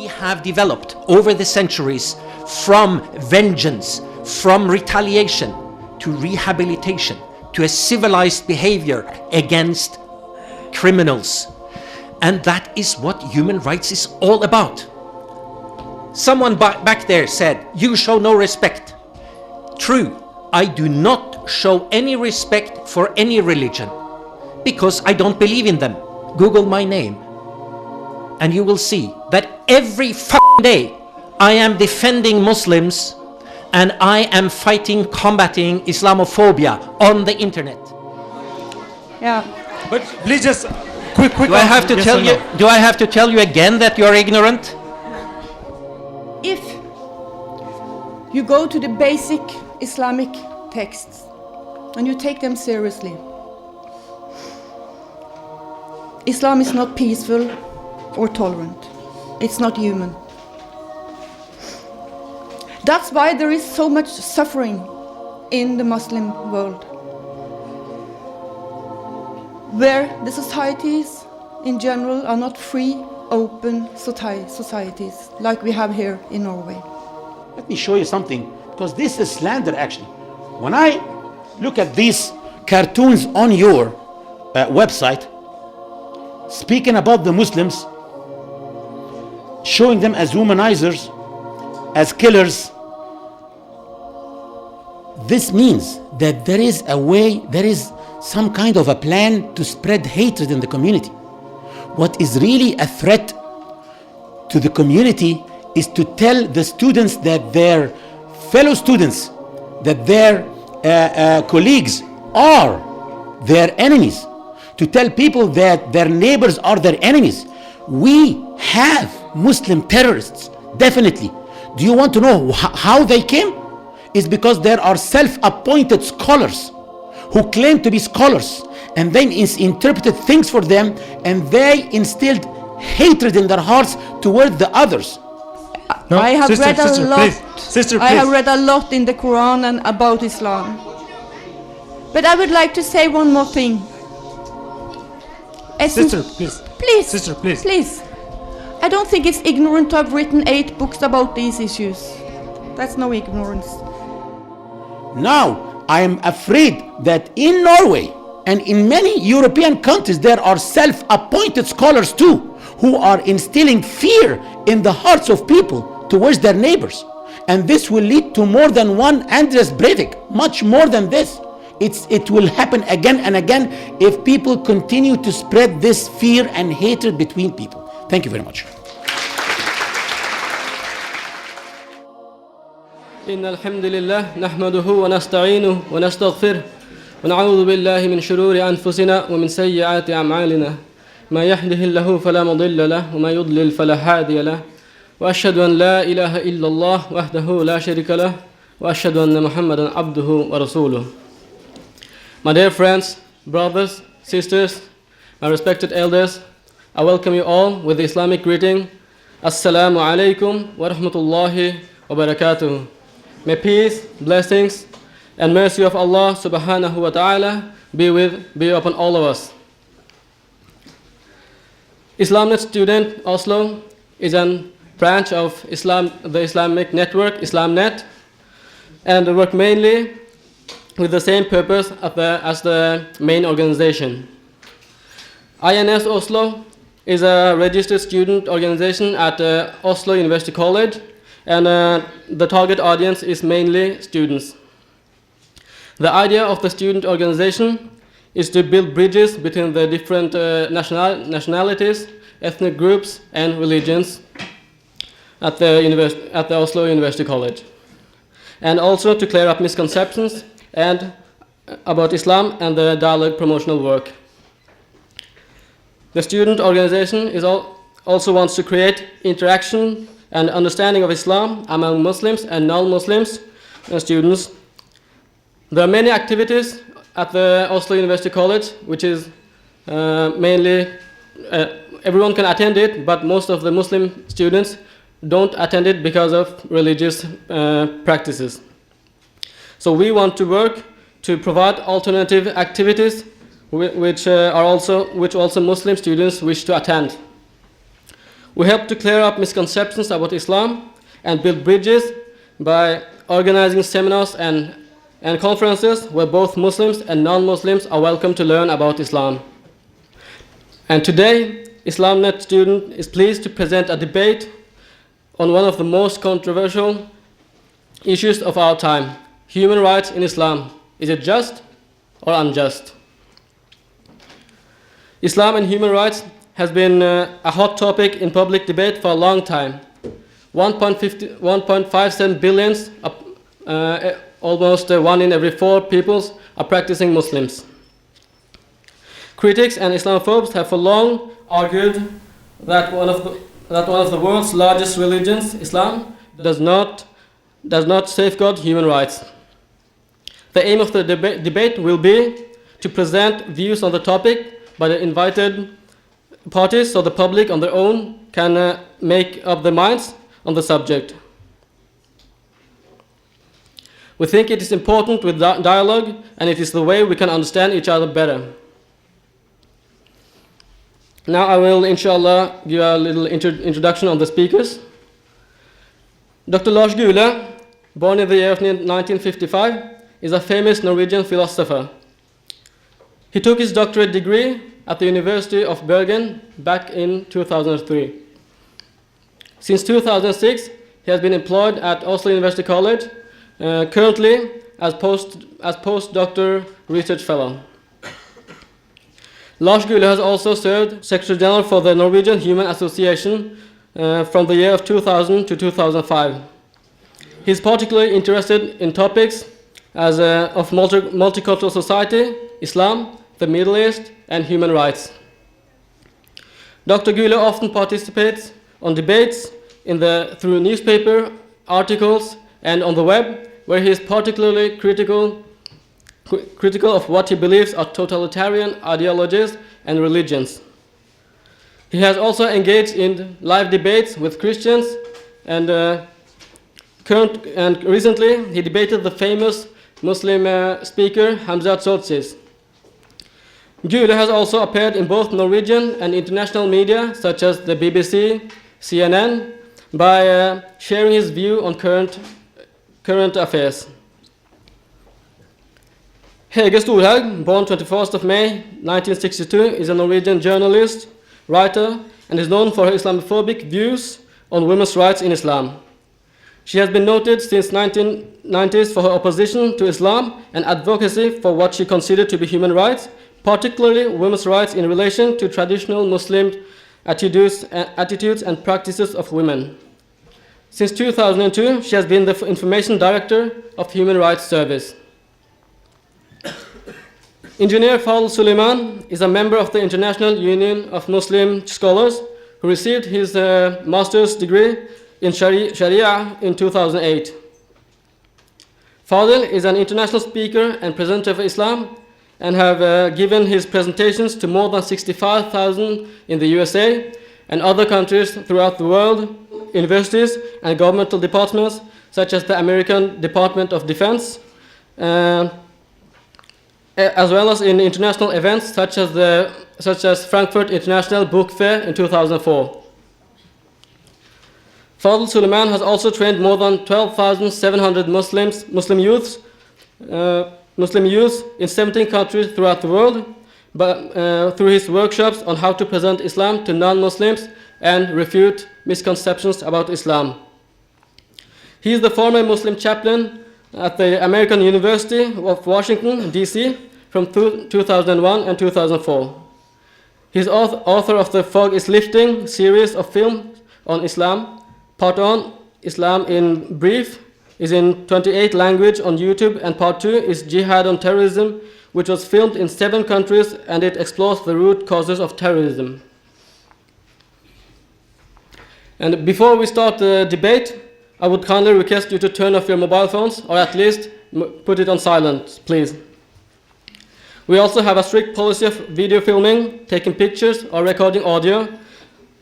We have developed over the centuries from vengeance, from retaliation, to rehabilitation, to a civilized behavior against criminals. And that is what human rights is all about. Someone back there said, you show no respect. True, I do not show any respect for any religion because I don't believe in them. Google my name and you will see that every fucking day I am defending Muslims and I am combating Islamophobia on the internet. Yeah. But please just quick. Do I have to tell you? Do I have to tell you again that you are ignorant? If you go to the basic Islamic texts and you take them seriously, Islam is not peaceful or tolerant. It's not human. That's why there is so much suffering in the Muslim world, where the societies in general are not free, open societies like we have here in Norway. Let me show you something, because this is slander actually. When I look at these cartoons on your website, speaking about the Muslims, showing them as womanizers, as killers, this means that there is a way, there is some kind of a plan to spread hatred in the community. What is really a threat to the community is to tell the students that their fellow students, that their colleagues are their enemies, to tell people that their neighbors are their enemies. We have Muslim terrorists, definitely. Do you want to know how they came? It's because there are self-appointed scholars who claim to be scholars, and then interpreted things for them, and they instilled hatred in their hearts toward the others. No, I have read a lot. Please. Sister, please. I have read a lot in the Quran and about Islam. But I would like to say one more thing. Sister, please. Please. Sister, please. Please. I don't think it's ignorant to have written 8 books about these issues. That's no ignorance. Now, I am afraid that in Norway and in many European countries, there are self-appointed scholars too, who are instilling fear in the hearts of people towards their neighbors. And this will lead to more than one Andreas Breivik, much more than this. It will happen again and again if people continue to spread this fear and hatred between people. Thank you very much. إن الحمد لله نحمده ونستعينه ونستغفره ونعوذ بالله من شرور أنفسنا ومن سيئات أعمالنا ما يهده الله فلا مضل له وما يضلل فلا هادي له وأشهد أن لا إله إلا الله وحده لا شريك له وأشهد أن محمدا عبده ورسوله. My dear friends, brothers, sisters, my respected elders, I welcome you all with the Islamic greeting. Assalamu alaikum wa rahmatullahi wa barakatuh. May peace, blessings, and mercy of Allah subhanahu wa ta'ala be upon all of us. Islamnet Student Oslo is a branch of the Islamic network, Islamnet, and work mainly with the same purpose as the main organization. INS Oslo is a registered student organization at Oslo University College, and the target audience is mainly students. The idea of the student organization is to build bridges between the different nationalities, ethnic groups, and religions at the Oslo University College, and also to clear up misconceptions and about Islam and the dialogue promotional work. The student organization also wants to create interaction and understanding of Islam among Muslims and non-Muslims students. There are many activities at the Oslo University College, which is mainly, everyone can attend it, but most of the Muslim students don't attend it because of religious practices. So we want to work to provide alternative activities which also Muslim students wish to attend. We help to clear up misconceptions about Islam and build bridges by organizing seminars and conferences where both Muslims and non-Muslims are welcome to learn about Islam. And today, IslamNet student is pleased to present a debate on one of the most controversial issues of our time: human rights in Islam. Is it just or unjust? Islam and human rights has been a hot topic in public debate for a long time. 1.57 billion, almost 1 in every 4 peoples, are practicing Muslims. Critics and Islamophobes have for long argued that one of the world's largest religions, Islam, does not safeguard human rights. The aim of the debate will be to present views on the topic by the invited parties so the public on their own can make up their minds on the subject. We think it is important with dialogue, and it is the way we can understand each other better. Now I will, inshallah, give a little introduction on the speakers. Dr. Lars Gule, born in the year of 1955, is a famous Norwegian philosopher. He took his doctorate degree at the University of Bergen back in 2003. Since 2006, he has been employed at Oslo University College, currently as postdoctoral research fellow. Lars Gule has also served Secretary General for the Norwegian Human Association from the year of 2000 to 2005. He is particularly interested in topics of multicultural society, Islam, the Middle East, and human rights. Dr. Gule often participates on debates through newspaper articles and on the web, where he is particularly critical of what he believes are totalitarian ideologies and religions. He has also engaged in live debates with Christians, and recently he debated the famous Muslim speaker Hamza Tzortzis. Gule has also appeared in both Norwegian and international media, such as the BBC, CNN, by sharing his view on current affairs. Hege Storhaug, born 21st of May 1962, is a Norwegian journalist, writer, and is known for her Islamophobic views on women's rights in Islam. She has been noted since 1990s for her opposition to Islam and advocacy for what she considered to be human rights, particularly women's rights in relation to traditional Muslim attitudes and practices of women. Since 2002, she has been the Information Director of the Human Rights Service. Engineer Fadel Soliman is a member of the International Union of Muslim Scholars who received his master's degree in Sharia in 2008. Fadel is an international speaker and presenter of Islam and have given his presentations to more than 65,000 in the USA and other countries throughout the world, universities and governmental departments such as the American Department of Defense, as well as in international events such as Frankfurt International Book Fair in 2004. Fadel Soliman has also trained more than 12,700 Muslim youths in 17 countries throughout the world, through his workshops on how to present Islam to non-Muslims and refute misconceptions about Islam. He is the former Muslim chaplain at the American University of Washington, D.C. from 2001 and 2004. He is author of the Fog is Lifting series of films on Islam. Part 1, Islam in Brief, is in 28 languages on YouTube, and Part 2 is Jihad on Terrorism, which was filmed in 7 countries, and it explores the root causes of terrorism. And before we start the debate, I would kindly request you to turn off your mobile phones, or at least put it on silent, please. We also have a strict policy of video filming, taking pictures, or recording audio.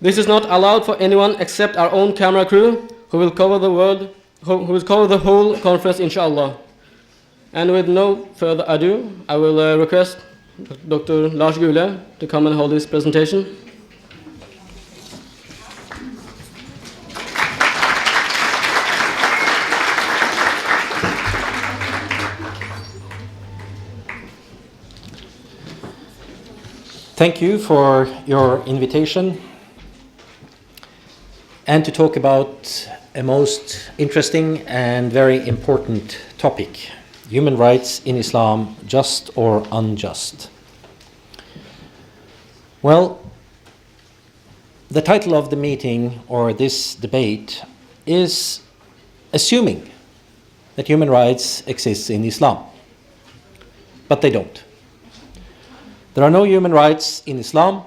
This is not allowed for anyone except our own camera crew, who will cover the whole conference, inshallah. And with no further ado, I will request Dr. Lars Gule to come and hold his presentation. Thank you for your invitation and to talk about a most interesting and very important topic, human rights in Islam, just or unjust. Well, the title of the meeting or this debate is assuming that human rights exist in Islam, but they don't. There are no human rights in Islam.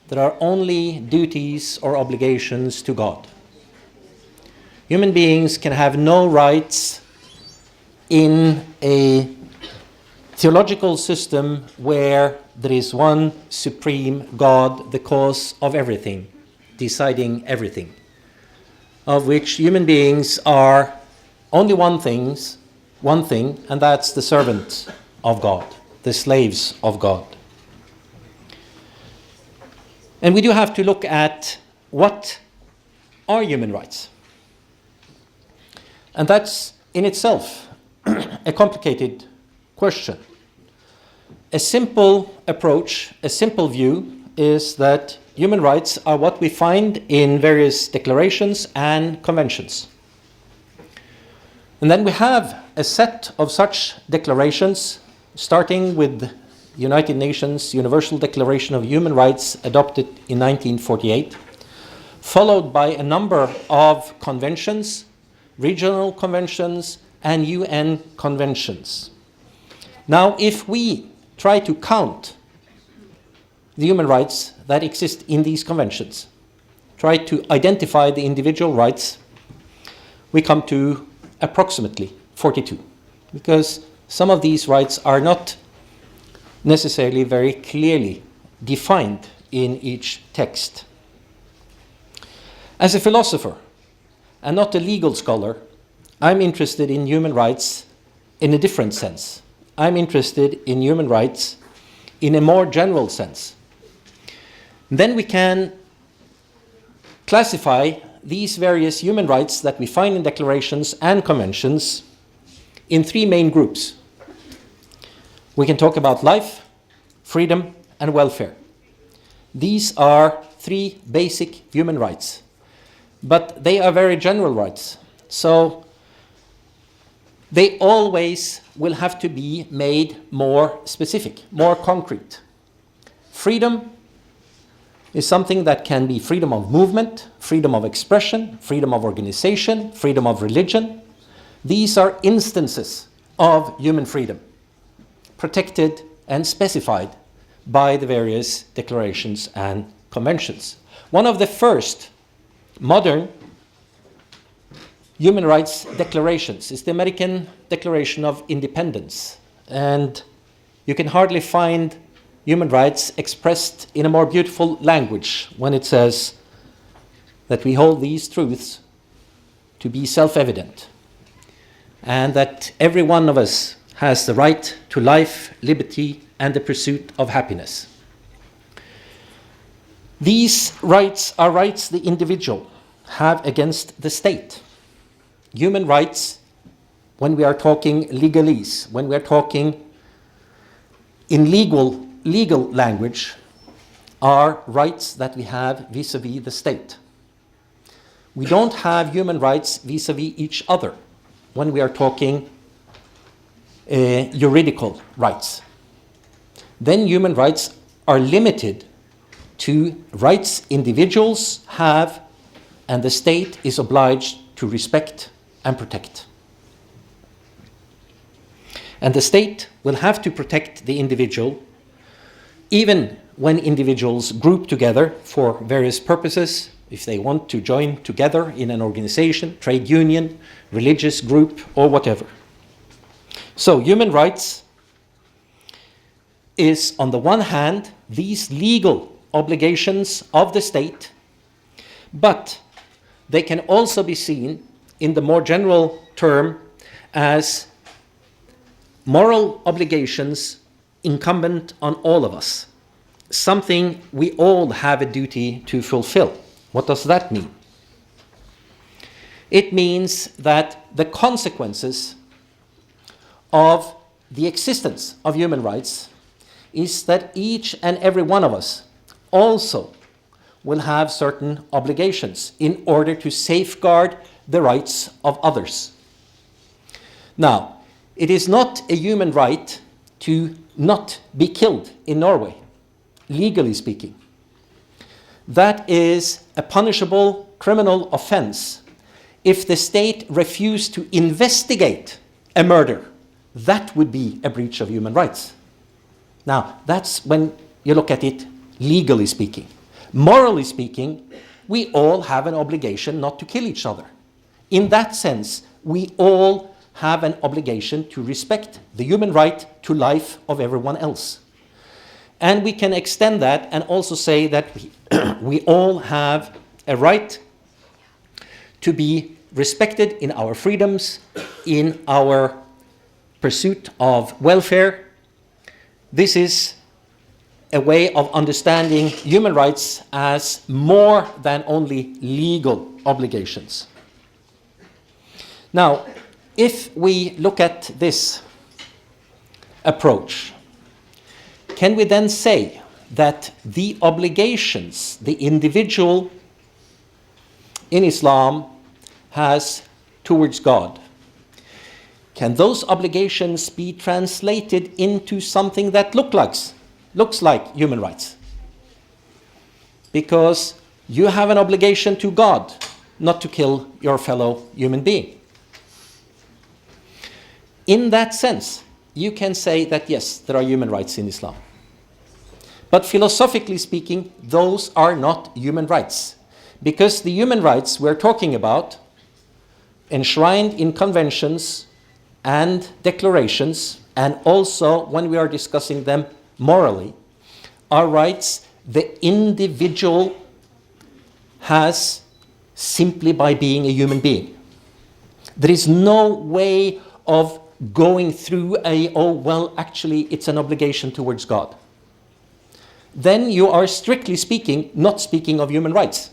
There are only duties or obligations to God. Human beings can have no rights in a theological system where there is one supreme God, the cause of everything, deciding everything, of which human beings are only one thing, and that's the servant of God, the slaves of God. And we do have to look at what are human rights. And that's in itself a complicated question. A simple approach, a simple view is that human rights are what we find in various declarations and conventions. And then we have a set of such declarations, starting with the United Nations Universal Declaration of Human Rights adopted in 1948, followed by a number of conventions, regional conventions, and UN conventions. Now, if we try to count the human rights that exist in these conventions, try to identify the individual rights, we come to approximately 42, because some of these rights are not necessarily very clearly defined in each text. As a philosopher and not a legal scholar, I'm interested in human rights in a different sense. I'm interested in human rights in a more general sense. Then we can classify these various human rights that we find in declarations and conventions in three main groups. We can talk about life, freedom, and welfare. These are three basic human rights, but they are very general rights. So they always will have to be made more specific, more concrete. Freedom is something that can be freedom of movement, freedom of expression, freedom of organization, freedom of religion. These are instances of human freedom, protected and specified by the various declarations and conventions. One of the first modern human rights declarations is the American Declaration of Independence. And you can hardly find human rights expressed in a more beautiful language when it says that we hold these truths to be self-evident, and that every one of us has the right to life, liberty, and the pursuit of happiness. These rights are rights the individual have against the state. Human rights, when we are talking legalese, when we are talking in legal language, are rights that we have vis-a-vis the state. We don't have human rights vis-a-vis each other when we are talking juridical rights. Then human rights are limited to rights individuals have and the state is obliged to respect and protect. And the state will have to protect the individual even when individuals group together for various purposes, if they want to join together in an organization, trade union, religious group, or whatever. So human rights is, on the one hand, these legal obligations of the state, but they can also be seen in the more general term as moral obligations incumbent on all of us, something we all have a duty to fulfill. What does that mean? It means that the consequences of the existence of human rights is that each and every one of us also will have certain obligations in order to safeguard the rights of others. Now, it is not a human right to not be killed in Norway, legally speaking. That is a punishable criminal offense. If the state refused to investigate a murder, that would be a breach of human rights. Now, that's when you look at it legally speaking. Morally speaking, we all have an obligation not to kill each other. In that sense, we all have an obligation to respect the human right to life of everyone else. And we can extend that and also say that we all have a right to be respected in our freedoms, in our pursuit of welfare. This is a way of understanding human rights as more than only legal obligations. Now, if we look at this approach, can we then say that the obligations the individual in Islam has towards God, can those obligations be translated into something that looks like human rights? Because you have an obligation to God not to kill your fellow human being. In that sense, you can say that yes, there are human rights in Islam. But philosophically speaking, those are not human rights. Because the human rights we're talking about, enshrined in conventions and declarations, and also when we are discussing them morally, are rights the individual has simply by being a human being. There is no way of going through actually it's an obligation towards God. Then you are strictly speaking not speaking of human rights.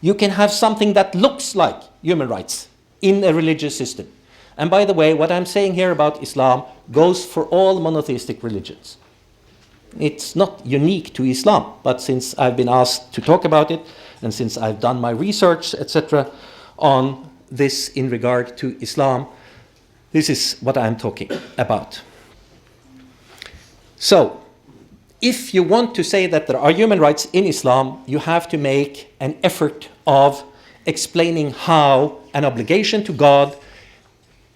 You can have something that looks like human rights in a religious system. And by the way, what I'm saying here about Islam goes for all monotheistic religions. It's not unique to Islam, but since I've been asked to talk about it, and since I've done my research, etc., on this in regard to Islam, this is what I'm talking about. So, if you want to say that there are human rights in Islam, you have to make an effort of explaining how an obligation to God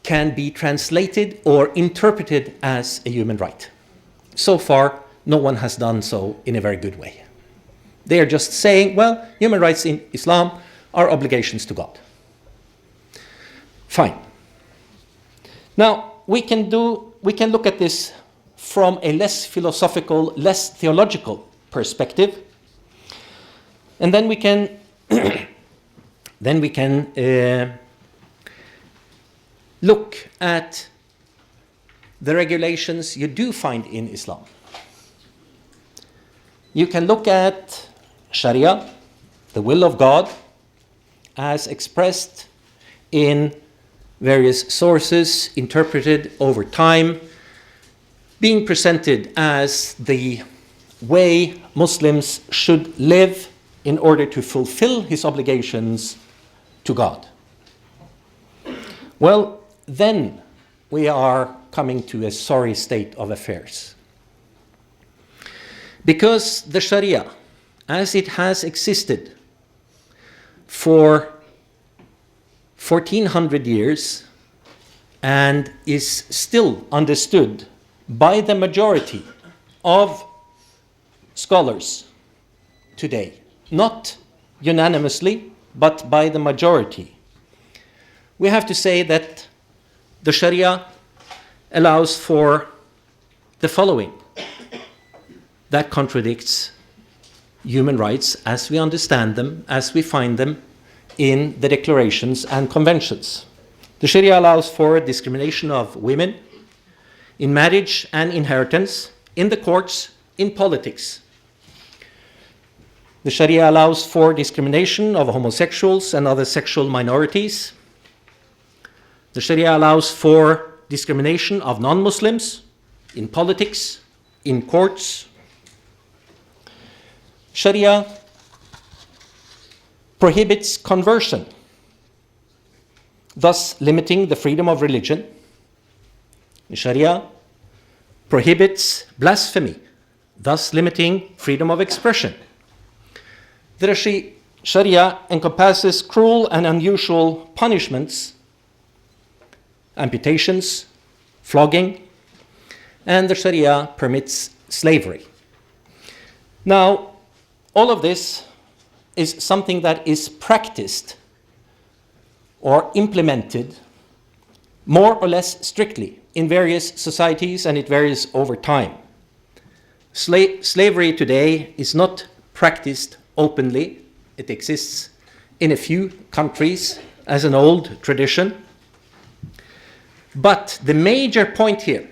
can be translated or interpreted as a human right. So far, no one has done so in a very good way. They are just saying, well, human rights in Islam are obligations to God. Fine. Now, we can look at this from a less philosophical, less theological perspective, and then we can look at the regulations you do find in Islam. You can look at Sharia, the will of God, as expressed in various sources, interpreted over time, being presented as the way Muslims should live in order to fulfill his obligations to God. Well, then we are coming to a sorry state of affairs. Because the Sharia, as it has existed for 1400 years and is still understood by the majority of scholars today, not unanimously, but by the majority, we have to say that the Sharia allows for the following. That contradicts human rights as we understand them, as we find them in the declarations and conventions. The Sharia allows for discrimination of women in marriage and inheritance, in the courts, in politics. The Sharia allows for discrimination of homosexuals and other sexual minorities. The Sharia allows for discrimination of non-Muslims in politics, in courts, Sharia prohibits conversion, thus limiting the freedom of religion. Sharia prohibits blasphemy, thus limiting freedom of expression. The Sharia encompasses cruel and unusual punishments, amputations, flogging, and the Sharia permits slavery. Now, all of this is something that is practiced or implemented more or less strictly in various societies, and it varies over time. Slavery today is not practiced openly. It exists in a few countries as an old tradition. But the major point here,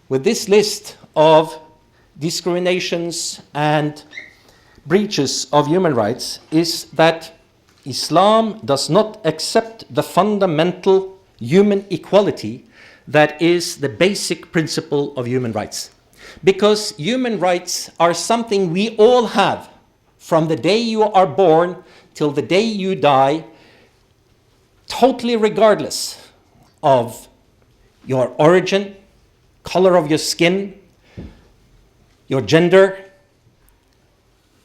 with this list of discriminations and breaches of human rights, is that Islam does not accept the fundamental human equality that is the basic principle of human rights. Because human rights are something we all have from the day you are born till the day you die, totally regardless of your origin, color of your skin, your gender,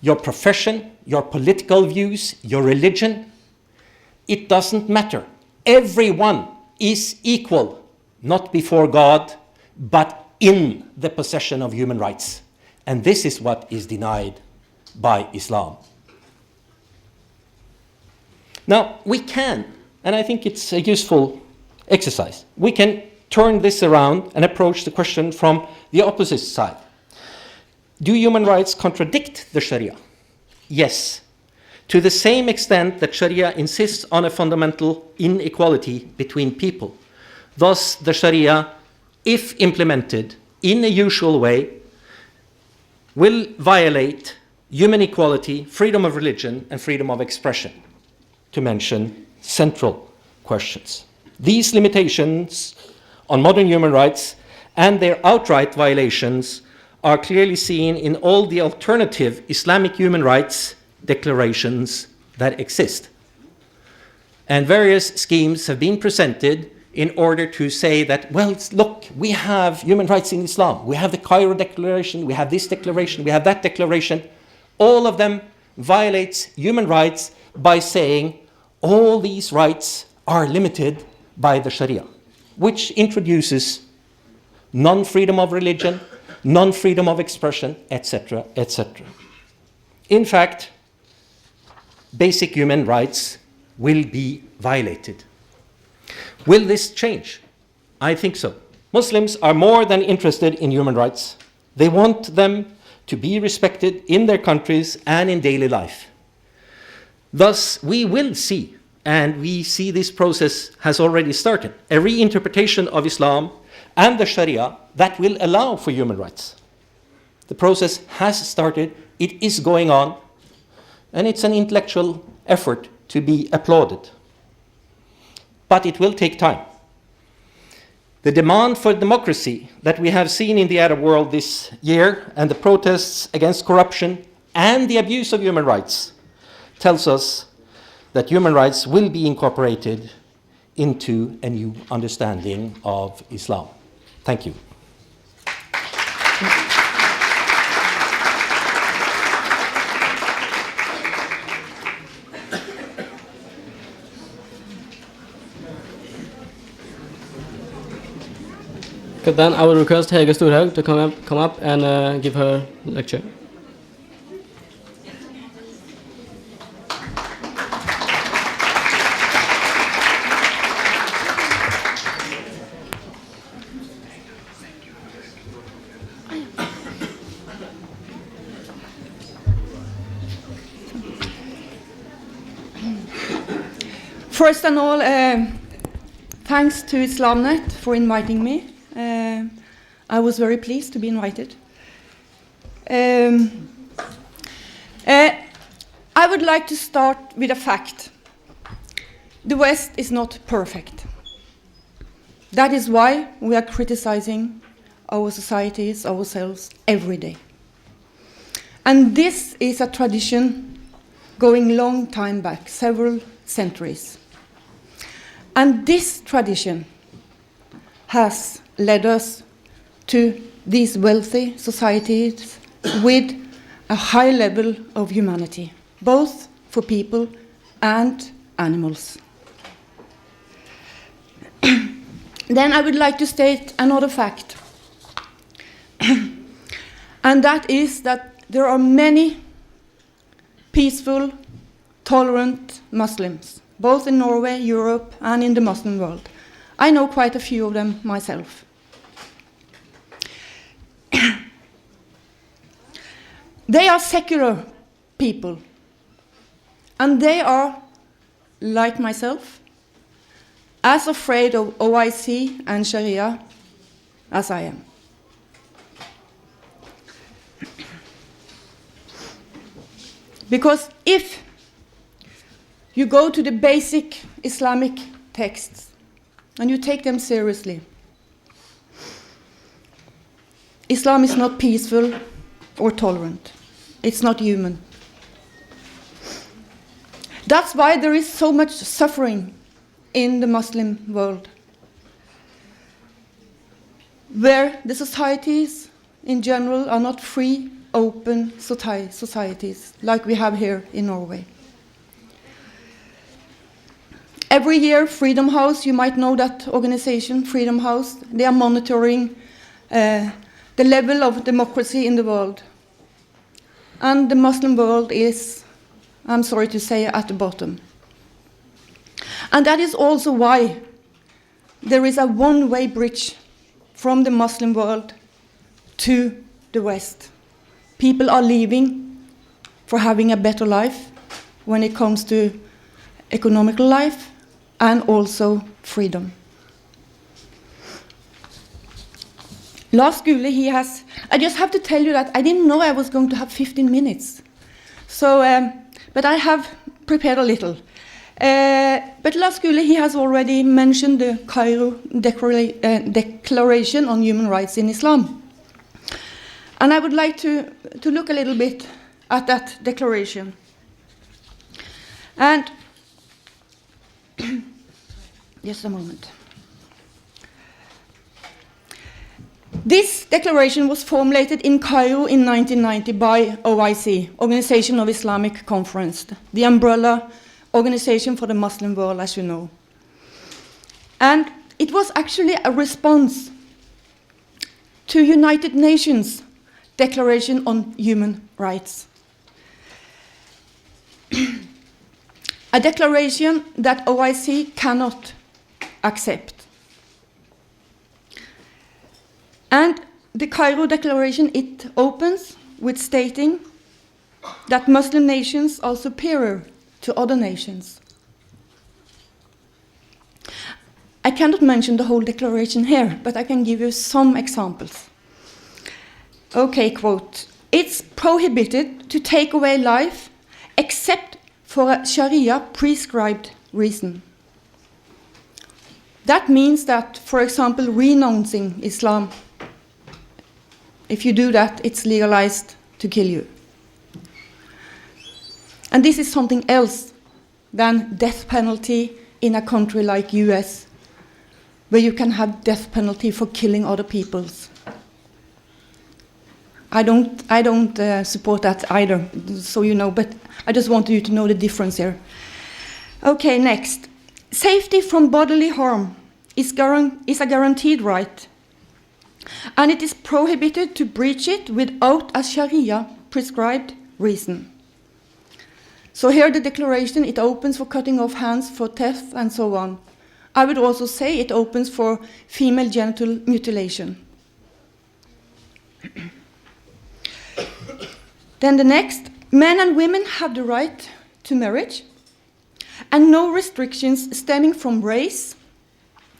your profession, your political views, your religion. It doesn't matter. Everyone is equal, not before God, but in the possession of human rights. And this is what is denied by Islam. Now, we can, and I think it's a useful exercise, we can turn this around and approach the question from the opposite side. Do human rights contradict the Sharia? Yes. To the same extent that Sharia insists on a fundamental inequality between people. Thus, the Sharia, if implemented in a usual way, will violate human equality, freedom of religion, and freedom of expression, to mention central questions. These limitations on modern human rights and their outright violations are clearly seen in all the alternative Islamic human rights declarations that exist. And various schemes have been presented in order to say that, well, look, we have human rights in Islam. We have the Cairo Declaration, we have this declaration, we have that declaration. All of them violates human rights by saying all these rights are limited by the Sharia, which introduces non-freedom of religion, non-freedom of expression, etc., etc. In fact, basic human rights will be violated. Will this change? I think so. Muslims are more than interested in human rights. They want them to be respected in their countries and in daily life. Thus, we will see, and we see this process has already started, a reinterpretation of Islam and the Sharia that will allow for human rights. The process has started, it is going on, and it's an intellectual effort to be applauded. But it will take time. The demand for democracy that we have seen in the Arab world this year, and the protests against corruption and the abuse of human rights, tells us that human rights will be incorporated into a new understanding of Islam. Thank you. Okay, then I will request Hege Storhaug to come up and give her lecture. First and all, thanks to Islamnet for inviting me. I was very pleased to be invited. I would like to start with a fact. The West is not perfect. That is why we are criticizing our societies, ourselves, every day. And this is a tradition going long time back, several centuries. And this tradition has led us to these wealthy societies with a high level of humanity, both for people and animals. Then I would like to state another fact, and that is that there are many peaceful, tolerant Muslims, both in Norway, Europe, and in the Muslim world. I know quite a few of them myself. They are secular people, and they are, like myself, as afraid of OIC and Sharia as I am. Because if you go to the basic Islamic texts and you take them seriously, Islam is not peaceful or tolerant. It's not human. That's why there is so much suffering in the Muslim world, where the societies in general are not free, open societies like we have here in Norway. Every year, Freedom House, you might know that organization, Freedom House, they are monitoring the level of democracy in the world. And the Muslim world is, I'm sorry to say, at the bottom. And that is also why there is a one-way bridge from the Muslim world to the West. People are leaving for having a better life when it comes to economical life and also freedom. Lars Gule, I just have to tell you that I didn't know I was going to have 15 minutes. So, but I have prepared a little. But Lars Gule, he has already mentioned the Cairo Declaration on Human Rights in Islam. And I would like to look a little bit at that declaration. And just a moment. This declaration was formulated in Cairo in 1990 by OIC, Organization of Islamic Conference, the umbrella organization for the Muslim world, as you know. And it was actually a response to United Nations Declaration on Human Rights. A declaration that OIC cannot accept. And the Cairo Declaration, it opens with stating that Muslim nations are superior to other nations. I cannot mention the whole declaration here, but I can give you some examples. Okay, quote, "It's prohibited to take away life except for a Sharia prescribed reason." That means that, for example, renouncing Islam, if you do that, it's legalized to kill you. And this is something else than death penalty in a country like US, where you can have death penalty for killing other peoples. I don't support that either, so you know, but I just want you to know the difference here. Okay, next. Safety from bodily harm is a guaranteed right, and it is prohibited to breach it without a Sharia prescribed reason. So here the declaration, it opens for cutting off hands, for theft, and so on. I would also say it opens for female genital mutilation. Then the next, men and women have the right to marriage, and no restrictions stemming from race,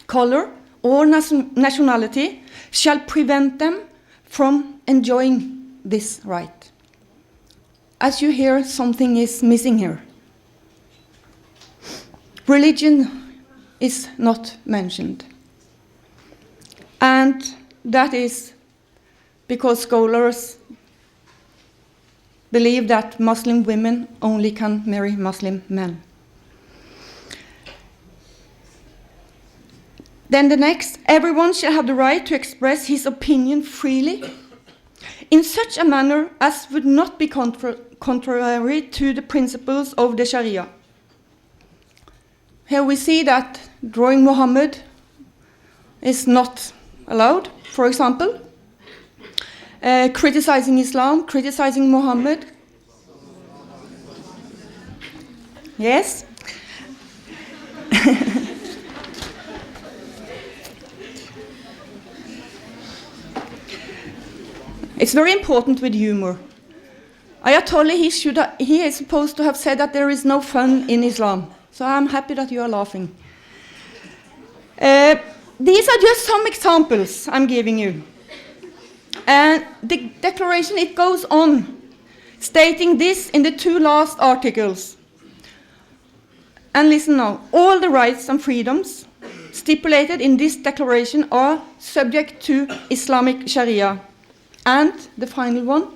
color, or nationality shall prevent them from enjoying this right. As you hear, something is missing here. Religion is not mentioned. And that is because scholars believe that Muslim women only can marry Muslim men. Then the next, everyone shall have the right to express his opinion freely in such a manner as would not be contrary to the principles of the Sharia. Here we see that drawing Muhammad is not allowed, for example. Criticizing Islam, criticizing Muhammad. Yes? It's very important with humor. Ayatollah, he is supposed to have said that there is no fun in Islam. So I'm happy that you are laughing. These are just some examples I'm giving you. And the declaration, it goes on, stating this in the 2 last articles. And listen now, all the rights and freedoms stipulated in this declaration are subject to Islamic Sharia. And the final one,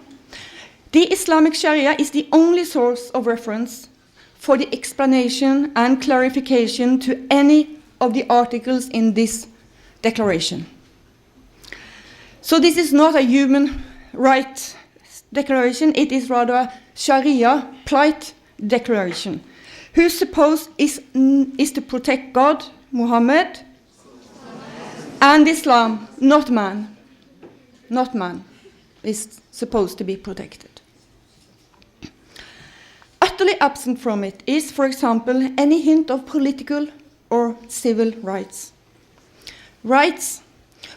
the Islamic Sharia is the only source of reference for the explanation and clarification to any of the articles in this declaration. So this is not a human rights declaration, it is rather a Sharia plight declaration, whose suppose is to protect God, Muhammad, and Islam, not man. Not man is supposed to be protected. Utterly absent from it is, for example, any hint of political or civil rights. Rights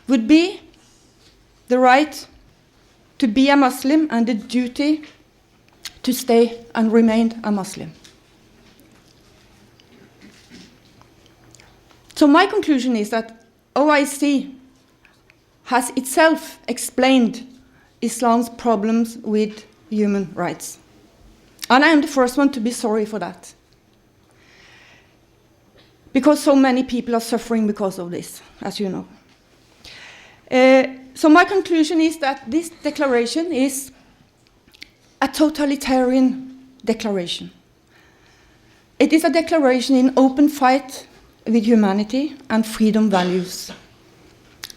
would be the right to be a Muslim and the duty to stay and remain a Muslim. So my conclusion is that OIC has itself explained Islam's problems with human rights. And I am the first one to be sorry for that. Because so many people are suffering because of this, as you know. So my conclusion is that this declaration is a totalitarian declaration. It is a declaration in open fight with humanity and freedom values,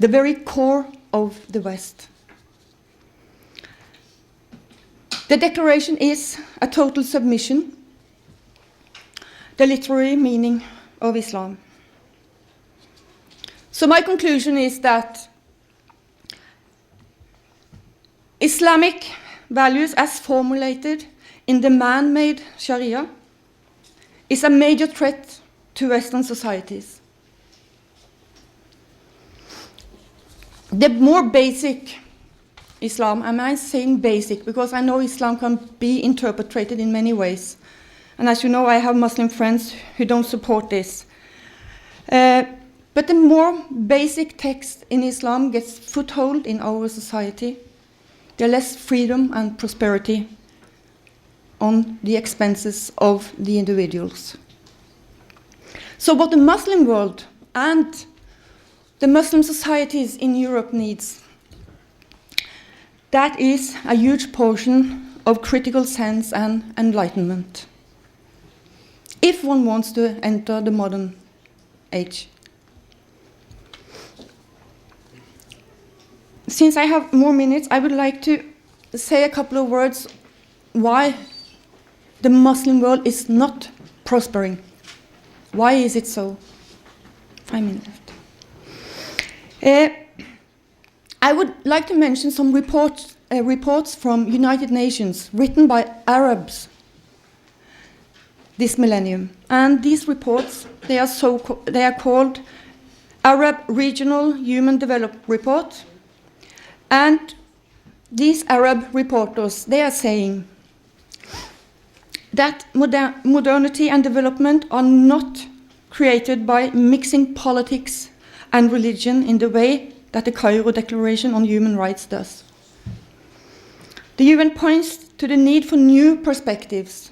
the very core of the West. The declaration is a total submission, the literary meaning of Islam. So my conclusion is that Islamic values as formulated in the man-made Sharia is a major threat to Western societies. The more basic Islam, am I saying basic? Because I know Islam can be interpreted in many ways. And as you know, I have Muslim friends who don't support this. But the more basic text in Islam gets foothold in our society, the less freedom and prosperity on the expenses of the individuals. So what the Muslim world and the Muslim societies in Europe needs, that is a huge portion of critical sense and enlightenment, if one wants to enter the modern age. Since I have more minutes, I would like to say a couple of words why the Muslim world is not prospering. Why is it so? 5 minutes left. I would like to mention some reports from United Nations written by Arabs this millennium. And these reports, they are called Arab Regional Human Development Report. And these Arab reporters, they are saying that modernity and development are not created by mixing politics and religion in the way that the Cairo Declaration on Human Rights does. The UN points to the need for new perspectives,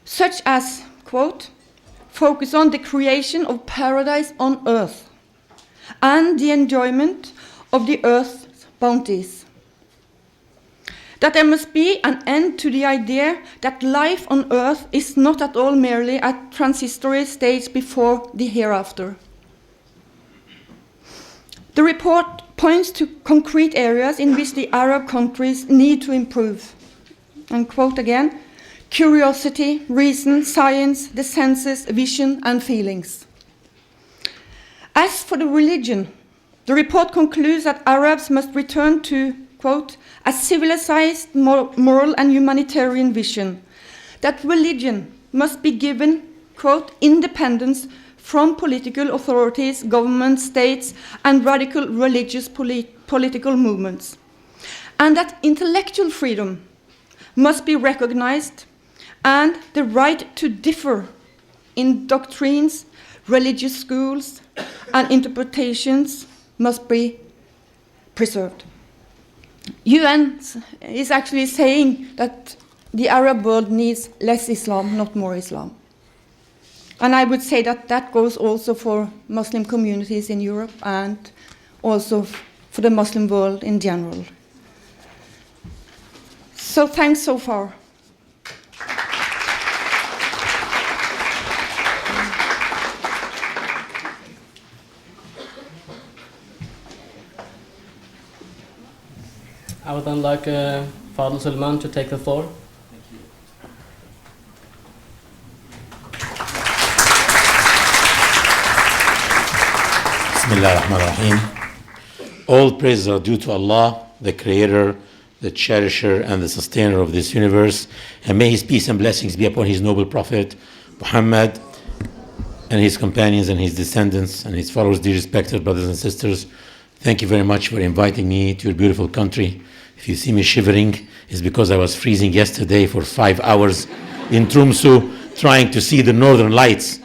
such as, quote, focus on the creation of paradise on earth and the enjoyment of the earth's bounties. that there must be an end to the idea that life on earth is not at all merely a transitory stage before the hereafter. The report points to concrete areas in which the Arab countries need to improve. And quote again, curiosity, reason, science, the senses, vision, and feelings. As for the religion, the report concludes that Arabs must return to, quote, a civilized, moral and humanitarian vision, that religion must be given, quote, independence from political authorities, governments, states, and radical religious political movements, and that intellectual freedom must be recognized, and the right to differ in doctrines, religious schools, and interpretations must be preserved. UN is actually saying that the Arab world needs less Islam, not more Islam. And I would say that that goes also for Muslim communities in Europe and also for the Muslim world in general. So thanks so far. I would then like Fadel Soliman to take the floor. Bismillah ar-Rahman ar-Rahim. All praises are due to Allah, the Creator, the Cherisher, and the Sustainer of this universe. And may His peace and blessings be upon His noble Prophet, Muhammad, and his companions and his descendants and his followers. Dear respected brothers and sisters, thank you very much for inviting me to your beautiful country. If you see me shivering, it's because I was freezing yesterday for 5 hours in Tromsø trying to see the northern lights.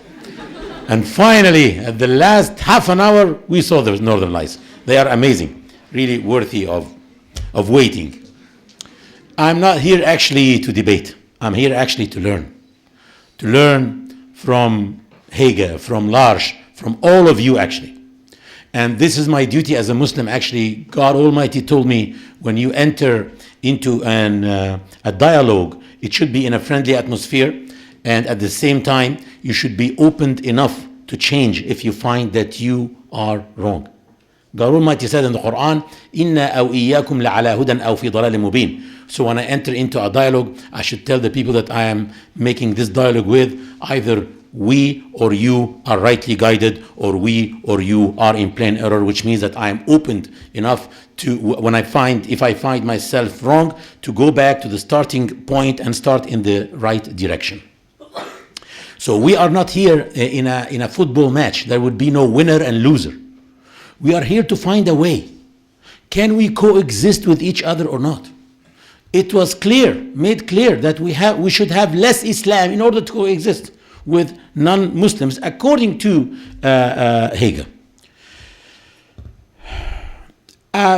And finally, at the last half an hour, we saw the northern lights. They are amazing, really worthy of waiting. I'm not here actually to debate. I'm here actually to learn. To learn from Hege, from Lars, from all of you actually. And this is my duty as a Muslim. Actually, God Almighty told me, when you enter into a dialogue, it should be in a friendly atmosphere, and at the same time, you should be opened enough to change if you find that you are wrong. God Almighty said in the Quran, "Inna aw iyyakum la'ala hudan aw fi dalalin mubin." So when I enter into a dialogue, I should tell the people that I am making this dialogue with, either we or you are rightly guided, or we or you are in plain error, which means that I am opened enough to, if I find myself wrong, to go back to the starting point and start in the right direction. So we are not here in a football match. There would be no winner and loser. We are here to find a way. Can we coexist with each other or not? It was made clear that we should have less Islam in order to coexist with non-Muslims, according to Hege.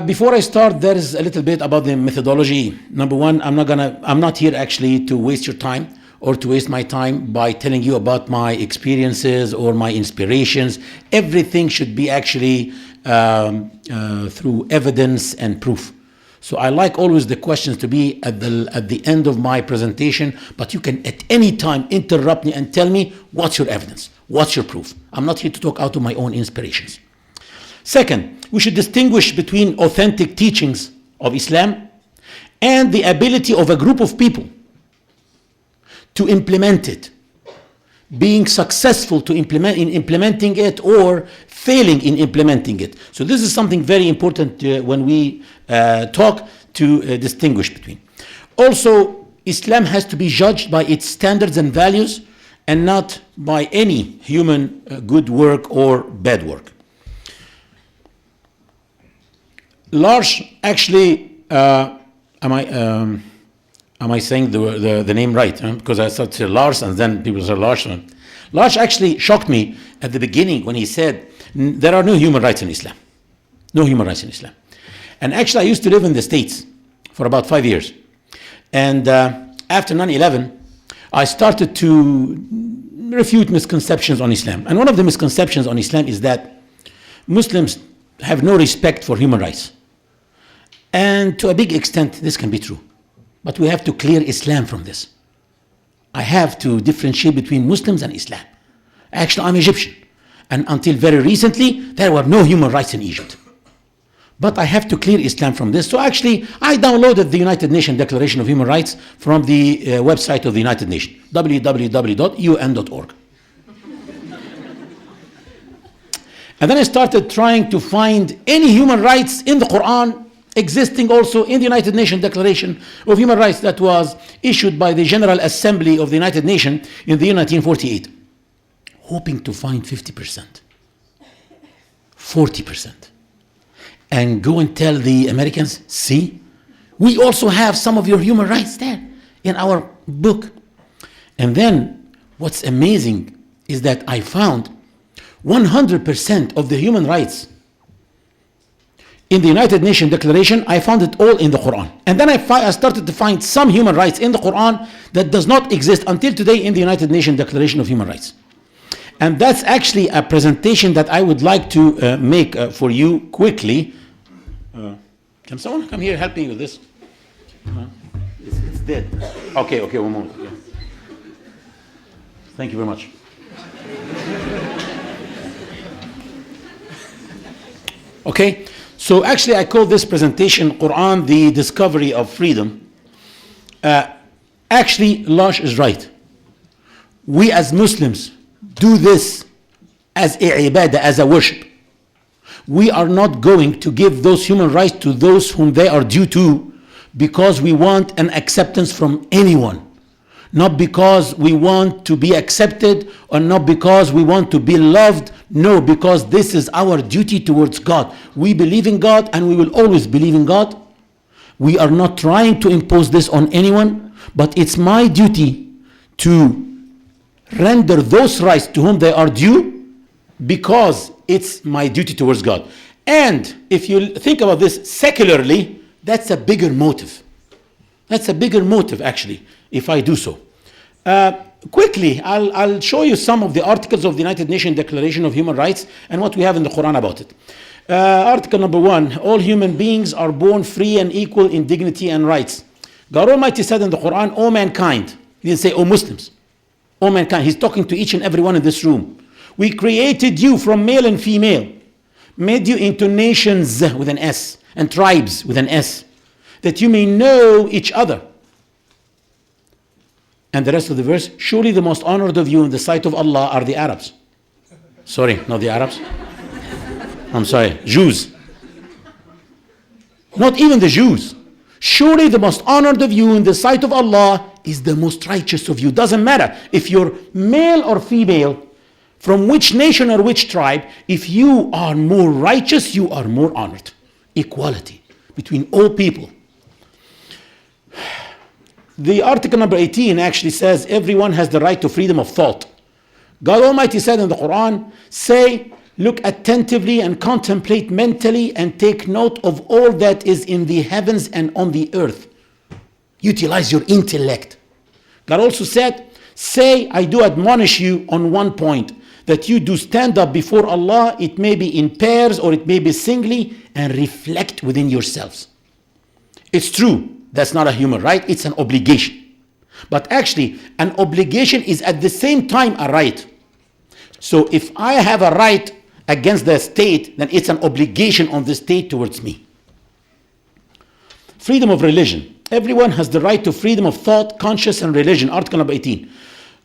Before I start, there is a little bit about the methodology. Number one, I'm not here actually to waste your time or to waste my time by telling you about my experiences or my inspirations. Everything should be actually through evidence and proof. So I like always the questions to be at the end of my presentation, but you can at any time interrupt me and tell me, what's your evidence? What's your proof? I'm not here to talk out of my own inspirations. Second, we should distinguish between authentic teachings of Islam and the ability of a group of people to implement it, being successful in implementing it or failing in implementing it. So this is something very important when we talk to distinguish between. Also, Islam has to be judged by its standards and values and not by any human good work or bad work. Lars, actually, am I saying the name right? Huh? Because I started to say Lars and then people say Lars. Lars actually shocked me at the beginning when he said, there are no human rights in Islam. No human rights in Islam. And actually, I used to live in the States for about 5 years. And after 9/11, I started to refute misconceptions on Islam. And one of the misconceptions on Islam is that Muslims have no respect for human rights. And to a big extent, this can be true. But we have to clear Islam from this. I have to differentiate between Muslims and Islam. Actually, I'm Egyptian. And until very recently, there were no human rights in Egypt. But I have to clear Islam from this. So actually, I downloaded the United Nations Declaration of Human Rights from the website of the United Nations, www.un.org. And then I started trying to find any human rights in the Quran existing also in the United Nations Declaration of Human Rights that was issued by the General Assembly of the United Nations in the year 1948, hoping to find 50%, 40%, and go and tell the Americans, see, we also have some of your human rights there in our book. And then what's amazing is that I found 100% of the human rights in the United Nations Declaration, I found it all in the Quran. And then I started to find some human rights in the Quran that does not exist until today in the United Nations Declaration of Human Rights. And that's actually a presentation that I would like to make for you quickly. Can someone come here help me with this? It's dead. Okay, one moment. Yeah. Thank you very much. Okay, so actually I call this presentation Quran, the Discovery of Freedom. Actually, Lars is right. We as Muslims do this as a ibadah, as a worship. We are not going to give those human rights to those whom they are due to because we want an acceptance from anyone. Not because we want to be accepted or not because we want to be loved. No, because this is our duty towards God. We believe in God and we will always believe in God. We are not trying to impose this on anyone, but it's my duty to render those rights to whom they are due because it's my duty towards God. And if you think about this secularly, that's a bigger motive. That's a bigger motive actually, if I do so. Quickly, I'll show you some of the articles of the United Nations Declaration of Human Rights and what we have in the Quran about it. Article number 1, all human beings are born free and equal in dignity and rights. God Almighty said in the Quran, O mankind. He didn't say, O Muslims. O mankind. He's talking to each and every one in this room. We created you from male and female, made you into nations with an S and tribes with an S, that you may know each other. And the rest of the verse, surely the most honored of you in the sight of Allah are the Arabs. Sorry, not the Arabs. I'm sorry, Jews. Not even the Jews. Surely the most honored of you in the sight of Allah is the most righteous of you. Doesn't matter if you're male or female, from which nation or which tribe, if you are more righteous, you are more honored. Equality between all people. The article number 18 actually says everyone has the right to freedom of thought. God Almighty said in the Quran, say, look attentively and contemplate mentally and take note of all that is in the heavens and on the earth. Utilize your intellect. God also said, say, I do admonish you on one point, that you do stand up before Allah, it may be in pairs or it may be singly, and reflect within yourselves. It's true. That's not a human right, it's an obligation. But actually, an obligation is at the same time a right. So if I have a right against the state, then it's an obligation on the state towards me. Freedom of religion. Everyone has the right to freedom of thought, conscience, and religion. Article number 18.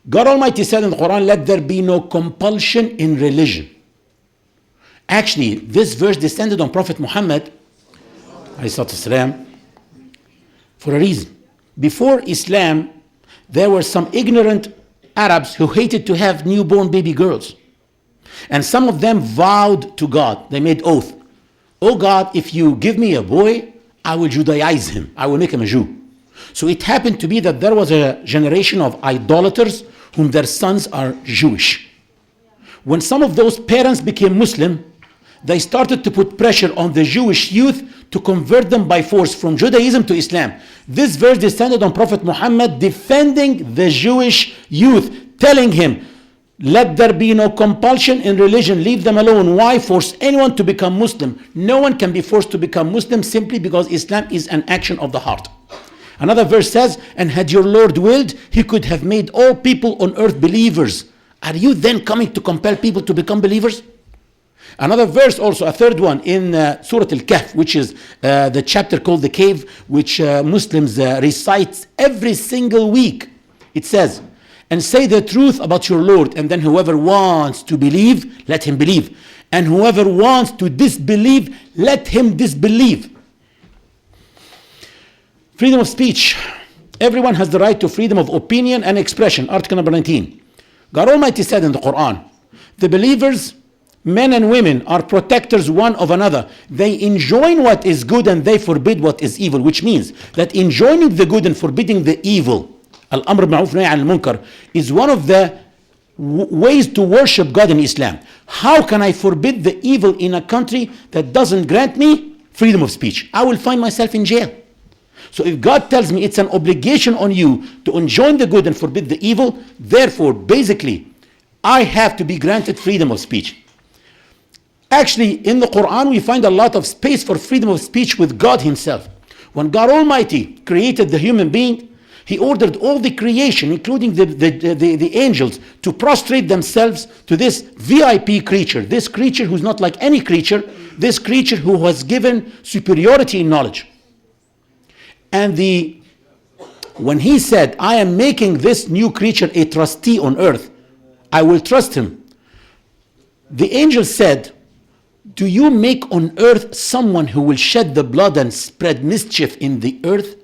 God Almighty said in the Quran, let there be no compulsion in religion. Actually, this verse descended on Prophet Muhammad, ﷺ, for a reason. Before Islam, there were some ignorant Arabs who hated to have newborn baby girls. And some of them vowed to God, they made oath, oh God, if you give me a boy, I will Judaize him, I will make him a Jew. So it happened to be that there was a generation of idolaters whom their sons are Jewish. When some of those parents became Muslim, they started to put pressure on the Jewish youth to convert them by force from Judaism to Islam. This verse descended on Prophet Muhammad defending the Jewish youth, telling him, let there be no compulsion in religion, leave them alone. Why force anyone to become Muslim? No one can be forced to become Muslim simply because Islam is an action of the heart. Another verse says, and had your Lord willed, he could have made all people on earth believers. Are you then coming to compel people to become believers? Another verse also, a third one in Surah Al-Kahf, which is the chapter called the cave, which Muslims recite every single week. It says, and say the truth about your Lord, and then whoever wants to believe, let him believe. And whoever wants to disbelieve, let him disbelieve. Freedom of speech. Everyone has the right to freedom of opinion and expression. Article number 19. God Almighty said in the Quran, the believers, men and women, are protectors one of another. They enjoin what is good and they forbid what is evil, which means that enjoining the good and forbidding the evil, al-amr ma'ruf nahy anil munkar, is one of the ways to worship God in Islam. How can I forbid the evil in a country that doesn't grant me freedom of speech? I will find myself in jail. So if God tells me it's an obligation on you to enjoin the good and forbid the evil, therefore, basically, I have to be granted freedom of speech. Actually, in the Quran, we find a lot of space for freedom of speech with God himself. When God Almighty created the human being, he ordered all the creation, including the angels, to prostrate themselves to this VIP creature, this creature who's not like any creature, this creature who was given superiority in knowledge. And when he said, I am making this new creature a trustee on earth, I will trust him. The angel said, do you make on earth someone who will shed the blood and spread mischief in the earth?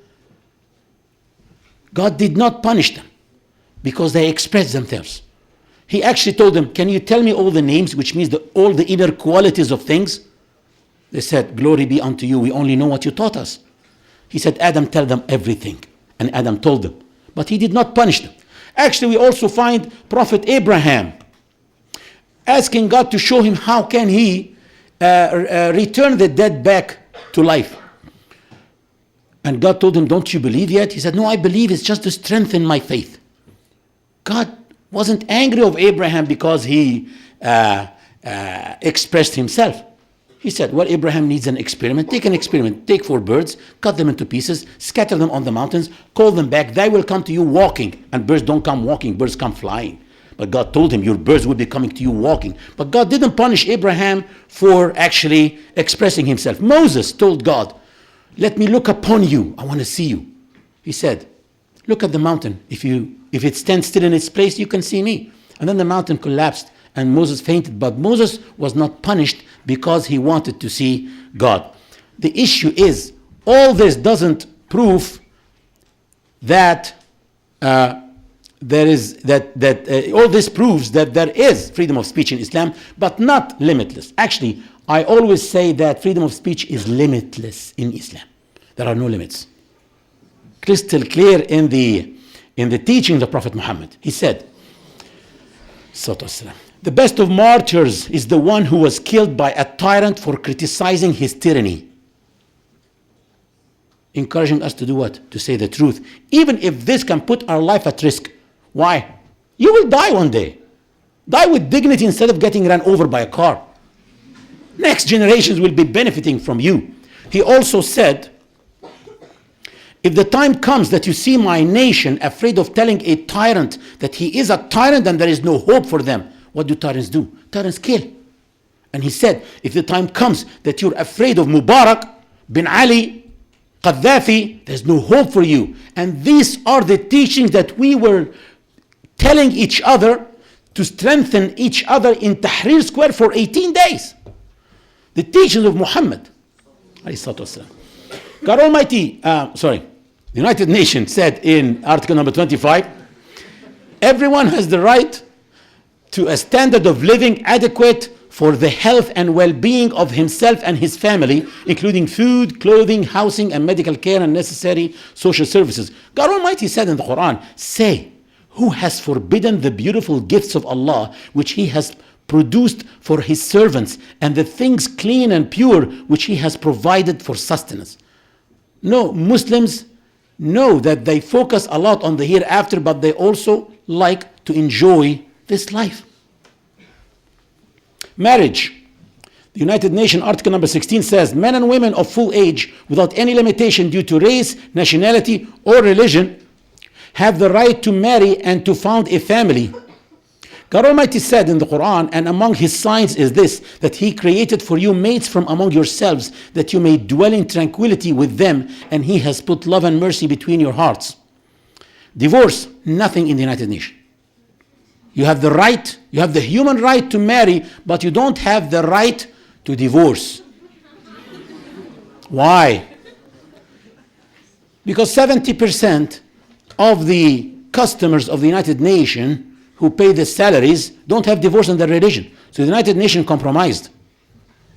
God did not punish them because they expressed themselves. He actually told them, can you tell me all the names, which means all the inner qualities of things? They said, glory be unto you, we only know what you taught us. He said, Adam, tell them everything. And Adam told them. But he did not punish them. Actually, we also find Prophet Abraham asking God to show him how can he return the dead back to life. And God told him, don't you believe yet? He said, no, I believe, it's just to strengthen my faith. God wasn't angry of Abraham because he expressed himself. He said, well, Abraham needs an experiment. Take an experiment. Take 4 birds, cut them into pieces, scatter them on the mountains, call them back. They will come to you walking. And birds don't come walking, birds come flying. But God told him, your birds will be coming to you walking. But God didn't punish Abraham for actually expressing himself. Moses told God, let me look upon you. I want to see you. He said, look at the mountain. If it stands still in its place, you can see me. And then the mountain collapsed and Moses fainted. But Moses was not punished because he wanted to see God. The issue is, all this doesn't prove that all this proves that there is freedom of speech in Islam, but not limitless. Actually, I always say that freedom of speech is limitless in Islam. There are no limits. Crystal clear in the teaching of the Prophet Muhammad. He said, the best of martyrs is the one who was killed by a tyrant for criticizing his tyranny. Encouraging us to do what? To say the truth. Even if this can put our life at risk. Why? You will die one day. Die with dignity instead of getting run over by a car. Next generations will be benefiting from you. He also said, if the time comes that you see my nation afraid of telling a tyrant that he is a tyrant and there is no hope for them, what do tyrants do? Tyrants kill. And he said, if the time comes that you're afraid of Mubarak, bin Ali, Gaddafi, there's no hope for you. And these are the teachings that we were telling each other to strengthen each other in Tahrir Square for 18 days. The teachings of Muhammad. God Almighty, the United Nations said in article number 25, everyone has the right to a standard of living adequate for the health and well-being of himself and his family, including food, clothing, housing, and medical care and necessary social services. God Almighty said in the Quran, say, who has forbidden the beautiful gifts of Allah, which he has produced for his servants, and the things clean and pure, which he has provided for sustenance. No, Muslims know that they focus a lot on the hereafter, but they also like to enjoy this life. Marriage. The United Nations Article number 16 says, men and women of full age, without any limitation due to race, nationality, or religion, have the right to marry and to found a family. God Almighty said in the Quran, and among his signs is this, that he created for you mates from among yourselves, that you may dwell in tranquility with them, and he has put love and mercy between your hearts. Divorce, nothing in the United Nations. You have the right, you have the human right to marry, but you don't have the right to divorce. Why? Because 70% of the customers of the United Nations who pay the salaries don't have divorce in their religion. So the United Nations compromised.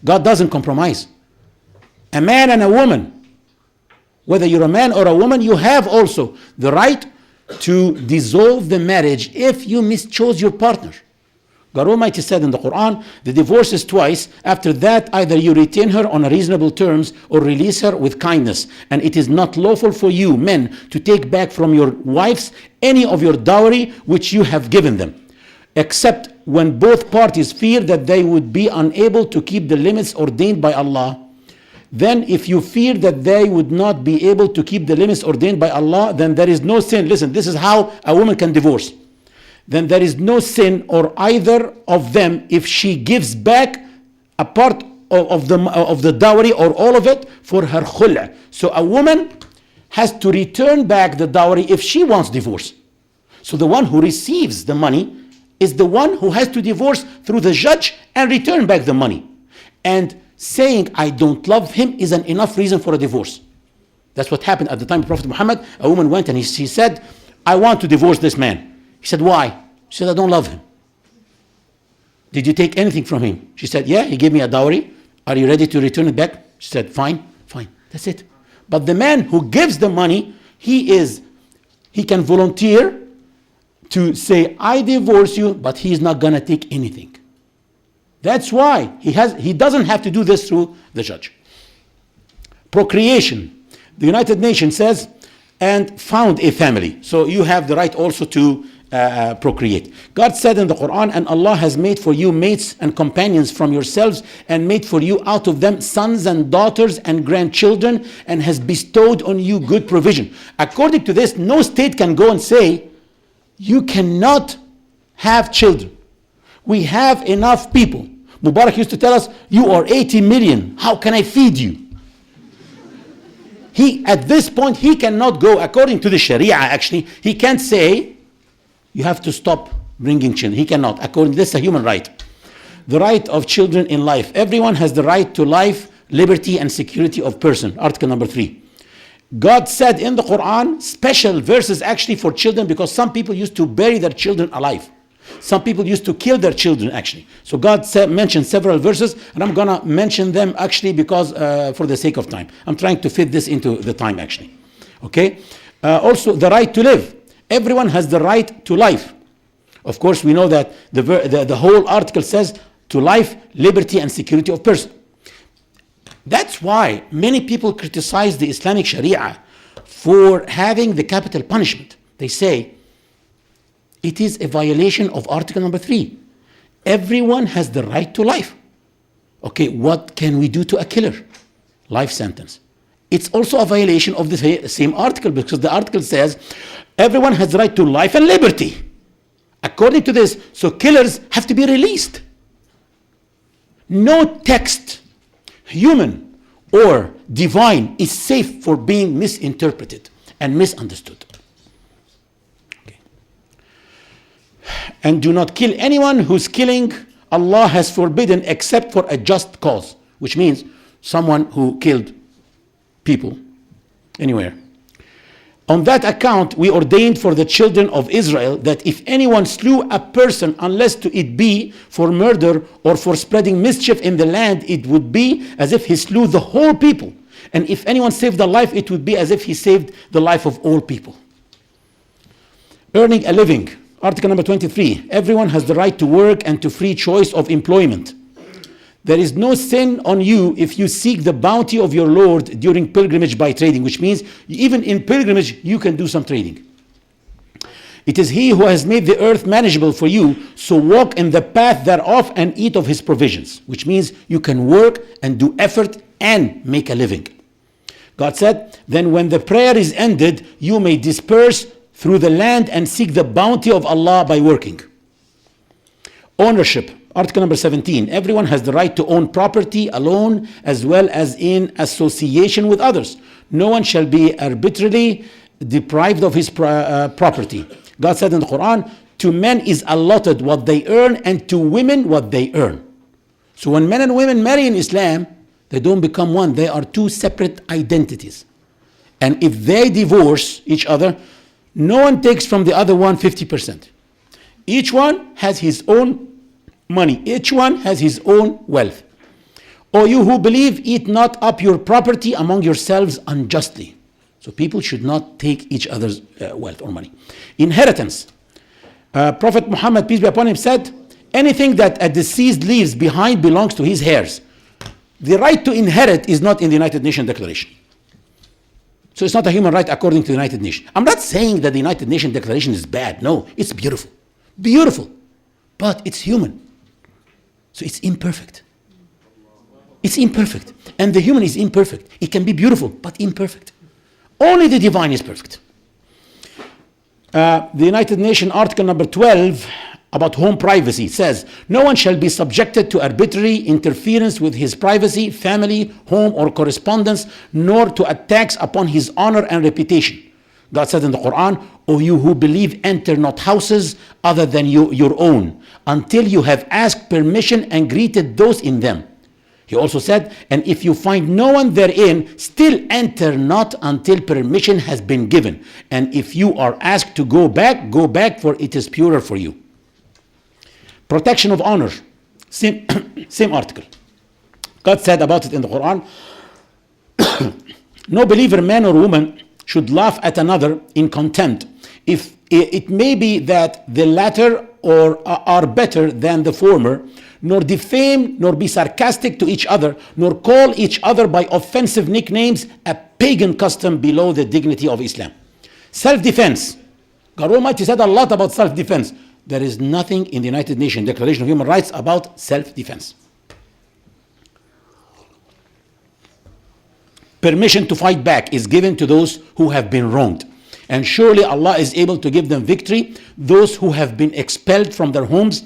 God doesn't compromise. A man and a woman, whether you're a man or a woman, you have also the right to dissolve the marriage if you mischose your partner. God Almighty said in the Quran, the divorce is twice. After that, either you retain her on reasonable terms or release her with kindness. And it is not lawful for you, men, to take back from your wives any of your dowry which you have given them, except when both parties fear that they would be unable to keep the limits ordained by Allah. Then if you fear that they would not be able to keep the limits ordained by Allah, then there is no sin. Listen, this is how a woman can divorce. Then there is no sin or either of them if she gives back a part of the dowry or all of it for her khul'. So a woman has to return back the dowry if she wants divorce. So the one who receives the money is the one who has to divorce through the judge and return back the money. And saying I don't love him is an enough reason for a divorce. That's what happened at the time of Prophet Muhammad. A woman went and she said, I want to divorce this man. He said, why? She said, I don't love him. Did you take anything from him? She said, yeah, he gave me a dowry. Are you ready to return it back? She said, fine. That's it. But the man who gives the money, he can volunteer to say, I divorce you, but he's not going to take anything. That's why he doesn't have to do this through the judge. Procreation. The United Nations says, and found a family. So you have the right also to procreate. God said in the Quran, and Allah has made for you mates and companions from yourselves, and made for you out of them sons and daughters and grandchildren, and has bestowed on you good provision. According to this, no state can go and say, you cannot have children. We have enough people. Mubarak used to tell us, you are 80 million. How can I feed you? At this point, he cannot go, according to the Sharia actually, he can't say, you have to stop bringing children. He cannot. According to this, a human right. The right of children in life. Everyone has the right to life, liberty, and security of person. Article number 3. God said in the Quran, special verses actually for children, because some people used to bury their children alive. Some people used to kill their children actually. So God mentioned several verses, and I'm going to mention them actually because for the sake of time. I'm trying to fit this into the time actually. Okay? Also, the right to live. Everyone has the right to life. Of course, we know that the whole article says to life, liberty, and security of person. That's why many people criticize the Islamic Sharia for having the capital punishment. They say, it is a violation of article number 3. Everyone has the right to life. Okay, what can we do to a killer? Life sentence. It's also a violation of the same article, because the article says everyone has the right to life and liberty. According to this, so killers have to be released. No text, human or divine, is safe for being misinterpreted and misunderstood. And do not kill anyone whose killing Allah has forbidden except for a just cause, which means someone who killed people anywhere. On that account, we ordained for the children of Israel that if anyone slew a person, unless it be for murder or for spreading mischief in the land, it would be as if he slew the whole people. And if anyone saved a life, it would be as if he saved the life of all people. Earning a living. Article number 23. Everyone has the right to work and to free choice of employment. There is no sin on you if you seek the bounty of your Lord during pilgrimage by trading, which means even in pilgrimage you can do some trading. It is he who has made the earth manageable for you, so walk in the path thereof and eat of his provisions, which means you can work and do effort and make a living. God said, then when the prayer is ended, you may disperse through the land and seek the bounty of Allah by working. Ownership, article number 17. Everyone has the right to own property alone as well as in association with others. No one shall be arbitrarily deprived of his property. God said in the Quran, to men is allotted what they earn and to women what they earn. So when men and women marry in Islam, they don't become one. They are two separate identities. And if they divorce each other, no one takes from the other one 50%. Each one has his own money. Each one has his own wealth. O you who believe, eat not up your property among yourselves unjustly. So people should not take each other's wealth or money. Inheritance. Prophet Muhammad, peace be upon him, said, anything that a deceased leaves behind belongs to his heirs. The right to inherit is not in the United Nations Declaration. So it's not a human right according to the United Nations. I'm not saying that the United Nations Declaration is bad. No, it's beautiful. Beautiful. But it's human. So it's imperfect. It's imperfect. And the human is imperfect. It can be beautiful, but imperfect. Only the divine is perfect. The United Nations Article number 12 about home privacy says, no one shall be subjected to arbitrary interference with his privacy, family, home, or correspondence, nor to attacks upon his honor and reputation. God said in the Quran, O you who believe, enter not houses other than your own, until you have asked permission and greeted those in them. He also said, and if you find no one therein, still enter not until permission has been given. And if you are asked to go back, for it is purer for you. Protection of honor, same article. God said about it in the Quran, no believer, man or woman, should laugh at another in contempt, if it may be that the latter are better than the former, nor defame, nor be sarcastic to each other, nor call each other by offensive nicknames, a pagan custom below the dignity of Islam. Self-defense. God Almighty said a lot about self-defense. There is nothing in the United Nations Declaration of Human Rights about self-defense. Permission to fight back is given to those who have been wronged. And surely Allah is able to give them victory, those who have been expelled from their homes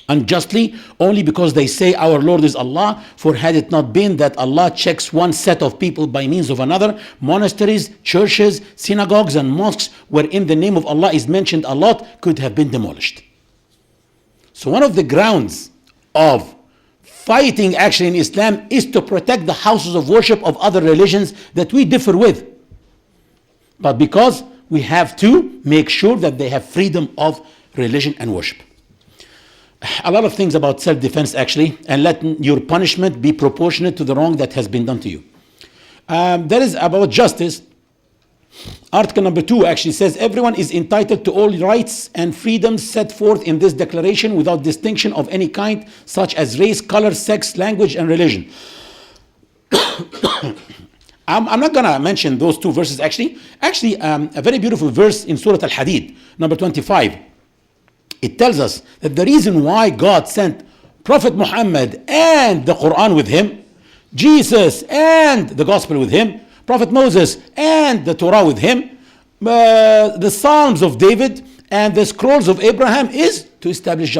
unjustly, only because they say our Lord is Allah. For had it not been that Allah checks one set of people by means of another, monasteries, churches, synagogues, and mosques wherein the name of Allah is mentioned a lot could have been demolished. So one of the grounds of fighting actually in Islam is to protect the houses of worship of other religions that we differ with. But because we have to make sure that they have freedom of religion and worship. A lot of things about self-defense actually, and let your punishment be proportionate to the wrong that has been done to you. That is about justice. Article number 2 actually says everyone is entitled to all rights and freedoms set forth in this declaration without distinction of any kind, such as race, color, sex, language, and religion. I'm not going to mention those two verses actually. A very beautiful verse in Surah Al-Hadid, number 25. It tells us that the reason why God sent Prophet Muhammad and the Quran with him, Jesus and the Gospel with him, Prophet Moses and the Torah with him, the Psalms of David and the scrolls of Abraham is to establish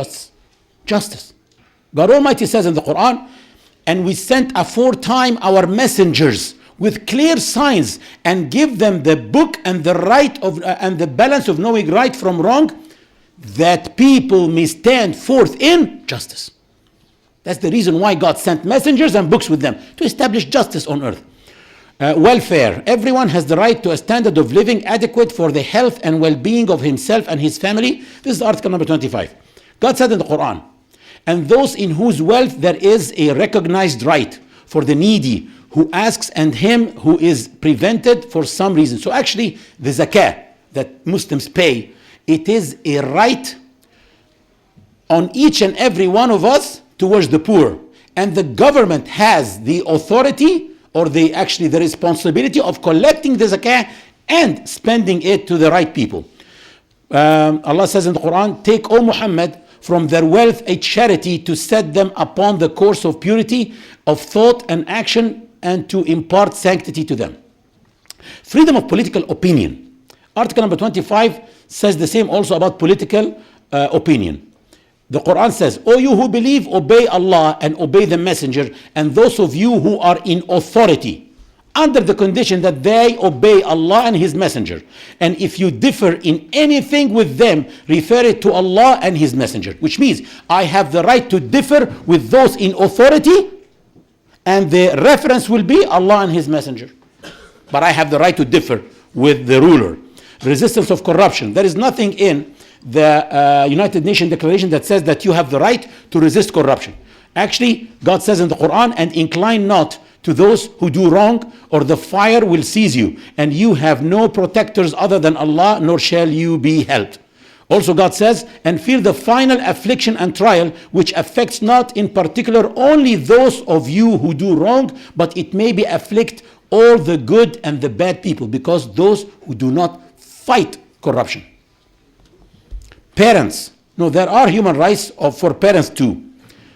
justice. God Almighty says in the Quran, and we sent aforetime our messengers with clear signs and give them the book and the right of and the balance of knowing right from wrong, that people may stand forth in justice. That's the reason why God sent messengers and books with them, to establish justice on earth. Welfare. Everyone has the right to a standard of living adequate for the health and well-being of himself and his family. This is article number 25. God said in the Quran, and those in whose wealth there is a recognized right for the needy who asks and him who is prevented for some reason. So actually the zakah that Muslims pay, it is a right on each and every one of us towards the poor. And the government has the authority or the responsibility of collecting the zakah and spending it to the right people. Allah says in the Quran, take, O Muhammad, from their wealth a charity to set them upon the course of purity of thought and action and to impart sanctity to them. Freedom of political opinion. Article number 25 says the same also about political opinion. The Quran says, O you who believe, obey Allah and obey the messenger, and those of you who are in authority, under the condition that they obey Allah and His messenger. And if you differ in anything with them, refer it to Allah and His messenger. Which means, I have the right to differ with those in authority, and the reference will be Allah and His messenger. But I have the right to differ with the ruler. Resistance of corruption. There is nothing in the United Nations Declaration that says that you have the right to resist corruption. Actually, God says in the Quran, and incline not to those who do wrong, or the fire will seize you, and you have no protectors other than Allah, nor shall you be helped. Also God says, and fear the final affliction and trial, which affects not in particular only those of you who do wrong, but it may be afflict all the good and the bad people, because those who do not fight corruption. Parents. No, there are human rights for parents too.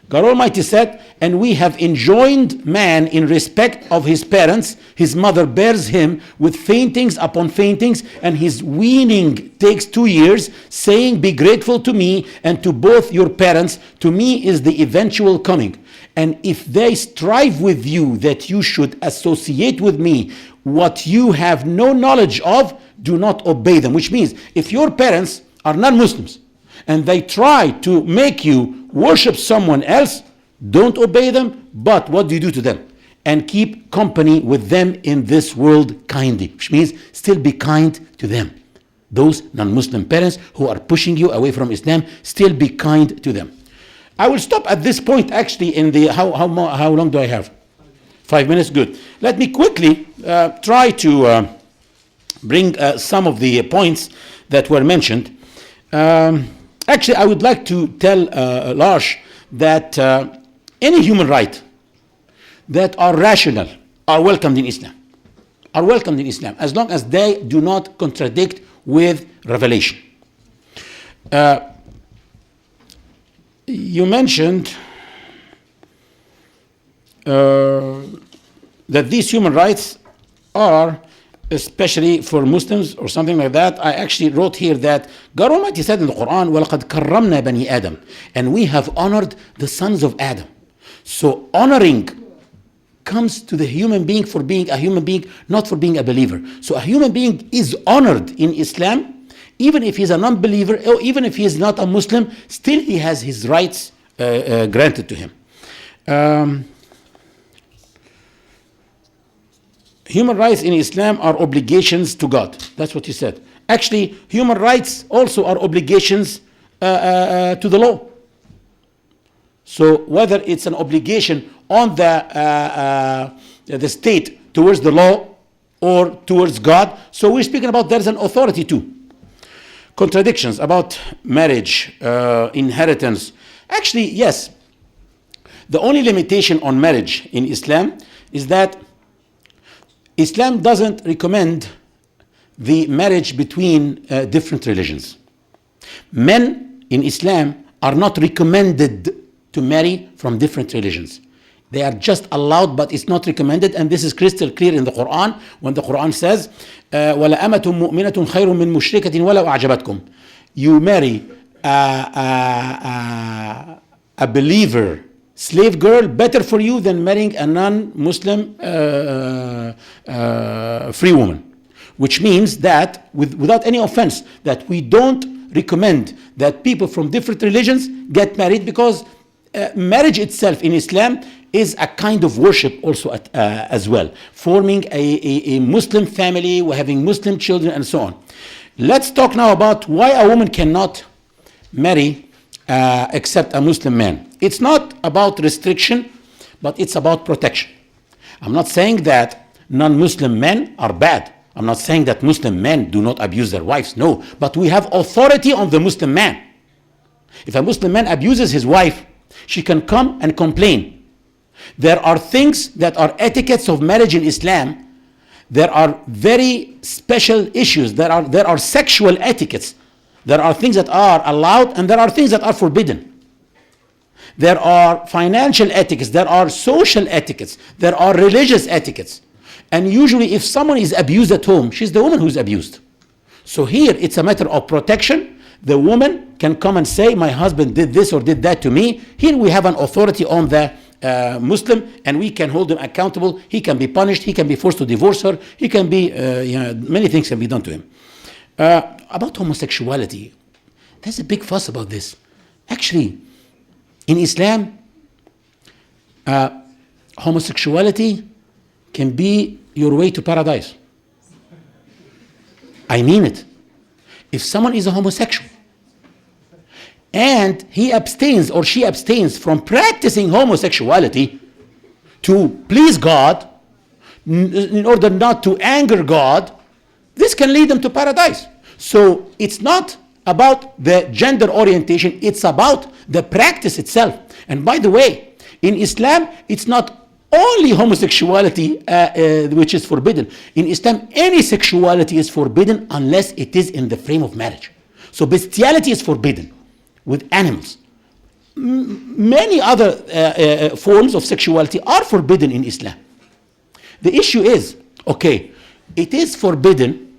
God Almighty said, and we have enjoined man in respect of his parents. His mother bears him with faintings upon faintings, and his weaning takes 2 years, saying, be grateful to me and to both your parents. To me is the eventual coming. And if they strive with you that you should associate with me what you have no knowledge of, do not obey them. Which means, if your parents are non-Muslims and they try to make you worship someone else, don't obey them, but what do you do to them? And keep company with them in this world kindly, which means still be kind to them. Those non-Muslim parents who are pushing you away from Islam, still be kind to them. I will stop at this point actually in the, how long do I have? 5 minutes, good. Let me quickly try to bring some of the points that were mentioned. Actually, I would like to tell Lars that any human right that are rational are welcomed in Islam. Are welcomed in Islam as long as they do not contradict with revelation. You mentioned that these human rights are especially for Muslims or something like that. I actually wrote here that God Almighty said in the Quran, وَلَقَدْ كَرَّمْنَا بَنِي آدَمَ, and we have honored the sons of Adam. So honoring comes to the human being for being a human being, not for being a believer. So a human being is honored in Islam, even if he's a non-believer, or even if he is not a Muslim, still he has his rights granted to him. Human rights in Islam are obligations to God. That's what you said. Actually, human rights also are obligations to the law. So whether it's an obligation on the state towards the law or towards God, so we're speaking about there's an authority too. Contradictions about marriage, inheritance. Actually, yes. The only limitation on marriage in Islam is that Islam doesn't recommend the marriage between different religions. Men in Islam are not recommended to marry from different religions. They are just allowed, but it's not recommended, and this is crystal clear in the Quran when the Quran says, وَلَأَمَةٌ مُؤْمِنَةٌ خَيْرٌ مِّن مُشْرِكَةٍ وَلَوْ أَعْجَبَتْكُمْ. You marry a believer slave girl better for you than marrying a non-Muslim free woman. Which means that, without any offense, that we don't recommend that people from different religions get married, because marriage itself in Islam is a kind of worship also as well. Forming a Muslim family, having Muslim children and so on. Let's talk now about why a woman cannot marry except a Muslim man. It's not about restriction, but it's about protection. I'm not saying that non-Muslim men are bad. I'm not saying that Muslim men do not abuse their wives. No, but we have authority on the Muslim man. If a Muslim man abuses his wife, she can come and complain. There are things that are etiquettes of marriage in Islam. There are very special issues. There are sexual etiquettes There are things that are allowed and there are things that are forbidden. There are financial etiquettes, there are social etiquettes, there are religious etiquettes. And usually if someone is abused at home, she's the woman who's abused. So here it's a matter of protection. The woman can come and say, my husband did this or did that to me. Here we have an authority on the Muslim, and we can hold him accountable. He can be punished. He can be forced to divorce her. He can be, many things can be done to him. About homosexuality, there's a big fuss about this. Actually, in Islam, homosexuality can be your way to paradise. I mean it. If someone is a homosexual and he abstains or she abstains from practicing homosexuality to please God, in order not to anger God, this can lead them to paradise. So it's not about the gender orientation, it's about the practice itself. And by the way, in Islam, it's not only homosexuality which is forbidden. In Islam, any sexuality is forbidden unless it is in the frame of marriage. So bestiality is forbidden with animals. Many other forms of sexuality are forbidden in Islam. The issue is, okay, it is forbidden,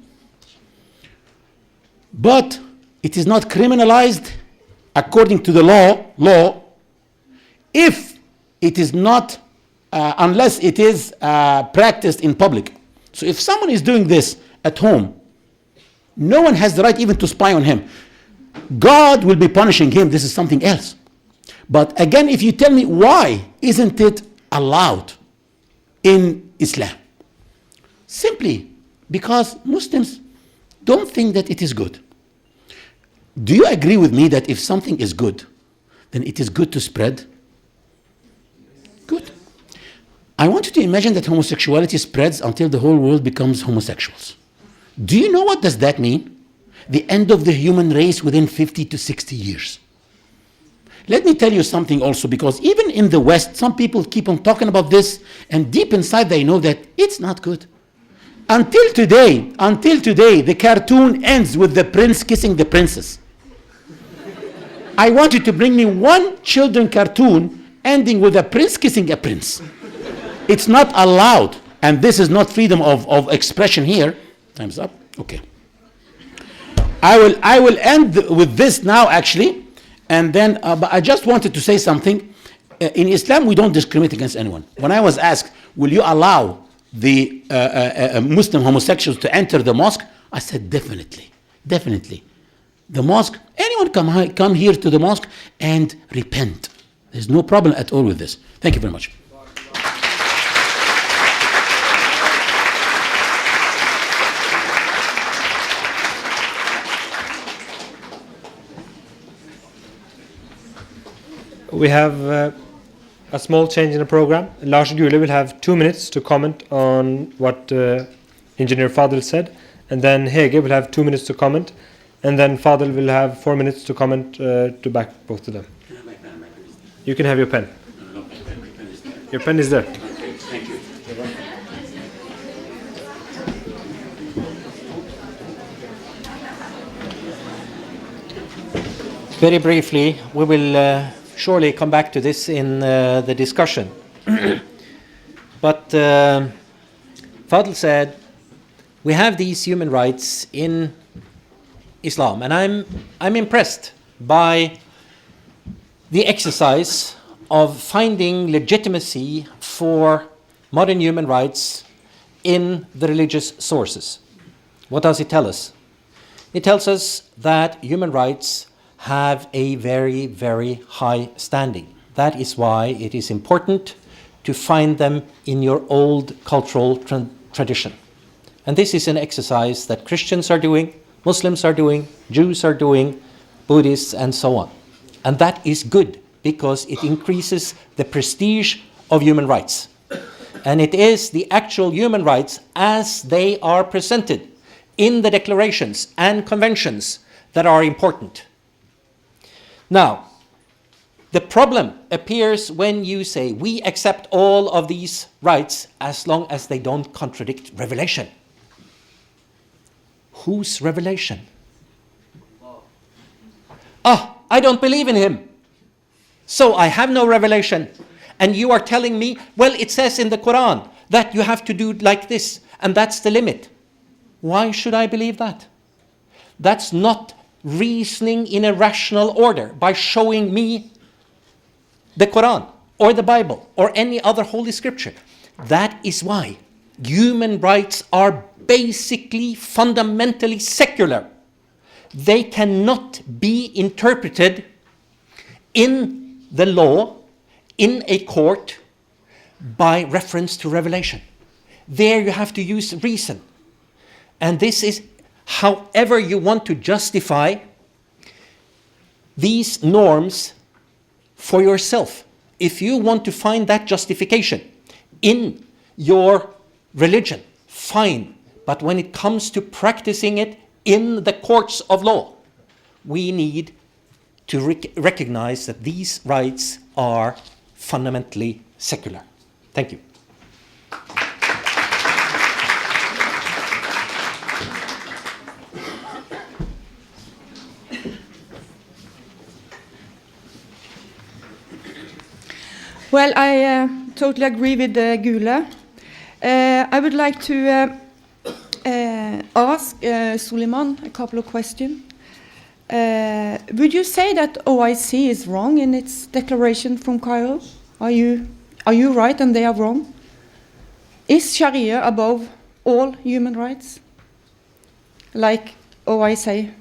but it is not criminalized according to the law if it is not unless it is practiced in public. So if someone is doing this at home, no one has the right even to spy on him. God will be punishing him. This is something else. But again, if you tell me why isn't it allowed in Islam? Simply because Muslims don't think that it is good. Do you agree with me that if something is good, then it is good to spread? Good. I want you to imagine that homosexuality spreads until the whole world becomes homosexuals. Do you know what does that mean? The end of the human race within 50 to 60 years. Let me tell you something also, because even in the West, some people keep on talking about this, and deep inside they know that it's not good. Until today, the cartoon ends with the prince kissing the princess. I want you to bring me one children cartoon ending with a prince kissing a prince. It's not allowed, and this is not freedom of expression here. Time's up. Okay. I will end with this now, actually, and then but I just wanted to say something. In Islam, we don't discriminate against anyone. When I was asked, will you allow the Muslim homosexuals to enter the mosque? I said, definitely. The mosque, anyone come here to the mosque and repent. There's no problem at all with this. Thank you very much. We have a small change in the program. Lars Gule will have 2 minutes to comment on what Engineer Fadel said, and then Hege will have 2 minutes to comment, and then Fadel will have 4 minutes to comment to back both of them. You can have your pen. Your pen is there. Thank you. Very briefly, we will surely come back to this in the discussion. But Fadel said, we have these human rights in Islam, and I'm impressed by the exercise of finding legitimacy for modern human rights in the religious sources. What does it tell us? It tells us that human rights have a very, very high standing. That is why it is important to find them in your old cultural tradition. And this is an exercise that Christians are doing, Muslims are doing, Jews are doing, Buddhists, and so on. And that is good because it increases the prestige of human rights. And it is the actual human rights as they are presented in the declarations and conventions that are important. Now, the problem appears when you say we accept all of these rights as long as they don't contradict revelation. Whose revelation? I don't believe in him, so I have no revelation. And you are telling me, well, it says in the Quran that you have to do like this, and that's the limit. Why should I believe that? That's not reasoning in a rational order by showing me the Quran or the Bible or any other holy scripture. That is why human rights are basically, fundamentally secular. They cannot be interpreted in the law, in a court, by reference to revelation. There you have to use reason. And this is, however you want to justify these norms for yourself. If you want to find that justification in your religion, fine. But when it comes to practicing it in the courts of law, we need to recognize that these rights are fundamentally secular. Thank you. Well, I totally agree with Gule. I would like to ask Soliman a couple of questions. Would you say that OIC is wrong in its declaration from Cairo? Are you right and they are wrong? Is Sharia above all human rights, like OIC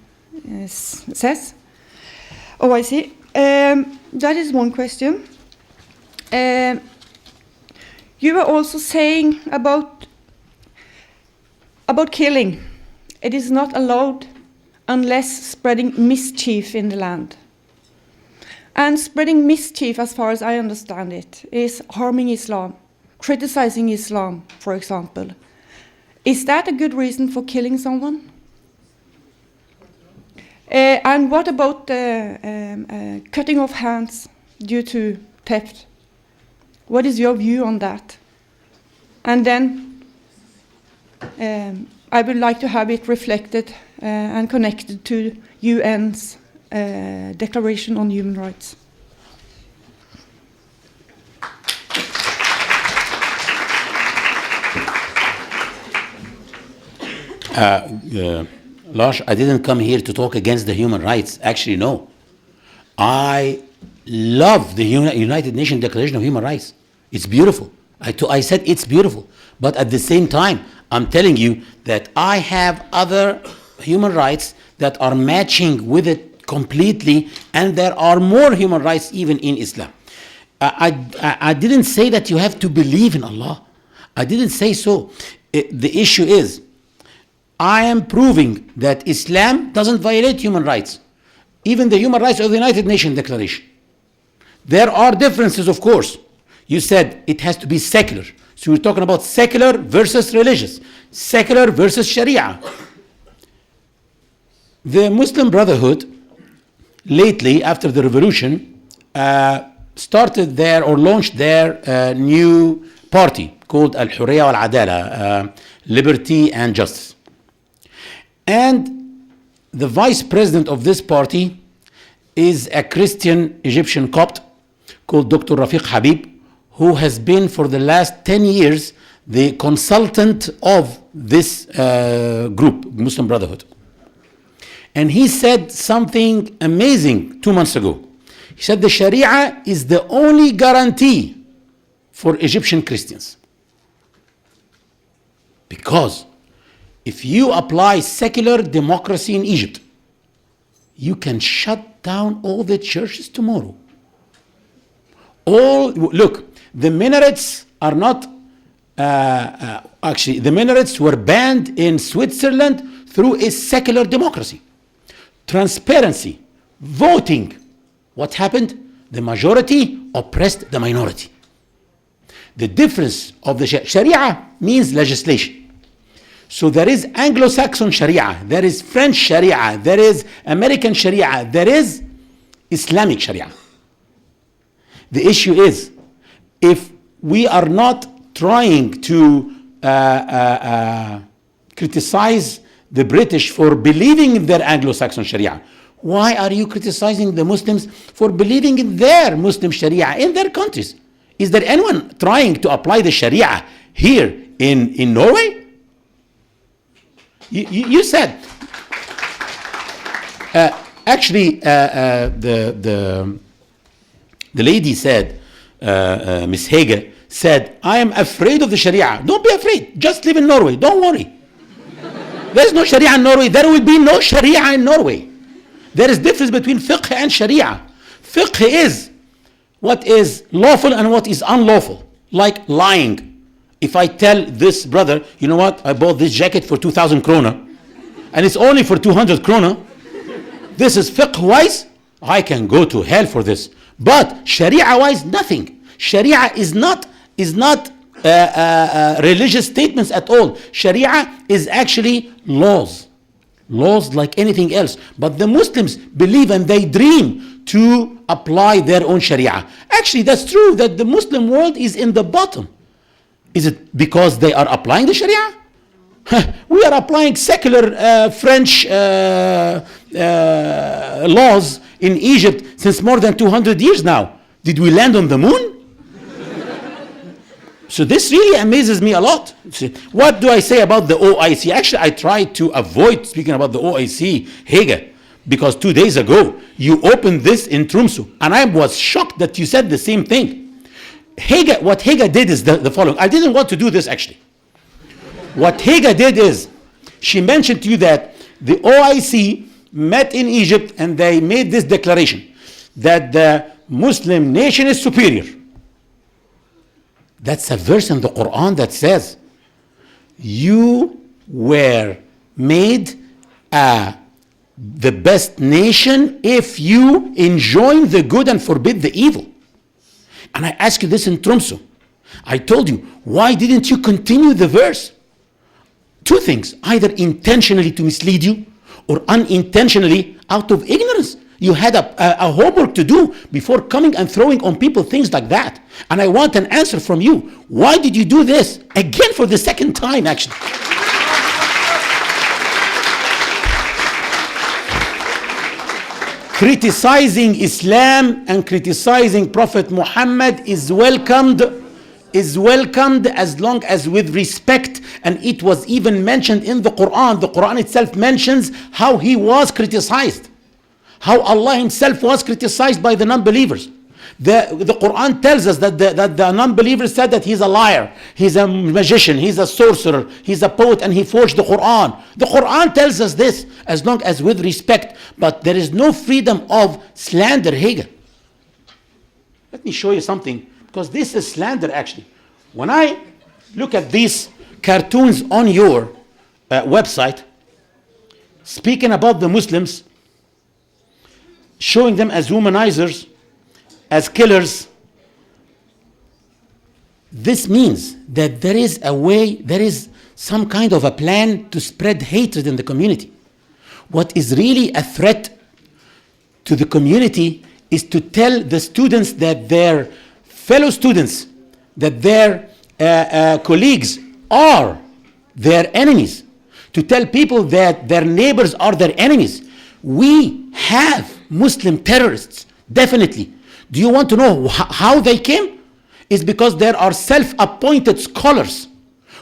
says? OIC. That is one question. You were also saying about killing. It is not allowed unless spreading mischief in the land. And spreading mischief, as far as I understand it, is harming Islam, criticizing Islam, for example. Is that a good reason for killing someone? And what about cutting off hands due to theft? What is your view on that? And then I would like to have it reflected and connected to UN's Declaration on Human Rights. Lars, I didn't come here to talk against the human rights. Actually, no. I love the United Nations Declaration of Human Rights. It's beautiful. I said it's beautiful. But at the same time, I'm telling you that I have other human rights that are matching with it completely, and there are more human rights even in Islam. I didn't say that you have to believe in Allah. I didn't say so. The issue is, I am proving that Islam doesn't violate human rights, even the human rights of the United Nations Declaration. There are differences, of course. You said it has to be secular. So we're talking about secular versus religious, secular versus Sharia. The Muslim Brotherhood, lately, after the revolution, started their or launched their new party called Al-Hurriya wal-Adala, Liberty and Justice. And the vice president of this party is a Christian Egyptian Copt called Dr. Rafiq Habib, who has been for the last 10 years the consultant of this group, Muslim Brotherhood. And he said something amazing 2 months ago. He said the Sharia is the only guarantee for Egyptian Christians. Because if you apply secular democracy in Egypt, you can shut down all the churches tomorrow. Look, the minarets are not, actually, the minarets were banned in Switzerland through a secular democracy. Transparency, voting. What happened? The majority oppressed the minority. The difference of the Sharia means legislation. So there is Anglo-Saxon Sharia, there is French Sharia, there is American Sharia, there is Islamic Sharia. The issue is, if we are not trying to criticize the British for believing in their Anglo-Saxon Sharia, Why are you criticizing the Muslims for believing in their Muslim Sharia in their countries? Is there anyone trying to apply the Sharia here in Norway? You said, actually, the lady said, Miss Hege said, I am afraid of the Sharia. Don't be afraid. Just live in Norway. Don't worry. There's no Sharia in Norway. There will be no Sharia in Norway. There is difference between fiqh and Sharia. Fiqh is what is lawful and what is unlawful. Like lying. If I tell this brother, you know what, I bought this jacket for 2,000 krona, and it's only for 200 krona, this is fiqh-wise, I can go to hell for this. But Sharia-wise, nothing. Sharia is not religious statements at all. Sharia is actually laws. Laws like anything else. But the Muslims believe and they dream to apply their own Sharia. Actually, that's true that the Muslim world is in the bottom. Is it because they are applying the Sharia? We are applying secular French laws in Egypt since more than 200 years now. Did we land on the moon? So this really amazes me a lot. What do I say about the OIC? Actually, I tried to avoid speaking about the OIC, Hege, because 2 days ago, you opened this in Tromsø, and I was shocked that you said the same thing. Hege, what Hege did is the following. I didn't want to do this, actually. What Hege did is, she mentioned to you that the OIC met in Egypt, and they made this declaration, that the Muslim nation is superior. That's a verse in the Quran that says, you were made the best nation if you enjoin the good and forbid the evil. And I asked you this in Tromsø. I told you, why didn't you continue the verse? Two things, either intentionally to mislead you or unintentionally out of ignorance. You had a homework to do before coming and throwing on people things like that. And I want an answer from you. Why did you do this? Again, for the second time, actually. Criticizing Islam and criticizing Prophet Muhammad is welcomed as long as with respect. And it was even mentioned in the Quran. The Quran itself mentions how he was criticized. How Allah himself was criticized by the non-believers. The Quran tells us that the non-believers said that he's a liar, he's a magician, he's a sorcerer, he's a poet, and he forged the Quran. The Quran tells us this, as long as with respect, but there is no freedom of slander, Hege. Let me show you something, because this is slander actually. When I look at these cartoons on your website, speaking about the Muslims, showing them as womanizers, as killers, this means that there is a way, there is some kind of a plan to spread hatred in the community. What is really a threat to the community is to tell the students that their fellow students, that their colleagues are their enemies, to tell people that their neighbors are their enemies. We have Muslim terrorists, definitely. Do you want to know how they came? It's because there are self-appointed scholars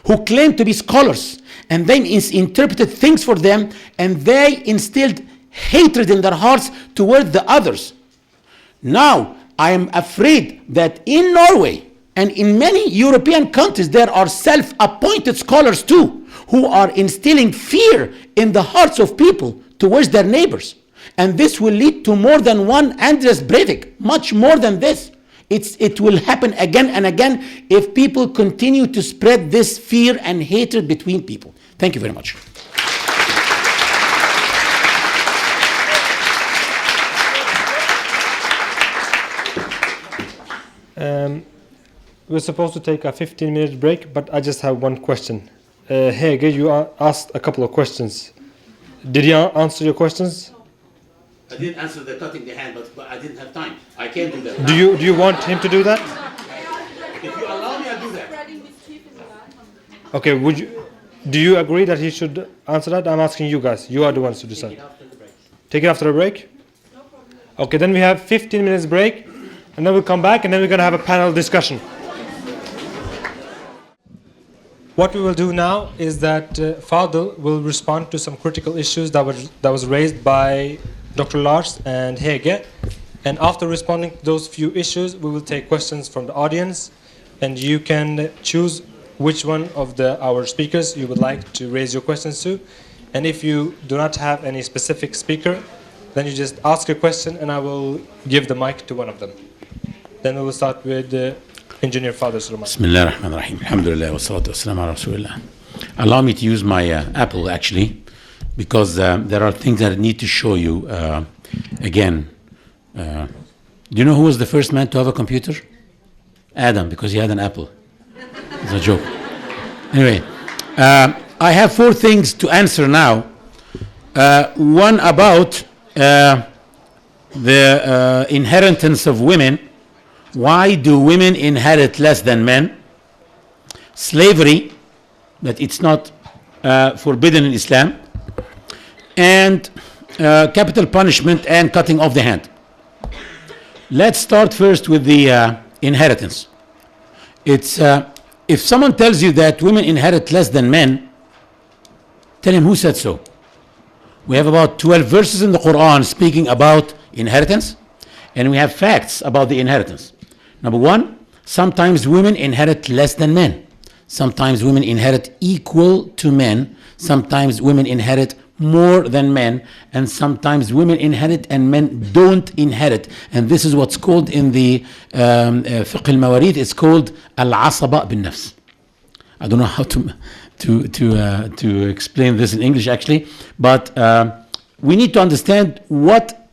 who claim to be scholars, and they interpreted things for them, and they instilled hatred in their hearts toward the others. Now, I am afraid that in Norway and in many European countries, there are self-appointed scholars too, who are instilling fear in the hearts of people towards their neighbors. And this will lead to more than one Anders Breivik, much more than this. It will happen again and again if people continue to spread this fear and hatred between people. Thank you very much. We're supposed to take a 15-minute break, but I just have one question. Hege, you asked a couple of questions. Did he answer your questions? I didn't answer the cutting the hand, but I didn't have time. I can't do that. Do you want him to do that? If you allow me, I'll do that. Okay, do you agree that he should answer that? I'm asking you guys. You are the ones to decide. Take it after a break? No problem. Okay, then we have 15 minutes break, and then we'll come back, and then we're going to have a panel discussion. What we will do now is that Fadel will respond to some critical issues that was raised by Dr. Lars and Hege. And after responding to those few issues, we will take questions from the audience, and you can choose which one of our speakers you would like to raise your questions to. And if you do not have any specific speaker, then you just ask a question and I will give the mic to one of them. Then we will start with Engineer Fadel Soliman. Bismillah ar-Rahman ar-Rahim. Alhamdulillah wa salatu wa salam ala Rasulillah. Allow me to use my Apple actually, because there are things that I need to show you again. Do you know who was the first man to have a computer? Adam, because he had an apple. It's a joke. Anyway, I have 4 things to answer now. One about the inheritance of women. Why do women inherit less than men? Slavery, that it's not forbidden in Islam. And capital punishment and cutting off the hand. Let's start first with the inheritance. It's if someone tells you that women inherit less than men, tell him who said so. We have about 12 verses in the Quran speaking about inheritance, and we have facts about the inheritance. Number 1, sometimes women inherit less than men. Sometimes women inherit equal to men. Sometimes women inherit more than men, and sometimes women inherit and men don't inherit. And this is what's called in the fiqh al-mawarid, it's called al-asaba bin-nafs. I don't know how to explain this in English actually, but we need to understand what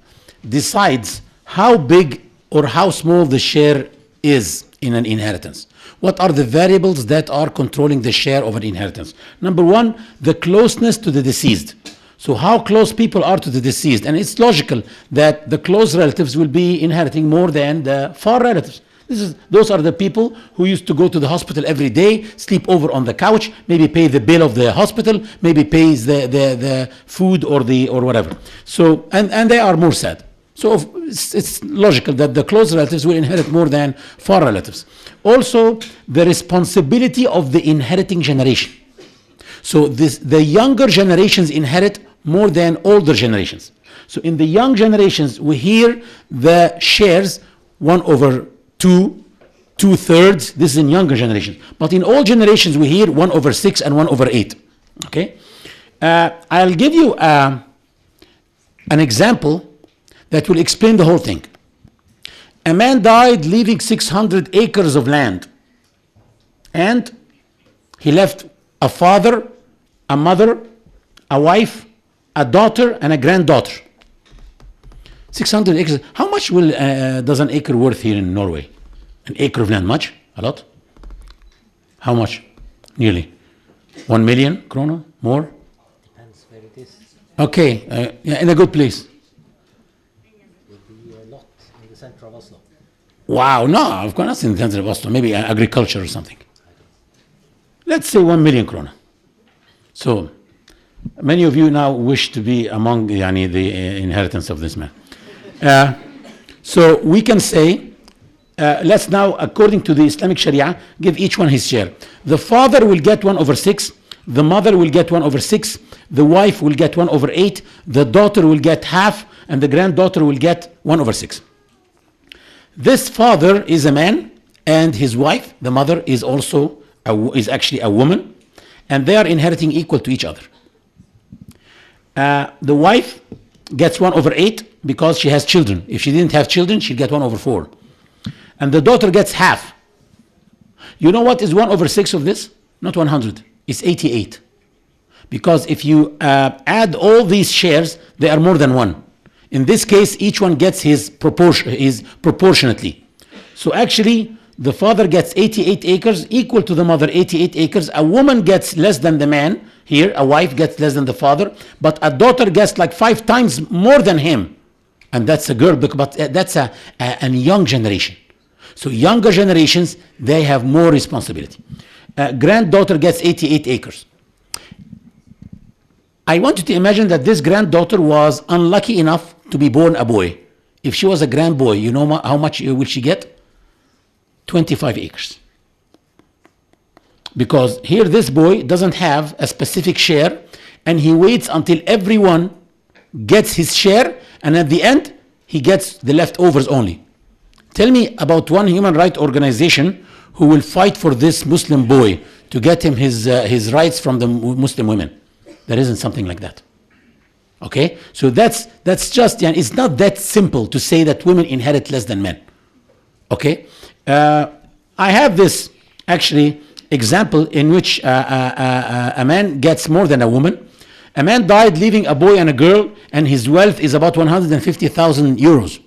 decides how big or how small the share is in an inheritance. What are the variables that are controlling the share of an inheritance? Number 1, the closeness to the deceased. So how close people are to the deceased. And it's logical that the close relatives will be inheriting more than the far relatives. Those are the people who used to go to the hospital every day, sleep over on the couch, maybe pay the bill of the hospital, maybe pays the food or whatever. So and they are more sad. So it's logical that the close relatives will inherit more than far relatives. Also, the responsibility of the inheriting generation. So the younger generations inherit more than older generations. So in the young generations, we hear the shares 1/2, 2/3. This is in younger generations. But in old generations, we hear 1/6 and 1/8. Okay? I'll give you an example that will explain the whole thing. A man died leaving 600 acres of land. And he left a father, a mother, a wife, a daughter, and a granddaughter. 600 acres. How much does an acre worth here in Norway? An acre of land, much? A lot? How much? Nearly 1 million krona? More? Depends where it is. Okay, yeah, in a good place. It would be a lot in the center of Oslo. Wow, no, of course not in the center of Oslo. Maybe agriculture or something. Let's say 1 million krona. So, many of you now wish to be among the inheritance of this man. So we can say, let's now, according to the Islamic Sharia, give each one his share. The father will get 1/6, the mother will get 1/6, the wife will get 1/8, the daughter will get half, and the granddaughter will get 1/6. This father is a man, and his wife, the mother, is also is actually a woman, and they are inheriting equal to each other. The wife gets 1/8 because she has children. If she didn't have children, she'd get 1/4. And the daughter gets half. You know what is 1/6 of this? Not 100. It's 88. Because if you add all these shares, they are more than 1. In this case, each one gets his proportionately. So actually, the father gets 88 acres, equal to the mother 88 acres. A woman gets less than the man. Here, a wife gets less than the father. But a daughter gets like 5 times more than him. And that's a girl, but that's a young generation. So younger generations, they have more responsibility. Granddaughter gets 88 acres. I want you to imagine that this granddaughter was unlucky enough to be born a boy. If she was a grand boy, you know how much will she get? 25 acres. Because here this boy doesn't have a specific share, and he waits until everyone gets his share, and at the end he gets the leftovers only. Tell me about one human rights organization who will fight for this Muslim boy to get him his rights from the Muslim women. There isn't something like that. Okay, so that's just, it's not that simple to say that women inherit less than men. Okay, I have this actually example in which a man gets more than a woman. A man died leaving a boy and a girl, and his wealth is about 150,000 euros.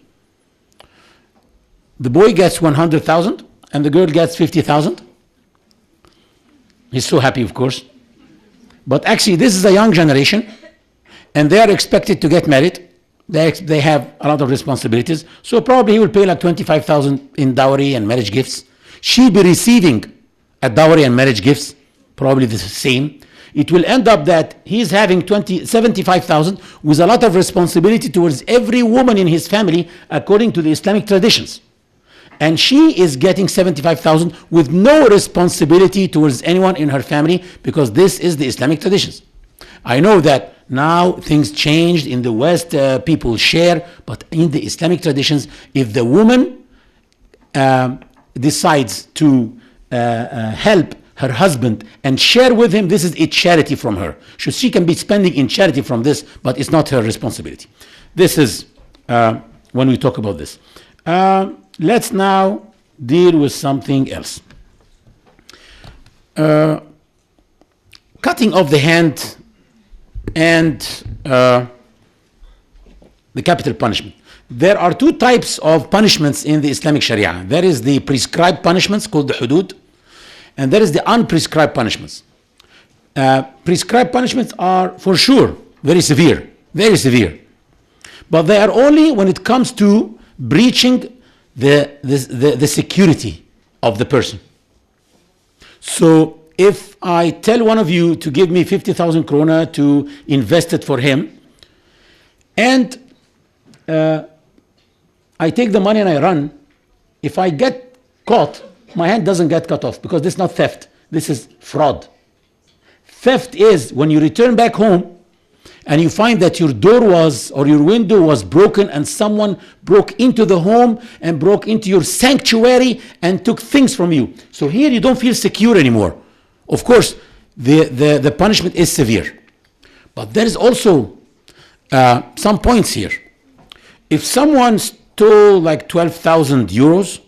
The boy gets 100,000 and the girl gets 50,000. He's so happy, of course. But actually, this is a young generation, and they are expected to get married. They have a lot of responsibilities. So probably he will pay like 25,000 in dowry and marriage gifts. She'll be receiving a dowry and marriage gifts, probably the same. It will end up that he's having 75,000 with a lot of responsibility towards every woman in his family according to the Islamic traditions. And she is getting 75,000 with no responsibility towards anyone in her family, because this is the Islamic traditions. I know that now things changed in the West, people share, but in the Islamic traditions, if the woman decides to help her husband and share with him, this is a charity from her. So she can be spending in charity from this, but it's not her responsibility. This is when we talk about this. Let's now deal with something else. Cutting off the hand and the capital punishment. There are two types of punishments in the Islamic Sharia. There is the prescribed punishments called the hudud, and there is the unprescribed punishments. Prescribed punishments are for sure very severe, but they are only when it comes to breaching the security of the person. So if I tell one of you to give me 50,000 krona to invest it for him, and I take the money and I run, if I get caught, my hand doesn't get cut off, because this is not theft, this is fraud. Theft is when you return back home and you find that your door was, or your window was broken, and someone broke into the home and broke into your sanctuary and took things from you. So here you don't feel secure anymore. Of course, the punishment is severe. But there is also some points here. If someone stole like 12,000 euros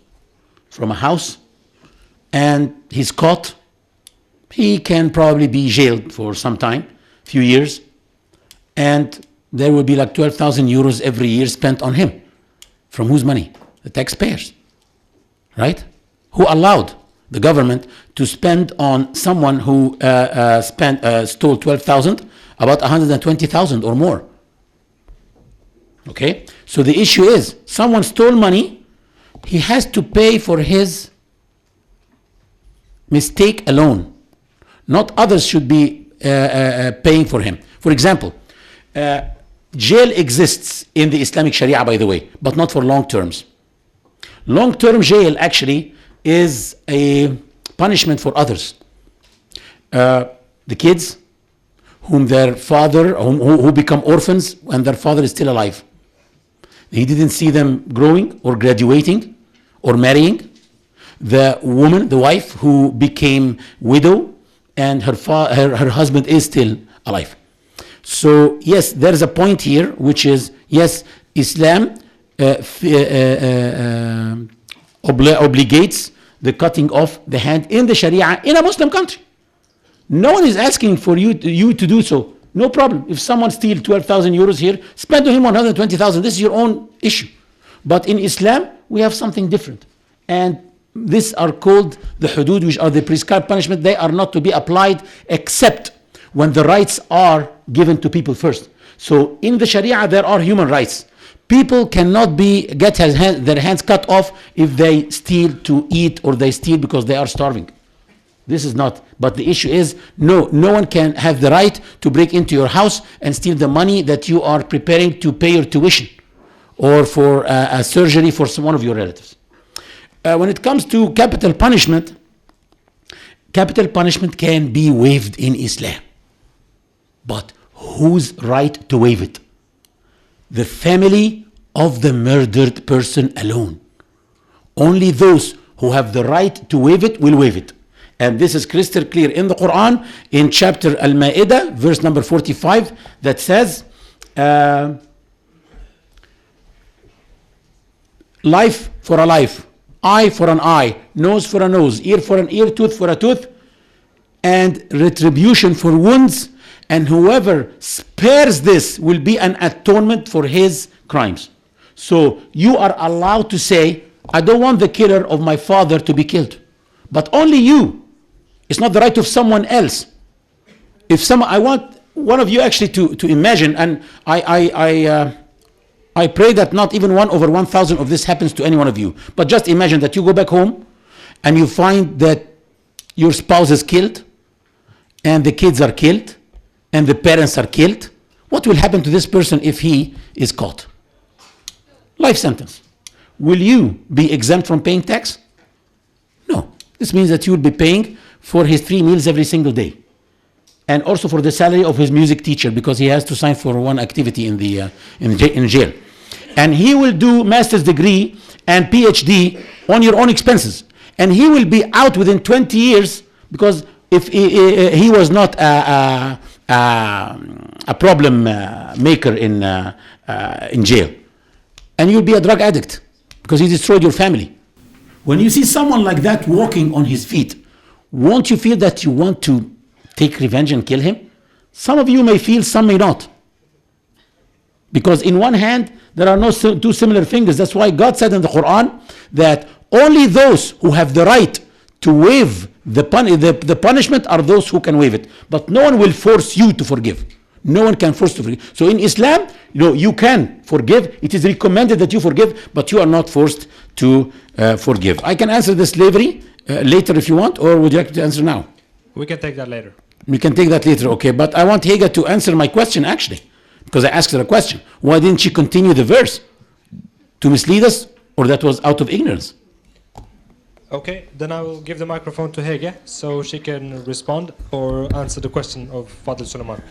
from a house and he's caught, he can probably be jailed for some time, few years, and there will be like 12,000 euros every year spent on him. From whose money? The taxpayers, right? Who allowed the government to spend on someone who stole 12,000 about 120,000 or more? Okay, so the issue is, someone stole money, he has to pay for his mistake alone. Not others should be paying for him. For example, jail exists in the Islamic Sharia, by the way, but not for long terms. Long-term jail actually is a punishment for others. The kids whom their father, who become orphans when their father is still alive. He didn't see them growing or graduating or marrying. The woman, the wife who became widow and her husband is still alive. So yes, there is a point here, which is, yes, Islam obligates the cutting off the hand in the Sharia in a Muslim country. No one is asking for you to do so. No problem. If someone steals 12,000 euros here, spend on him 120,000. This is your own issue. But in Islam, we have something different. And these are called the hudud, which are the prescribed punishment. They are not to be applied except when the rights are given to people first. So in the Sharia, there are human rights. People cannot get their hands cut off if they steal to eat, or they steal because they are starving. This is not, but the issue is, no one can have the right to break into your house and steal the money that you are preparing to pay your tuition or for a surgery for one of your relatives. When it comes to capital punishment can be waived in Islam. But whose right to waive it? The family of the murdered person alone. Only those who have the right to waive it will waive it. And this is crystal clear in the Quran, in chapter Al-Ma'idah, verse number 45, that says, life for a life, eye for an eye, nose for a nose, ear for an ear, tooth for a tooth, and retribution for wounds, and whoever spares this will be an atonement for his crimes. So you are allowed to say, I don't want the killer of my father to be killed, but only you. It's not the right of someone else. I want one of you actually to imagine, and I pray that not even 1 over 1,000 of this happens to any one of you. But just imagine that you go back home and you find that your spouse is killed, and the kids are killed, and the parents are killed. What will happen to this person if he is caught? Life sentence. Will you be exempt from paying tax? No. This means that you will be paying for his 3 meals every single day, and also for the salary of his music teacher, because he has to sign for one activity in jail. And he will do master's degree and PhD on your own expenses, and he will be out within 20 years, because if he was not a problem maker in jail, and you'll be a drug addict because he destroyed your family. When you see someone like that walking on his feet, won't you feel that you want to take revenge and kill him? Some of you may feel, some may not. Because in one hand, there are no two similar fingers. That's why God said in the Quran that only those who have the right to waive the punishment are those who can waive it. But no one will force you to forgive. No one can force you to forgive. So in Islam, you can forgive. It is recommended that you forgive, but you are not forced to forgive. I can answer the slavery later if you want, or would you like to answer now? We can take that later. We can take that later, okay. But I want Hege to answer my question, actually, because I asked her a question. Why didn't she continue the verse? To mislead us, or that was out of ignorance? Okay, then I will give the microphone to Hege so she can respond or answer the question of Fadel Soliman.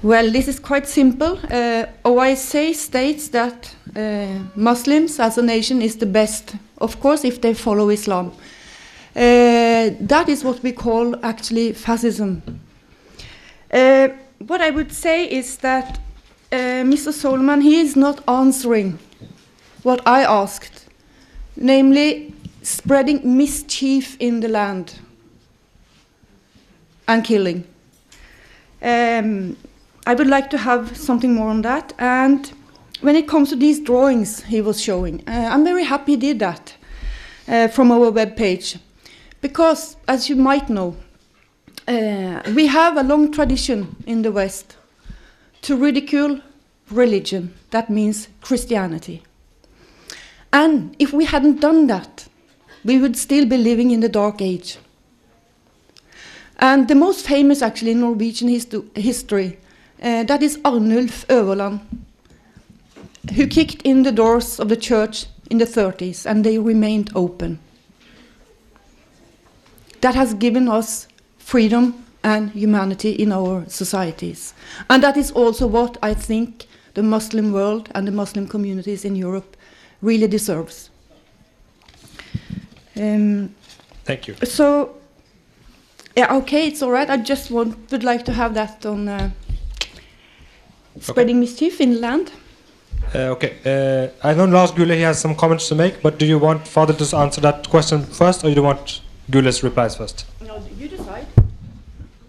Well, this is quite simple. OIC states that Muslims as a nation is the best, of course, if they follow Islam. That is what we call actually fascism. What I would say is that Mr. Soliman, he is not answering what I asked, namely spreading mischief in the land and killing. I would like to have something more on that. And when it comes to these drawings he was showing, I'm very happy he did that from our webpage. Because, as you might know, we have a long tradition in the West to ridicule religion. That means Christianity. And if we hadn't done that, we would still be living in the Dark Age. And the most famous, actually, in Norwegian history, that is Arnulf Øverland, who kicked in the doors of the church in the 30s, and they remained open. That has given us freedom and humanity in our societies. And that is also what I think the Muslim world and the Muslim communities in Europe really deserves. Thank you. So, yeah, okay, it's all right. I just would like to have that on spreading mischief in land. Okay. I know Lars Gule, he has some comments to make, but do you want Father to answer that question first, or do you want Gule's replies first? No, you decide.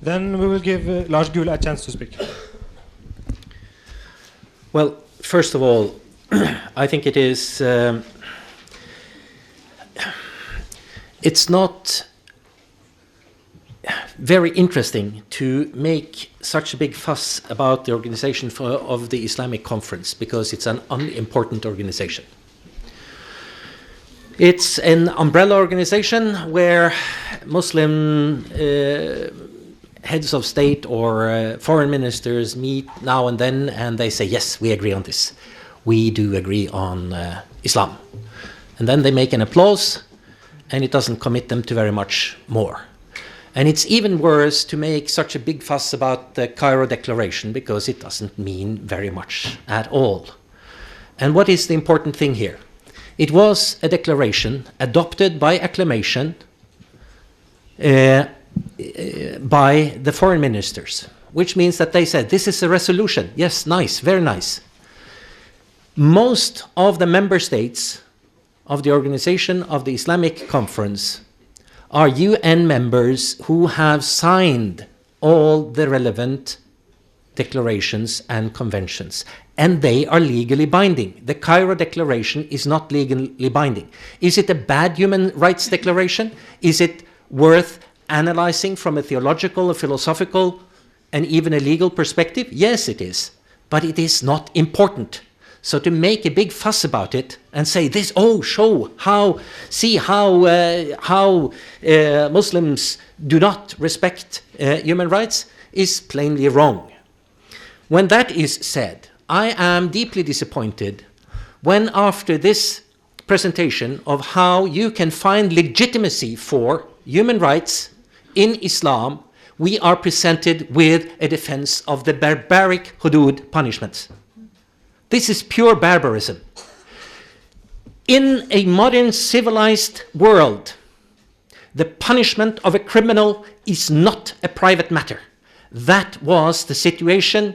Then we will give Lars Gule a chance to speak. Well, first of all, I think it is. It's not. very interesting to make such a big fuss about the organization of the Islamic Conference, because it's an unimportant organization. It's an umbrella organization where Muslim heads of state or foreign ministers meet now and then, and they say, yes, we agree on this. We do agree on Islam. And then they make an applause, and it doesn't commit them to very much more. And it's even worse to make such a big fuss about the Cairo Declaration, because it doesn't mean very much at all. And what is the important thing here? It was a declaration adopted by acclamation by the foreign ministers, which means that they said, this is a resolution. Yes, nice, very nice. Most of the member states of the organization of the Islamic Conference are UN members who have signed all the relevant declarations and conventions, and they are legally binding. The Cairo Declaration is not legally binding. Is it a bad human rights declaration? Is it worth analyzing from a theological, a philosophical, and even a legal perspective? Yes, it is, but it is not important. So to make a big fuss about it and say this, show how, see how Muslims do not respect human rights is plainly wrong. When that is said, I am deeply disappointed when, after this presentation of how you can find legitimacy for human rights in Islam, we are presented with a defense of the barbaric hudud punishments. This is pure barbarism. In a modern civilized world, the punishment of a criminal is not a private matter. That was the situation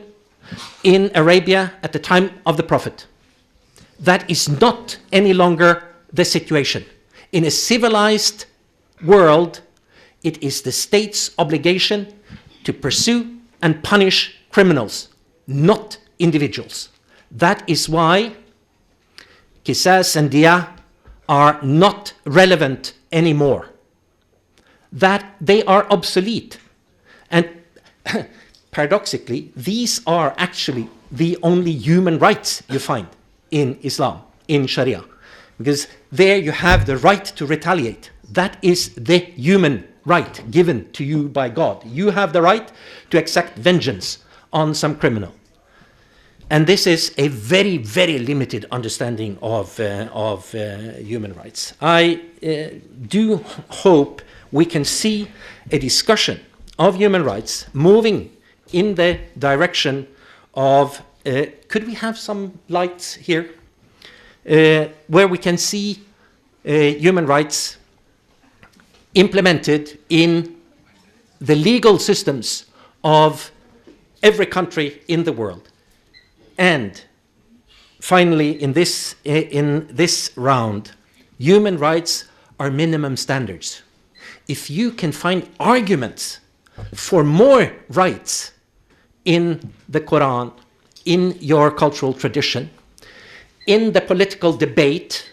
in Arabia at the time of the Prophet. That is not any longer the situation. In a civilized world, it is the state's obligation to pursue and punish criminals, not individuals. That is why qisas and diyah are not relevant anymore. That they are obsolete. And paradoxically, these are actually the only human rights you find in Islam, in Sharia. Because there you have the right to retaliate. That is the human right given to you by God. You have the right to exact vengeance on some criminal. And this is a very, very limited understanding of human rights. I do hope we can see a discussion of human rights moving in the direction of, could we have some lights here? Where we can see human rights implemented in the legal systems of every country in the world. And finally, in this round, human rights are minimum standards. If you can find arguments for more rights in the Quran, in your cultural tradition, in the political debate,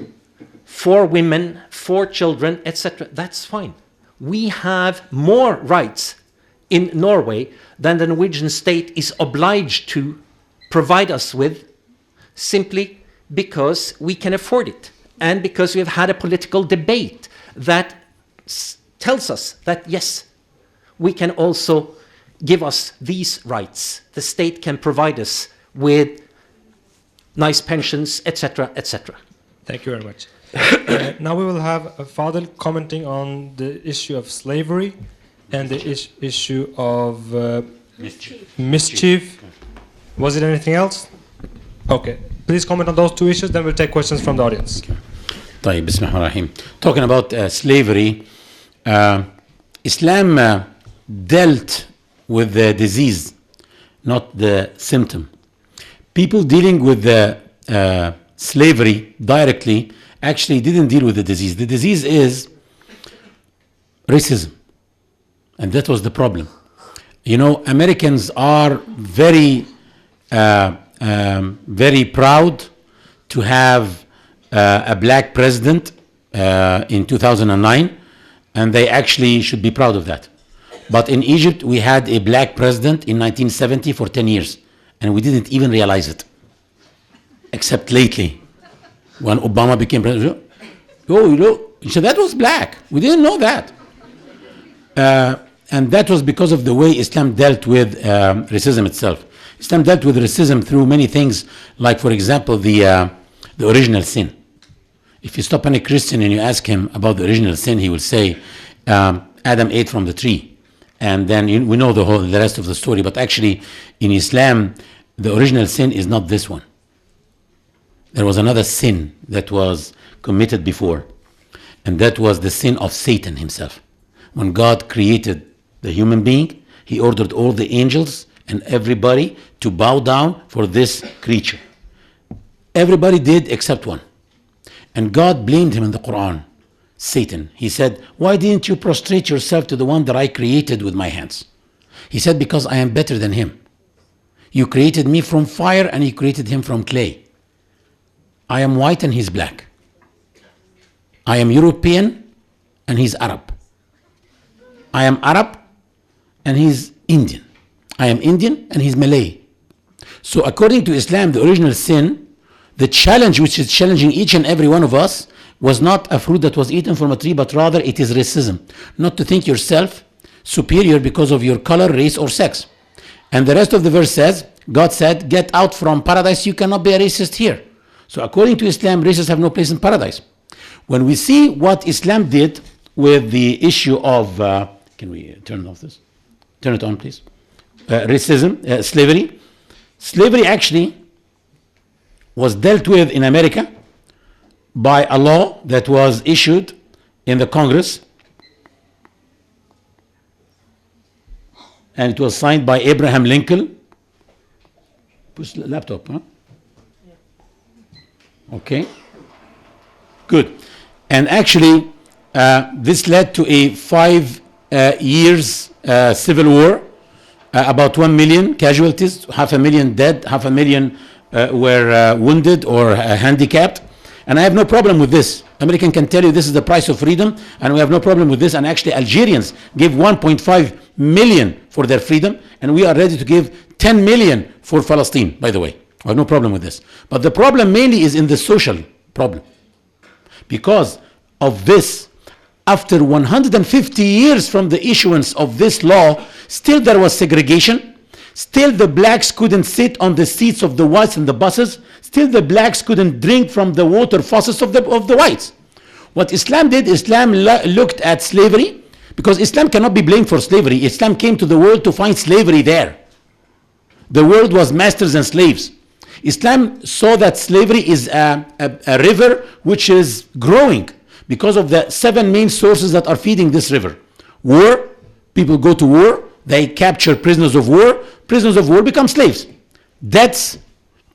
for women, for children, etc., that's fine. We have more rights in Norway than the Norwegian state is obliged to provide us with, simply because we can afford it, and because we have had a political debate that tells us that, yes, we can also give us these rights. The state can provide us with nice pensions, etc., etc. Thank you very much. Now we will have Fadel commenting on the issue of slavery and the issue of mischief. Was it anything else? Okay. Please comment on those two issues, then we'll take questions from the audience. طيب, بسم الله الرحمن الرحيم. Talking about slavery, Islam dealt with the disease, not the symptom. People dealing with the slavery directly actually didn't deal with the disease. The disease is racism, and that was the problem. You know, Americans are very proud to have a black president in 2009, and they actually should be proud of that. But in Egypt, we had a black president in 1970 for 10 years, and we didn't even realize it, except lately, when Obama became president. Oh, so that was black. We didn't know that. And that was because of the way Islam dealt with racism itself. Islam dealt with racism through many things, like, for example, the original sin. If you stop any Christian and you ask him about the original sin, he will say, Adam ate from the tree. And then we know the rest of the story. But actually, in Islam, the original sin is not this one. There was another sin that was committed before, and that was the sin of Satan himself. When God created the human being, he ordered all the angels and everybody to bow down for this creature. Everybody did except one. And God blamed him in the Quran, Satan. He said, why didn't you prostrate yourself to the one that I created with my hands? He said, because I am better than him. You created me from fire and you created him from clay. I am white and he's black. I am European and he's Arab. I am Arab and he's Indian. I am Indian and he's Malay. So according to Islam, the original sin, the challenge which is challenging each and every one of us, was not a fruit that was eaten from a tree, but rather it is racism. Not to think yourself superior because of your color, race, or sex. And the rest of the verse says, God said, get out from paradise, you cannot be a racist here. So according to Islam, racists have no place in paradise. When we see what Islam did with the issue of, can we turn off this? Turn it on, please. Racism, slavery. Slavery actually was dealt with in America by a law that was issued in the Congress, and it was signed by Abraham Lincoln. Push the laptop, huh? Okay. Good. And actually, this led to a 5 years civil war, about 1 million casualties, 500,000 dead, 500,000 were wounded or handicapped. And I have no problem with this. American can tell you this is the price of freedom, and we have no problem with this. And actually, Algerians gave 1.5 million for their freedom, and we are ready to give 10 million for Palestine, by the way. I have no problem with this. But the problem mainly is in the social problem. Because of this, after 150 years from the issuance of this law, still there was segregation. Still the blacks couldn't sit on the seats of the whites in the buses. Still the blacks couldn't drink from the water faucets of the whites. What Islam did, Islam looked at slavery, because Islam cannot be blamed for slavery. Islam came to the world to find slavery there. The world was masters and slaves. Islam saw that slavery is a river which is growing because of the 7 main sources that are feeding this river. War, people go to war, they capture prisoners of war. Prisoners of war become slaves. Debts,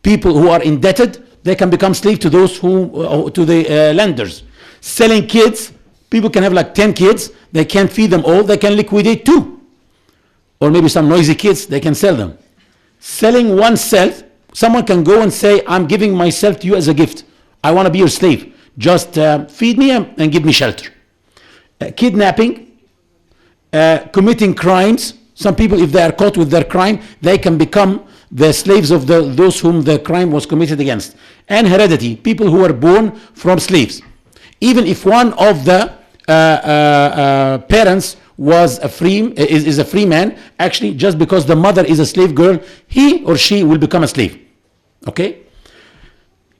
people who are indebted, they can become slaves to those to the lenders. Selling kids, people can have like 10 kids, they can't feed them all, they can liquidate 2. Or maybe some noisy kids, they can sell them. Selling oneself, someone can go and say, I'm giving myself to you as a gift. I want to be your slave. Just feed me and give me shelter. Kidnapping, committing crimes. Some people, if they are caught with their crime, they can become the slaves of those whom the crime was committed against. And heredity, people who are born from slaves. Even if one of the parents was is a free man, actually just because the mother is a slave girl, he or she will become a slave. Okay?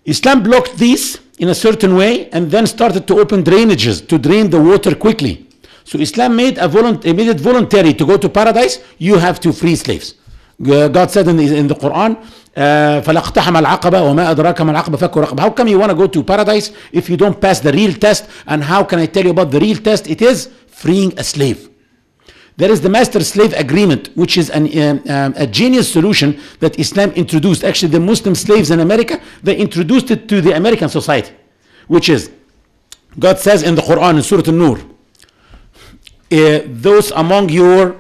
Islam blocked these in a certain way and then started to open drainages to drain the water quickly. So Islam made it voluntary to go to paradise. You have to free slaves. God said in the Quran, فَلَقْتَحَمَ الْعَقَبَةَ وَمَا أَدْرَاكَ مَا الْعَقَبَةُ فَكُّ رَقَبَةٍ. How come you want to go to paradise if you don't pass the real test? And how can I tell you about the real test? It is freeing a slave. There is the master-slave agreement, which is a genius solution that Islam introduced. Actually, the Muslim slaves in America, they introduced it to the American society, which is, God says in the Quran, in Surah An-Nur, those among your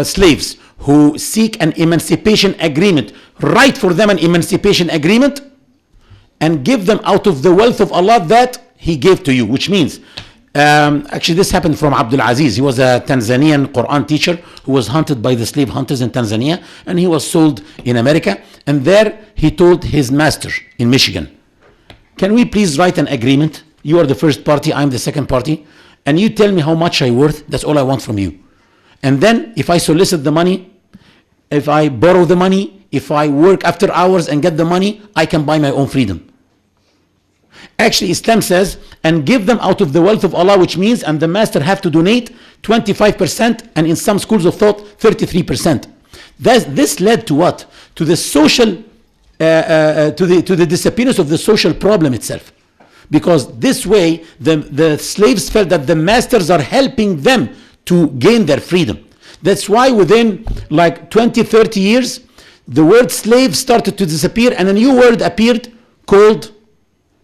slaves who seek an emancipation agreement, write for them an emancipation agreement and give them out of the wealth of Allah that He gave to you, which means Actually, this happened from Abdul Aziz. He was a Tanzanian Quran teacher who was hunted by the slave hunters in Tanzania, and he was sold in America. And there he told his master in Michigan, can we please write an agreement? You are the first party, I'm the second party, and you tell me how much I'm worth. That's all I want from you. And then if I solicit the money, if I borrow the money, if I work after hours and get the money, I can buy my own freedom. Actually, Islam says, and give them out of the wealth of Allah, which means, and the master have to donate 25%, and in some schools of thought, 33%. This led to what? To the social, to the disappearance of the social problem itself. Because this way, the slaves felt that the masters are helping them to gain their freedom. That's why within like 20, 30 years, the word slave started to disappear, and a new word appeared called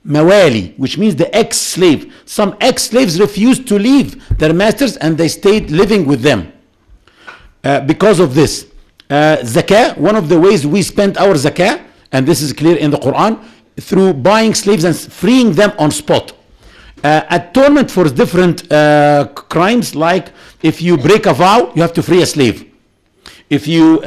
Mawali, which means the ex-slave. Some ex-slaves refused to leave their masters and they stayed living with them. Because of this, zakah, one of the ways we spend our zakah, and this is clear in the Quran, through buying slaves and freeing them on spot. Atonement for different crimes, like if you break a vow, you have to free a slave. If you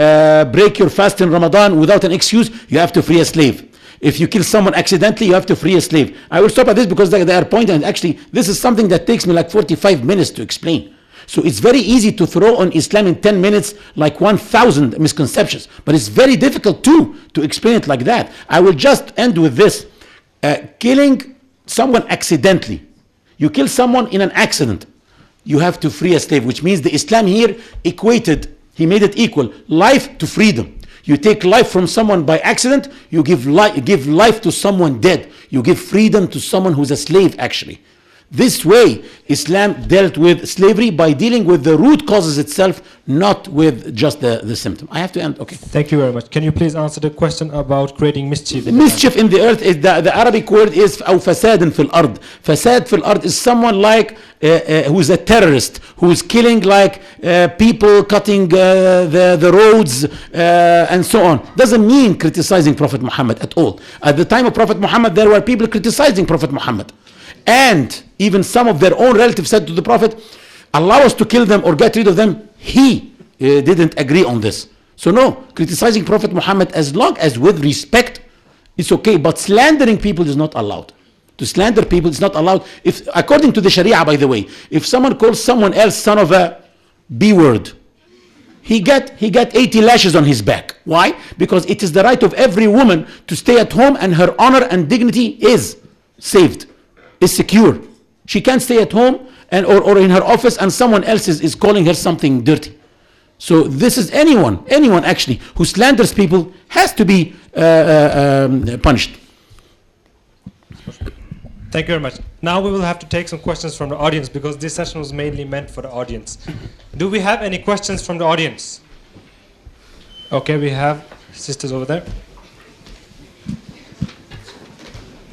break your fast in Ramadan without an excuse, you have to free a slave. If you kill someone accidentally, you have to free a slave. I will stop at this because they are pointing, and actually this is something that takes me like 45 minutes to explain. So it's very easy to throw on Islam in 10 minutes like 1,000 misconceptions, but it's very difficult to explain it like that. I will just end with this. Killing someone accidentally. You kill someone in an accident. You have to free a slave, which means the Islam here equated, he made it equal, life to freedom. You take life from someone by accident, you give life to someone dead. You give freedom to someone who's a slave, actually. This way, Islam dealt with slavery by dealing with the root causes itself, not with just the symptom. I have to end. Okay. Thank you very much. Can you please answer the question about creating mischief? Mischief in the earth is the Arabic word is أو فساد في الأرض. Fasad في الأرض is someone like who is a terrorist, who is killing like people, cutting the roads and so on. Doesn't mean criticizing Prophet Muhammad at all. At the time of Prophet Muhammad, there were people criticizing Prophet Muhammad. And even some of their own relatives said to the Prophet, allow us to kill them or get rid of them. He didn't agree on this. So no, criticizing Prophet Muhammad as long as with respect, it's okay. But slandering people is not allowed. To slander people is not allowed. If, according to the Sharia, by the way, if someone calls someone else son of a B word, he get 80 lashes on his back. Why? Because it is the right of every woman to stay at home and her honor and dignity is saved. Is secure. She can't stay at home and or in her office and someone else is calling her something dirty. So this is anyone actually who slanders people has to be punished. Thank you very much. Now we will have to take some questions from the audience because this session was mainly meant for the audience. Do we have any questions from the audience? Okay, we have sisters over there.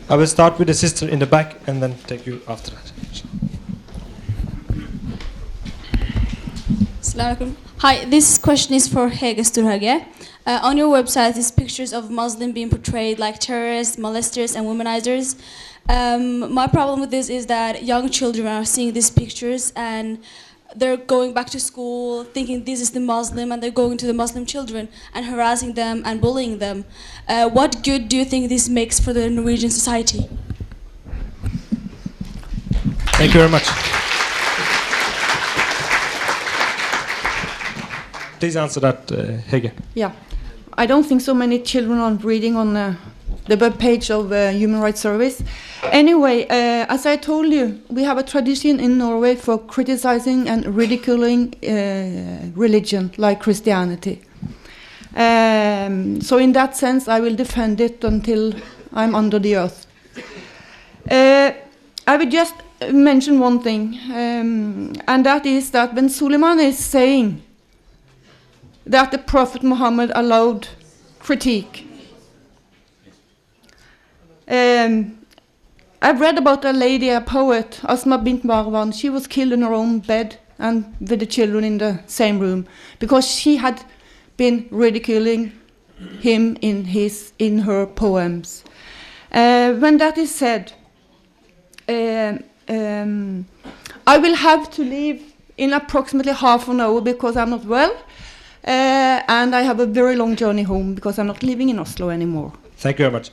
I will start with the sister in the back and then take you after that. Assalamu alaikum. Hi, this question is for Hege Storhaug. On your website is pictures of Muslims being portrayed like terrorists, molesters and womanizers. My problem with this is that young children are seeing these pictures and they're going back to school thinking this is the Muslim, and they're going to the Muslim children and harassing them and bullying them. What good do you think this makes for the Norwegian society? Thank you very much. Please answer that, Hege. Yeah, I don't think so many children are reading on the web page of Human Rights Service. Anyway, as I told you, we have a tradition in Norway for criticizing and ridiculing religion like Christianity. So in that sense, I will defend it until I'm under the earth. I will just mention one thing, and that is that when Soliman is saying that the Prophet Muhammad allowed critique, I've read about a lady, a poet, Asma bint Marwan. She was killed in her own bed and with the children in the same room because she had been ridiculing him in her poems. When that is said, I will have to leave in approximately half an hour because I'm not well, and I have a very long journey home because I'm not living in Oslo anymore. Thank you very much.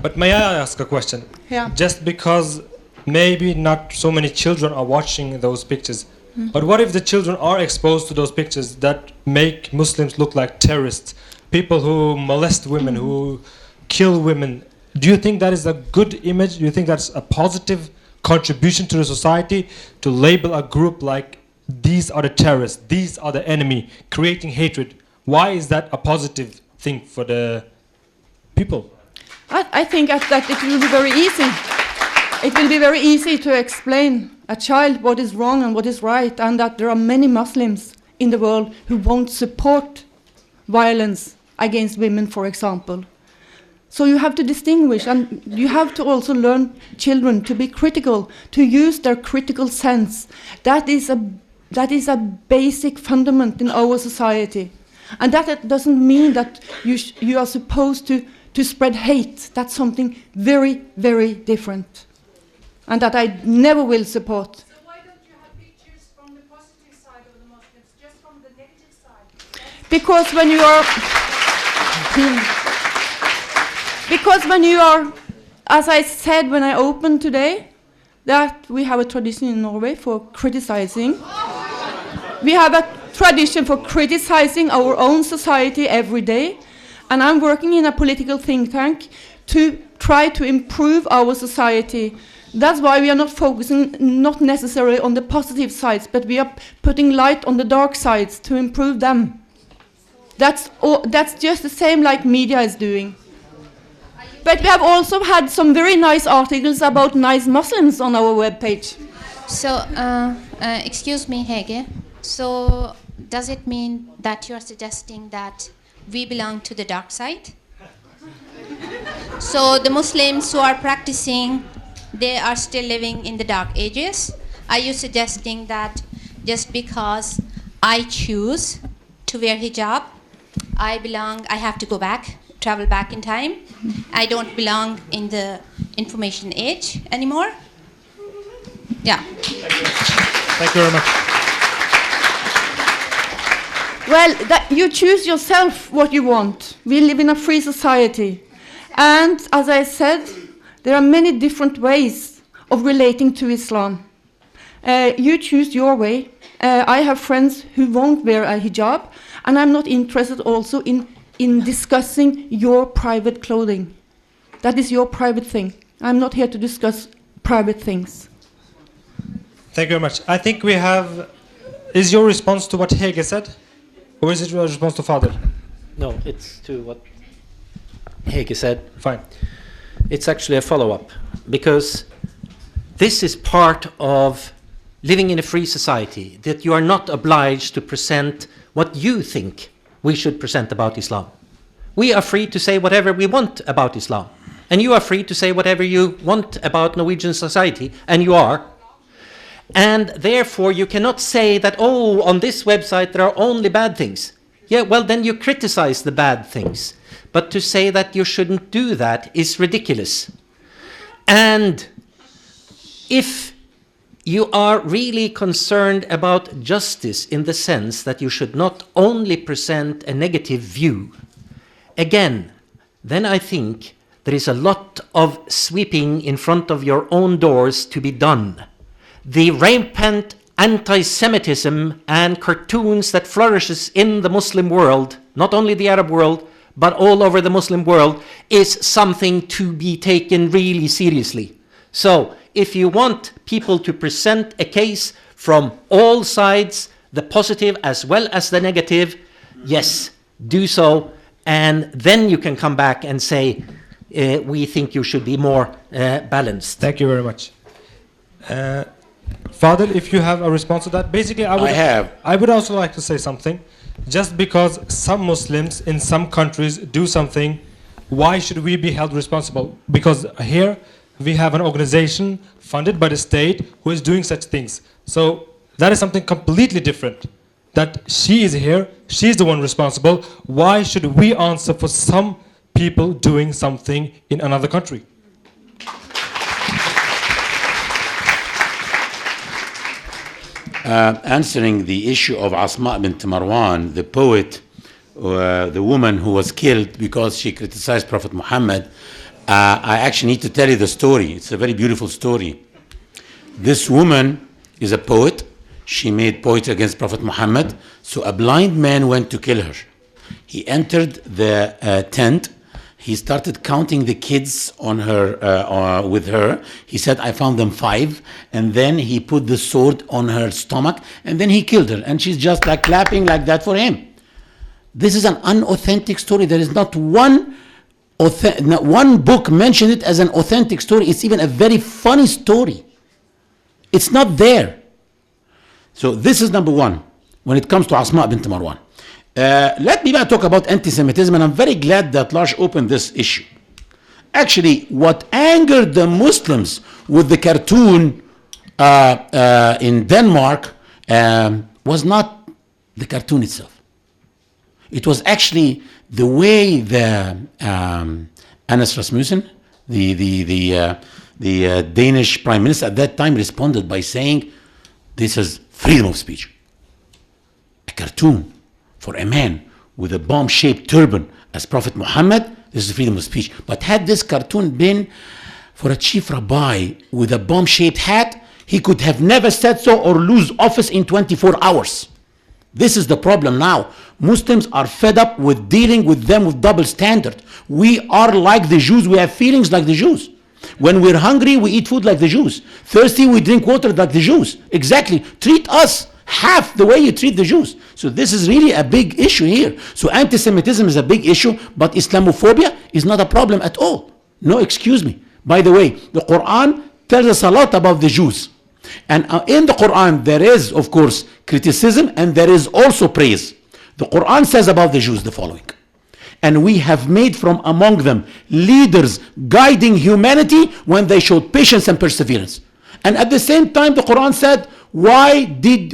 But may I ask a question? Yeah. Just because maybe not so many children are watching those pictures, but what if the children are exposed to those pictures that make Muslims look like terrorists, people who molest women, who kill women? Do you think that is a good image? Do you think that's a positive contribution to the society to label a group like these are the terrorists, these are the enemy, creating hatred? Why is that a positive thing for the people? I think that it will be very easy. It will be very easy to explain a child what is wrong and what is right, and that there are many Muslims in the world who won't support violence against women, for example. So you have to distinguish, and you have to also learn children to be critical, to use their critical sense. That is a basic fundament in our society. And that doesn't mean that you are supposed to spread hate. That's something very, very different. And that I never will support. So why don't you have pictures from the positive side of the Muslims, just from the negative side? Because when you are, as I said when I opened today, that we have a tradition in Norway for criticizing. We have a tradition for criticizing our own society every day. And I'm working in a political think tank to try to improve our society. That's why we are not focusing not necessarily on the positive sides, but we are putting light on the dark sides to improve them. That's just the same like media is doing. But we have also had some very nice articles about nice Muslims on our webpage. So, excuse me, Hege. So, does it mean that you are suggesting that we belong to the dark side? So, the Muslims who are practicing, they are still living in the dark ages? Are you suggesting that just because I choose to wear hijab, I have to go back, travel back in time? I don't belong in the information age anymore? Yeah. Thank you very much. Well, that you choose yourself what you want. We live in a free society. And as I said, there are many different ways of relating to Islam. You choose your way. I have friends who won't wear a hijab, and I'm not interested also in discussing your private clothing. That is your private thing. I'm not here to discuss private things. Thank you very much. I think we have... Is your response to what Hege said? Or is it your response to Fadel? No, it's to what Hege said. Fine. It's actually a follow-up, because this is part of living in a free society, that you are not obliged to present what you think we should present about Islam. We are free to say whatever we want about Islam, and you are free to say whatever you want about Norwegian society, and you are. And therefore you cannot say that, oh, on this website there are only bad things. Yeah, well, then you criticize the bad things. But to say that you shouldn't do that is ridiculous. And if you are really concerned about justice in the sense that you should not only present a negative view, again, then I think there is a lot of sweeping in front of your own doors to be done. The rampant anti-Semitism and cartoons that flourishes in the Muslim world, not only the Arab world, but all over the Muslim world, is something to be taken really seriously. So, if you want people to present a case from all sides, the positive as well as the negative, yes, do so, and then you can come back and say, we think you should be more balanced. Thank you very much. Fadel, if you have a response to that. Basically, I would also like to say something. Just because some Muslims in some countries do something, why should we be held responsible? Because here we have an organization funded by the state who is doing such things. So that is something completely different. That she is here, she's the one responsible. Why should we answer for some people doing something in another country? answering the issue of Asma bint Marwan, the poet, the woman who was killed because she criticized Prophet Muhammad, I actually need to tell you the story. It's a very beautiful story. This woman is a poet. She made poetry against Prophet Muhammad. So a blind man went to kill her. He entered the tent. He started counting the kids on her, with her. He said, I found them 5. And then he put the sword on her stomach. And then he killed her. And she's just like clapping like that for him. This is an unauthentic story. There is not one book mentioned it as an authentic story. It's even a very funny story. It's not there. So this is number one when it comes to Asma bint Marwan. Let me now talk about anti-Semitism, and I'm very glad that Lars opened this issue. Actually, what angered the Muslims with the cartoon in Denmark was not the cartoon itself. It was actually the way the Anders Rasmussen, the Danish prime minister at that time, responded by saying, this is freedom of speech. A cartoon for a man with a bomb-shaped turban as Prophet Muhammad, this is freedom of speech. But had this cartoon been for a chief rabbi with a bomb-shaped hat, he could have never said so or lose office in 24 hours. This is the problem now. Muslims are fed up with dealing with them with double standard. We are like the Jews. We have feelings like the Jews. When we're hungry, we eat food like the Jews. Thirsty, we drink water like the Jews. Exactly. Treat us half the way you treat the Jews. So this is really a big issue here. So anti-Semitism is a big issue, but Islamophobia is not a problem at all. No, excuse me. By the way, the Quran tells us a lot about the Jews. And in the Quran, there is, of course, criticism and there is also praise. The Quran says about the Jews the following. And we have made from among them leaders guiding humanity when they showed patience and perseverance. And at the same time, the Quran said, why did,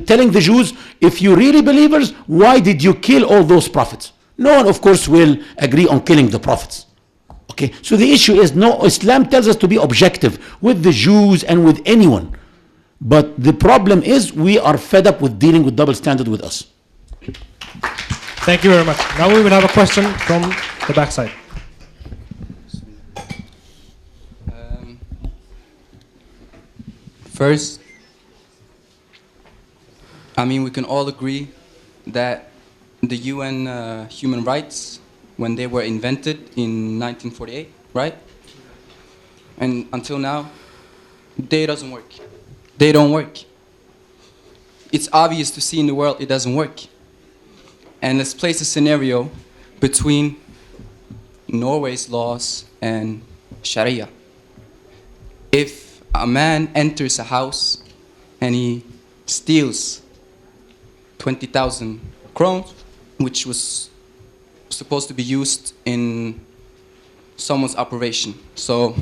telling the Jews, if you really believers, why did you kill all those prophets? No one, of course, will agree on killing the prophets. Okay, so the issue is, no, Islam tells us to be objective with the Jews and with anyone. But the problem is we are fed up with dealing with double standard with us. Thank you very much. Now we will have a question from the backside. First, I mean, we can all agree that the UN human rights, when they were invented in 1948, right? And until now, they doesn't work. They don't work. It's obvious to see in the world it doesn't work. And let's place a scenario between Norway's laws and Sharia. If a man enters a house and he steals 20,000 crowns, which was supposed to be used in someone's operation. So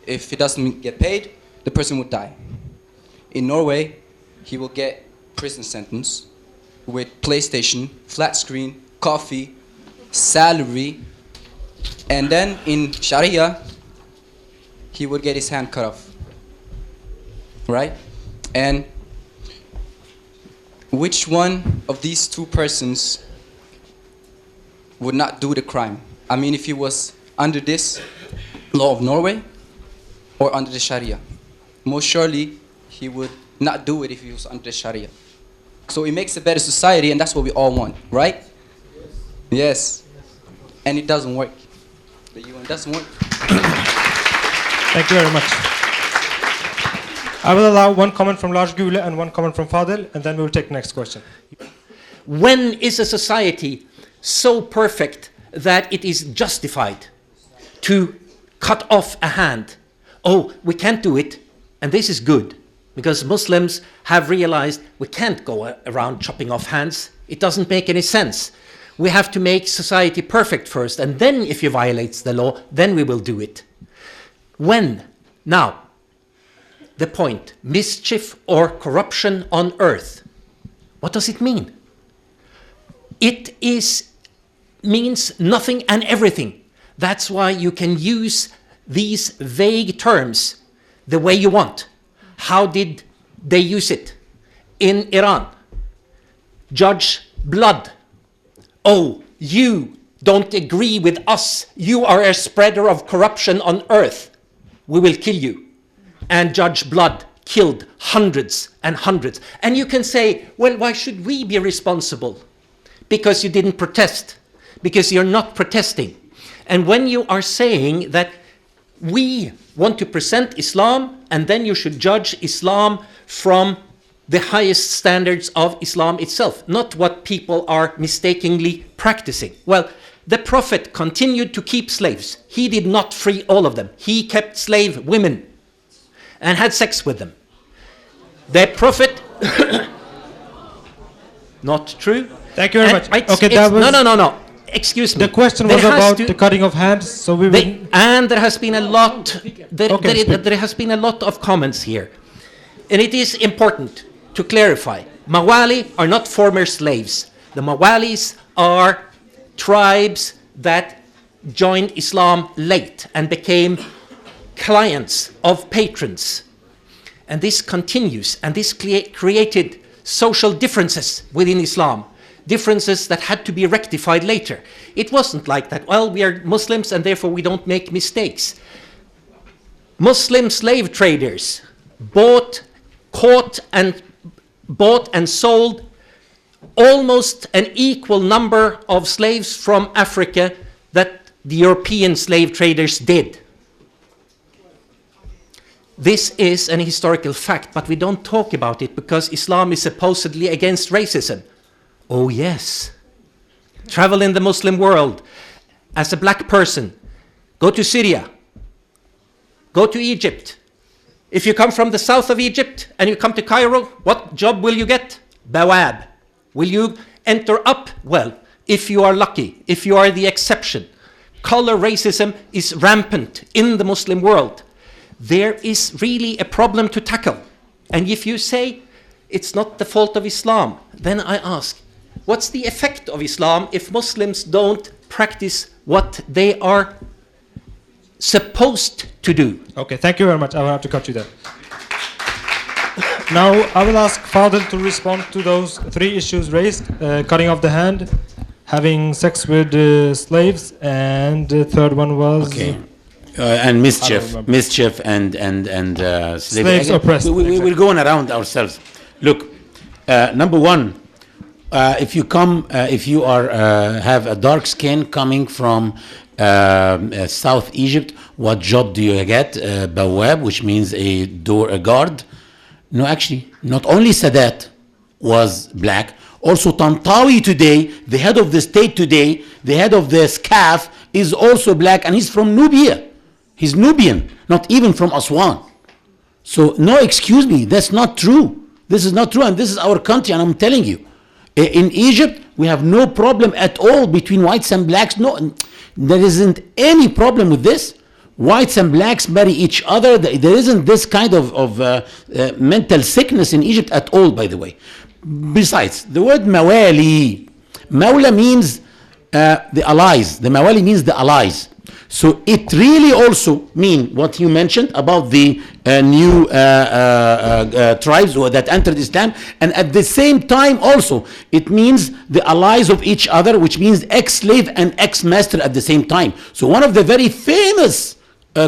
if he doesn't get paid, the person would die. In Norway, he will get prison sentence with PlayStation, flat screen, coffee, salary, and then in Sharia, he would get his hand cut off. Right? And which one of these two persons would not do the crime? I mean, if he was under this law of Norway or under the Sharia. Most surely, he would not do it if he was under the Sharia. So it makes a better society, and that's what we all want, right? Yes. And it doesn't work. The UN doesn't work. Thank you very much. I will allow one comment from Lars Gule and one comment from Fadel, and then we will take the next question. When is a society so perfect that it is justified to cut off a hand? Oh, we can't do it, and this is good, because Muslims have realized we can't go around chopping off hands. It doesn't make any sense. We have to make society perfect first, and then if you violate the law, then we will do it. When? Now, the point, mischief or corruption on earth. What does it mean? It means nothing and everything. That's why you can use these vague terms the way you want. How did they use it? in Iran judge blood. Oh, you don't agree with us. You are a spreader of corruption on earth. We will kill you. And judge blood killed hundreds and hundreds. And you can say, well, why should we be responsible? Because you didn't protest. Because you're not protesting. And when you are saying that we want to present Islam and then you should judge Islam from the highest standards of Islam itself, not what people are mistakenly practicing. Well, the Prophet continued to keep slaves. He did not free all of them. He kept slave women and had sex with them. The Prophet... Not true. Thank you very much. Okay, that was... No. Excuse me. The question was about the cutting of hands, so we will... And there has been a lot... There has been a lot of comments here. And it is important to clarify. Mawali are not former slaves. The Mawalis are tribes that joined Islam late and became clients of patrons. And this continues, and this created social differences within Islam, differences that had to be rectified later. It wasn't like that, well, we are Muslims and therefore we don't make mistakes. Muslim slave traders bought and sold almost an equal number of slaves from Africa that the European slave traders did. This is an historical fact, but we don't talk about it because Islam is supposedly against racism. Oh yes. Travel in the Muslim world as a black person. Go to Syria. Go to Egypt. If you come from the south of Egypt and you come to Cairo, what job will you get? Bawab. Will you enter up? Well, if you are lucky, if you are the exception. Color racism is rampant in the Muslim world. There is really a problem to tackle. And if you say it's not the fault of Islam, then I ask, what's the effect of Islam if Muslims don't practice what they are supposed to do? Okay, thank you very much. I will have to cut you there. Now, I will ask Fadel to respond to those three issues raised. Cutting off the hand, having sex with slaves, and the third one was... Okay. And mischief and slaves oppressed. We're going around ourselves. Look, number one, if you have a dark skin coming from South Egypt, what job do you get? Bawab, which means a guard. No, actually, not only Sadat was black, also Tantawi today, the head of the state today, the head of the SCAF is also black, and he's from Nubia. He's Nubian, not even from Aswan. So, no, excuse me, that's not true. This is not true, and this is our country, and I'm telling you. In Egypt, we have no problem at all between whites and blacks. No, there isn't any problem with this. Whites and blacks marry each other. There isn't this kind of mental sickness in Egypt at all, by the way. Besides, the word mawali, mawla means the allies. The mawali means the allies. So it really also means what you mentioned about the new tribes that entered Islam, and at the same time also it means the allies of each other, which means ex-slave and ex-master at the same time. So one of the very famous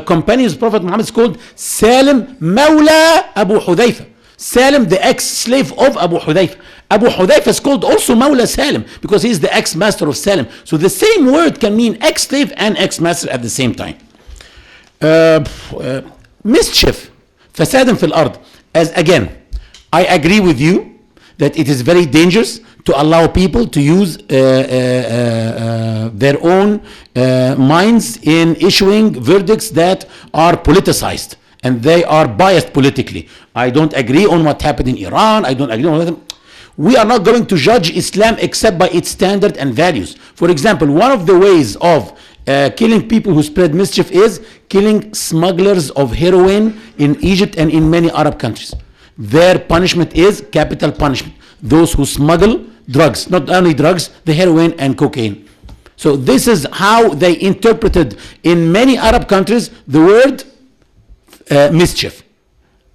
companions of Prophet Muhammad is called Salim Mawla Abu Hudayfa. Salim, the ex-slave of Abu Hudayfa. Abu Hudayfa is called also Mawla Salim because he is the ex-master of Salim. So the same word can mean ex-slave and ex-master at the same time. Mischief, fasadin fil ard. As again, I agree with you that it is very dangerous to allow people to use their own minds in issuing verdicts that are politicized and they are biased politically. I don't agree on what happened in Iran. I don't agree on what. We are not going to judge Islam except by its standard and values. For example, one of the ways of killing people who spread mischief is killing smugglers of heroin in Egypt and in many Arab countries. Their punishment is capital punishment. Those who smuggle drugs, not only drugs, the heroin and cocaine. So this is how they interpreted in many Arab countries the word mischief.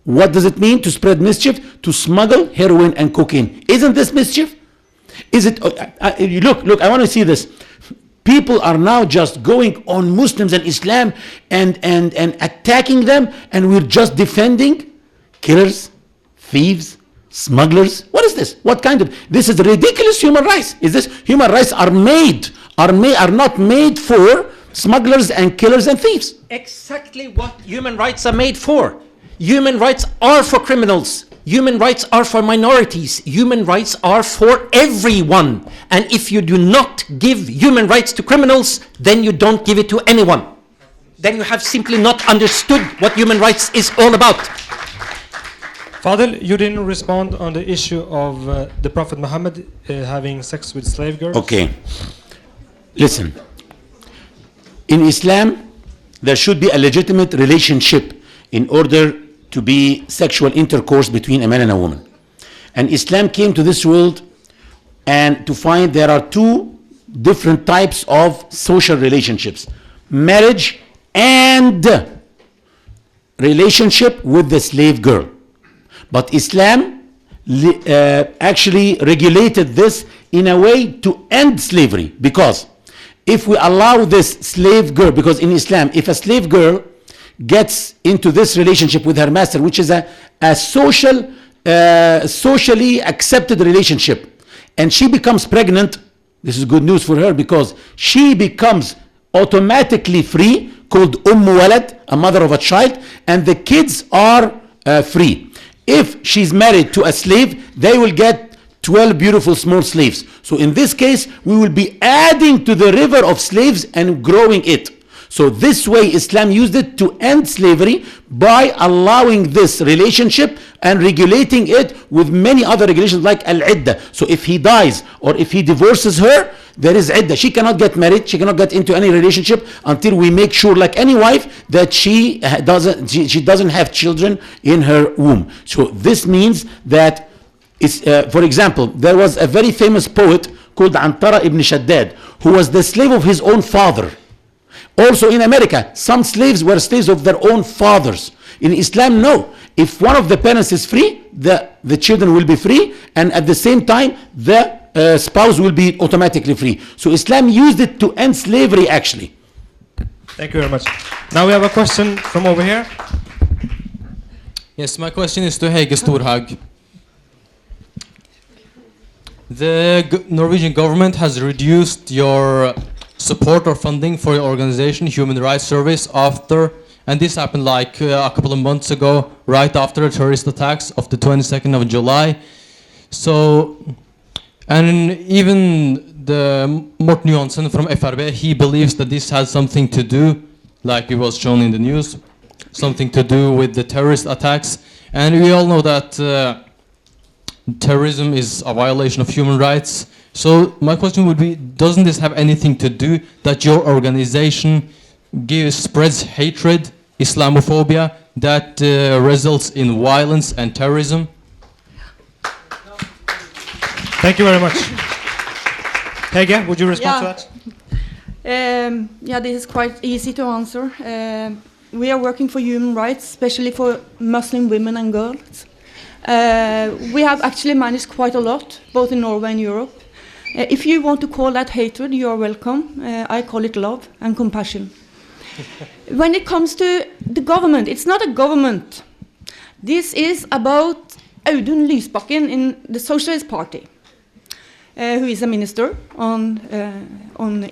What does it mean to spread mischief? To smuggle heroin and cocaine. Isn't this mischief? Is it? Look, I want to see this. People are now just going on Muslims and Islam and attacking them, and we're just defending killers, thieves, smugglers. What is this? What kind of, this is ridiculous human rights. Is this human rights are not made for smugglers and killers and thieves? Exactly what human rights are made for. Human rights are for criminals. Human rights are for minorities. Human rights are for everyone. And if you do not give human rights to criminals, then you don't give it to anyone. Then you have simply not understood what human rights is all about. Fadel, you didn't respond on the issue of the Prophet Muhammad having sex with slave girls. Okay. Listen. In Islam, there should be a legitimate relationship in order to be sexual intercourse between a man and a woman. And Islam came to this world and to find there are two different types of social relationships: marriage and relationship with the slave girl. But Islam actually regulated this in a way to end slavery, because if we allow this slave girl, because in Islam, if a slave girl gets into this relationship with her master, which is a socially accepted relationship, and she becomes pregnant, this is good news for her, because she becomes automatically free, called Walad, a mother of a child, and the kids are free. If she's married to a slave, they will get 12 beautiful small slaves. So in this case, we will be adding to the river of slaves and growing it. So this way Islam used it to end slavery by allowing this relationship and regulating it with many other regulations like al-idda. So if he dies or if he divorces her, there is idda. She cannot get married, she cannot get into any relationship until we make sure, like any wife, that she doesn't have children in her womb. So this means that, for example, there was a very famous poet called Antara ibn Shaddad, who was the slave of his own father. Also in America, some slaves were slaves of their own fathers. In Islam, no. If one of the parents is free, the children will be free, and at the same time, the spouse will be automatically free. So Islam used it to end slavery, actually. Thank you very much. Now we have a question from over here. Yes, my question is to Hege Storhaug. The Norwegian government has reduced your support or funding for your organization, Human Rights Service, after, and this happened like a couple of months ago, right after the terrorist attacks of the 22nd of July. So, and even the Morten Johansen from FRB, he believes that this has something to do, like it was shown in the news, something to do with the terrorist attacks. And we all know that terrorism is a violation of human rights. So my question would be, doesn't this have anything to do that your organization spreads hatred, Islamophobia, that results in violence and terrorism? Thank you very much. Hege, would you respond to that? Yeah, this is quite easy to answer. We are working for human rights, especially for Muslim women and girls. We have actually managed quite a lot, both in Norway and Europe. If you want to call that hatred, you are welcome. I call it love and compassion. When it comes to the government, it's not a government. This is about Audun Lysbakken in the Socialist Party, who is a minister on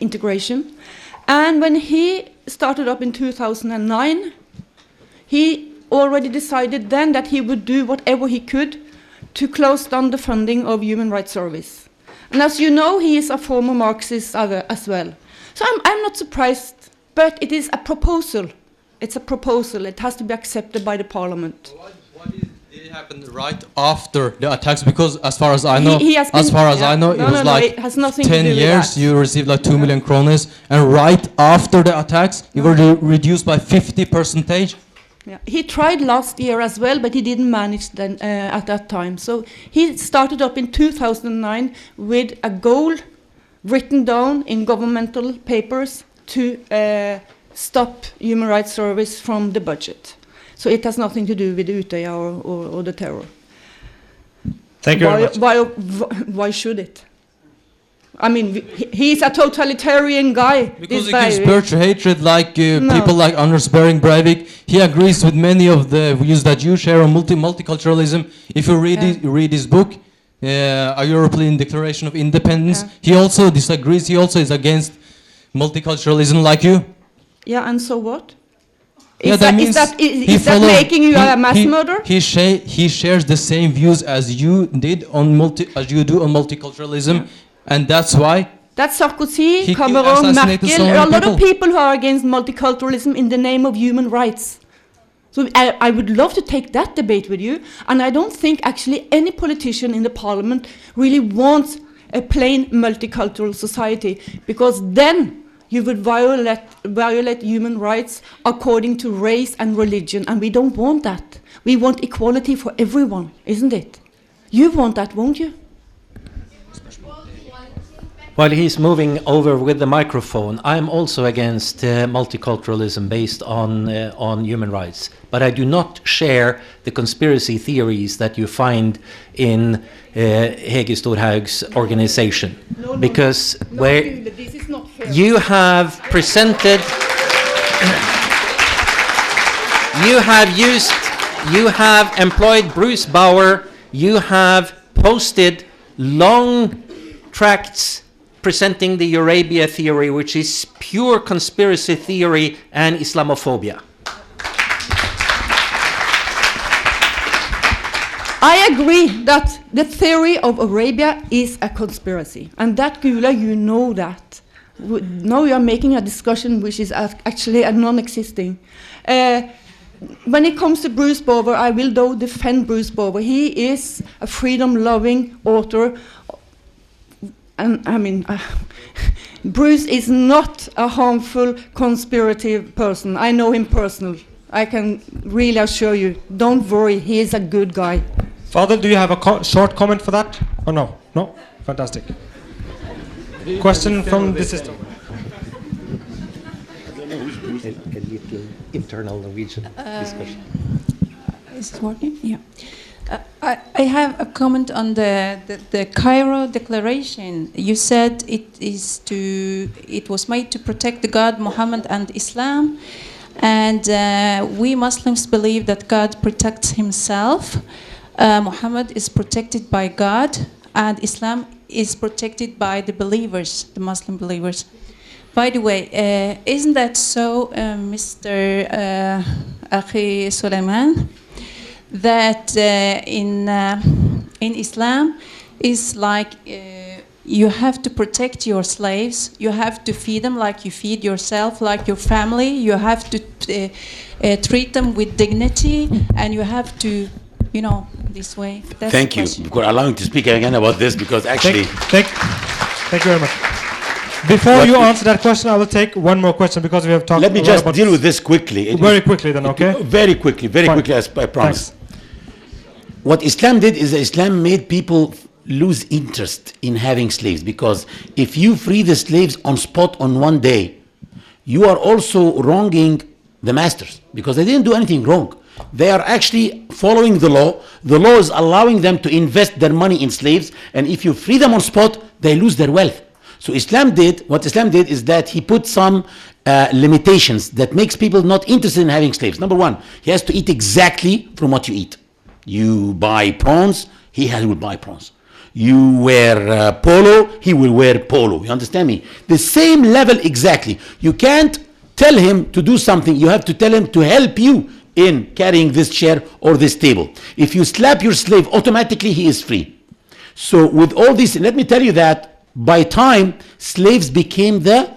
integration. And when he started up in 2009, he already decided then that he would do whatever he could to close down the funding of Human Rights Service. And as you know, he is a former Marxist as well. So I'm not surprised, but it is a proposal. It's a proposal. It has to be accepted by the parliament. Did it happen right after the attacks? Because as far as I know, it was like 10 years, you received like 2 million kroners, and right after the attacks, you were reduced by 50%. Yeah. He tried last year as well, but he didn't manage then at that time. So he started up in 2009 with a goal written down in governmental papers to stop Human Rights Service from the budget. So it has nothing to do with the Utøya or the terror. Thank you very much. Why should it? I mean, he's a totalitarian guy. Because he gives birth to hatred, like people like Anders Behring Breivik. He agrees with many of the views that you share on multiculturalism. If you read his book, A European Declaration of Independence, he also disagrees. He also is against multiculturalism, like you. Yeah, and so what? Is that making you a mass murderer? He shares the same views as you did on multiculturalism, and that's why. That's Sarkozy, Cameron, Merkel, a lot of people who are against multiculturalism in the name of human rights. So I would love to take that debate with you, and I don't think actually any politician in the parliament really wants a plain multicultural society, because then you would violate human rights according to race and religion, and we don't want that. We want equality for everyone, isn't it? You want that, won't you? While he's moving over with the microphone, I'm also against multiculturalism based on human rights. But I do not share the conspiracy theories that you find in Hege Storhaug's organization. Because this is not fair. You have presented, you have employed Bruce Bauer, you have posted long tracts presenting the Eurabia theory, which is pure conspiracy theory and Islamophobia. I agree that the theory of Arabia is a conspiracy, and that, Gule, you know that. Now you are making a discussion which is actually a non-existing. When it comes to Bruce Bauer, I will though defend Bruce Bauer. He is a freedom-loving author. And I mean, Bruce is not a harmful, conspirative person. I know him personally. I can really assure you. Don't worry, he is a good guy. Fadel, do you have a short comment for that? Or no? No? Fantastic. Question from the system. Internal Norwegian discussion. Is it working? Yeah. I have a comment on the Cairo Declaration. You said it was made to protect the God, Muhammad, and Islam, and we Muslims believe that God protects himself. Muhammad is protected by God, and Islam is protected by the believers, the Muslim believers. By the way, isn't that so, Mr. Hege Soliman? That in Islam is like you have to protect your slaves, you have to feed them like you feed yourself, like your family, you have to treat them with dignity, and you have to, you know, this way. That's Thank you for allowing to speak again about this, because actually... Thank you very much. Before you answer that question, I will take one more question, because we have talked. Let me just deal with this quickly. Very quickly then, okay? Very quickly, as I promised. Thanks. What Islam did is that Islam made people lose interest in having slaves, because if you free the slaves on spot on one day, you are also wronging the masters, because they didn't do anything wrong. They are actually following the law. The law is allowing them to invest their money in slaves, and if you free them on spot, they lose their wealth. So what Islam did is that he put some limitations that makes people not interested in having slaves. Number one, he has to eat exactly from what you eat. You buy prawns, he will buy prawns. You wear polo, he will wear polo. You understand me? The same level exactly. You can't tell him to do something. You have to tell him to help you in carrying this chair or this table. If you slap your slave, automatically he is free. So with all this, let me tell you that by time, slaves became the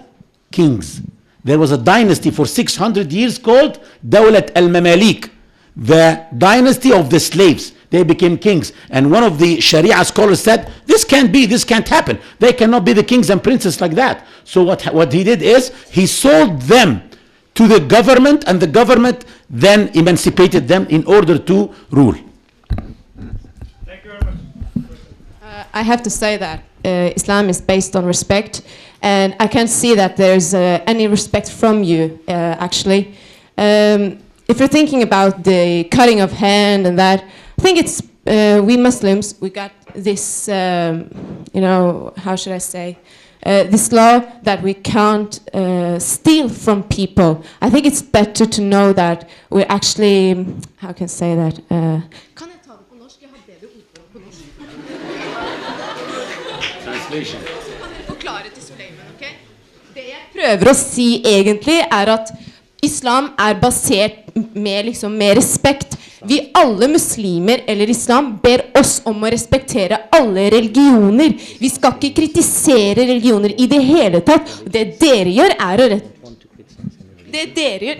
kings. There was a dynasty for 600 years called Dawlat al-Mamalik, the dynasty of the slaves. They became kings. And one of the Sharia scholars said, this can't be, this can't happen. They cannot be the kings and princes like that. So what he did is, he sold them to the government, and the government then emancipated them in order to rule. Thank you very much. I have to say that Islam is based on respect, and I can't see that there's any respect from you, actually. if you're thinking about the cutting of hand and that, I think it's we Muslims, we got this, how should I say, this law that we can't steal from people. I think it's better to know that we're actually, how can I say that? Translation. Det jeg prøver å si egentlig at islam basert med respekt. Vi alle muslimer eller islam ber oss om å respektere alle religioner. Vi skal ikke kritisere religioner I det hele tatt. Det dere gjør å Det dere gjør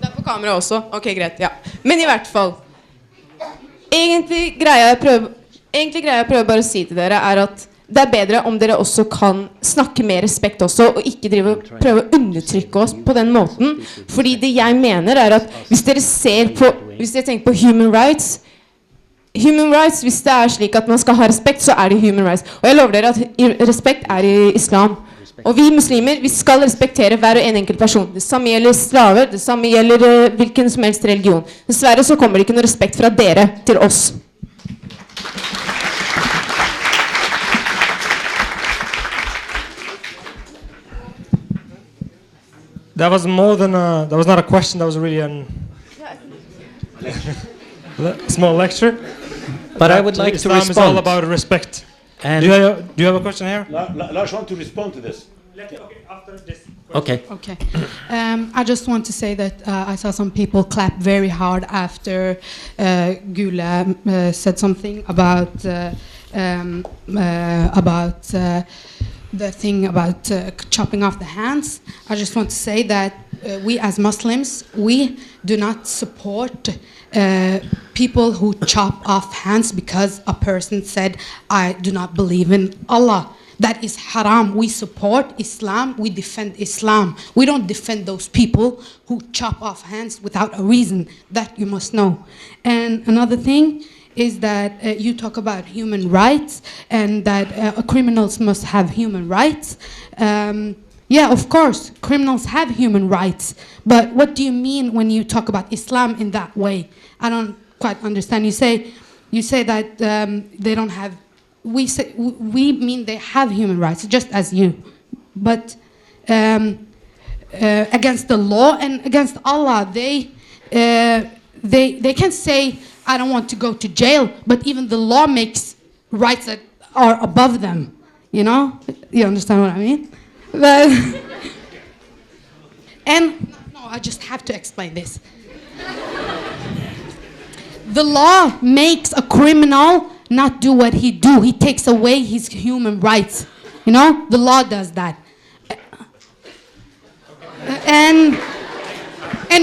Det på kamera også. Ok, greit, ja. Men I hvert fall Egentlig greier jeg prøver bare å si til dere at det bedre om dere også kan snakke med respekt også, og ikke prøve å undertrykke oss på den måten. Fordi det jeg mener at hvis dere tenker på human rights, hvis det slik at man skal ha respekt, så det human rights. Og jeg lover dere at respekt I islam. Og vi muslimer, vi skal respektere hver og en enkelt person. Det samme gjelder slaver, det samme gjelder hvilken som helst religion. Dessverre så kommer det ikke noe respekt fra dere til oss. That was more than that was not a question, that was really a small lecture. But I would like to respond. Islam is all about respect. And do you have a question here? Lars want to respond to this. Okay, after this question. Okay. I just want to say that I saw some people clap very hard after Gule said something about the thing about chopping off the hands. I just want to say that we as Muslims, we do not support people who chop off hands because a person said, I do not believe in Allah. That is haram. We support Islam. We defend Islam. We don't defend those people who chop off hands without a reason. That you must know. And another thing is that you talk about human rights and that criminals must have human rights. Yeah, of course, criminals have human rights. But what do you mean when you talk about Islam in that way? I don't quite understand. You say that they don't have. We mean they have human rights, just as you. But against the law and against Allah, they can say, I don't want to go to jail, but even the law makes rights that are above them. You know? You understand what I mean? But and no, I just have to explain this. The law makes a criminal not do what he do. He takes away his human rights. You know? The law does that. And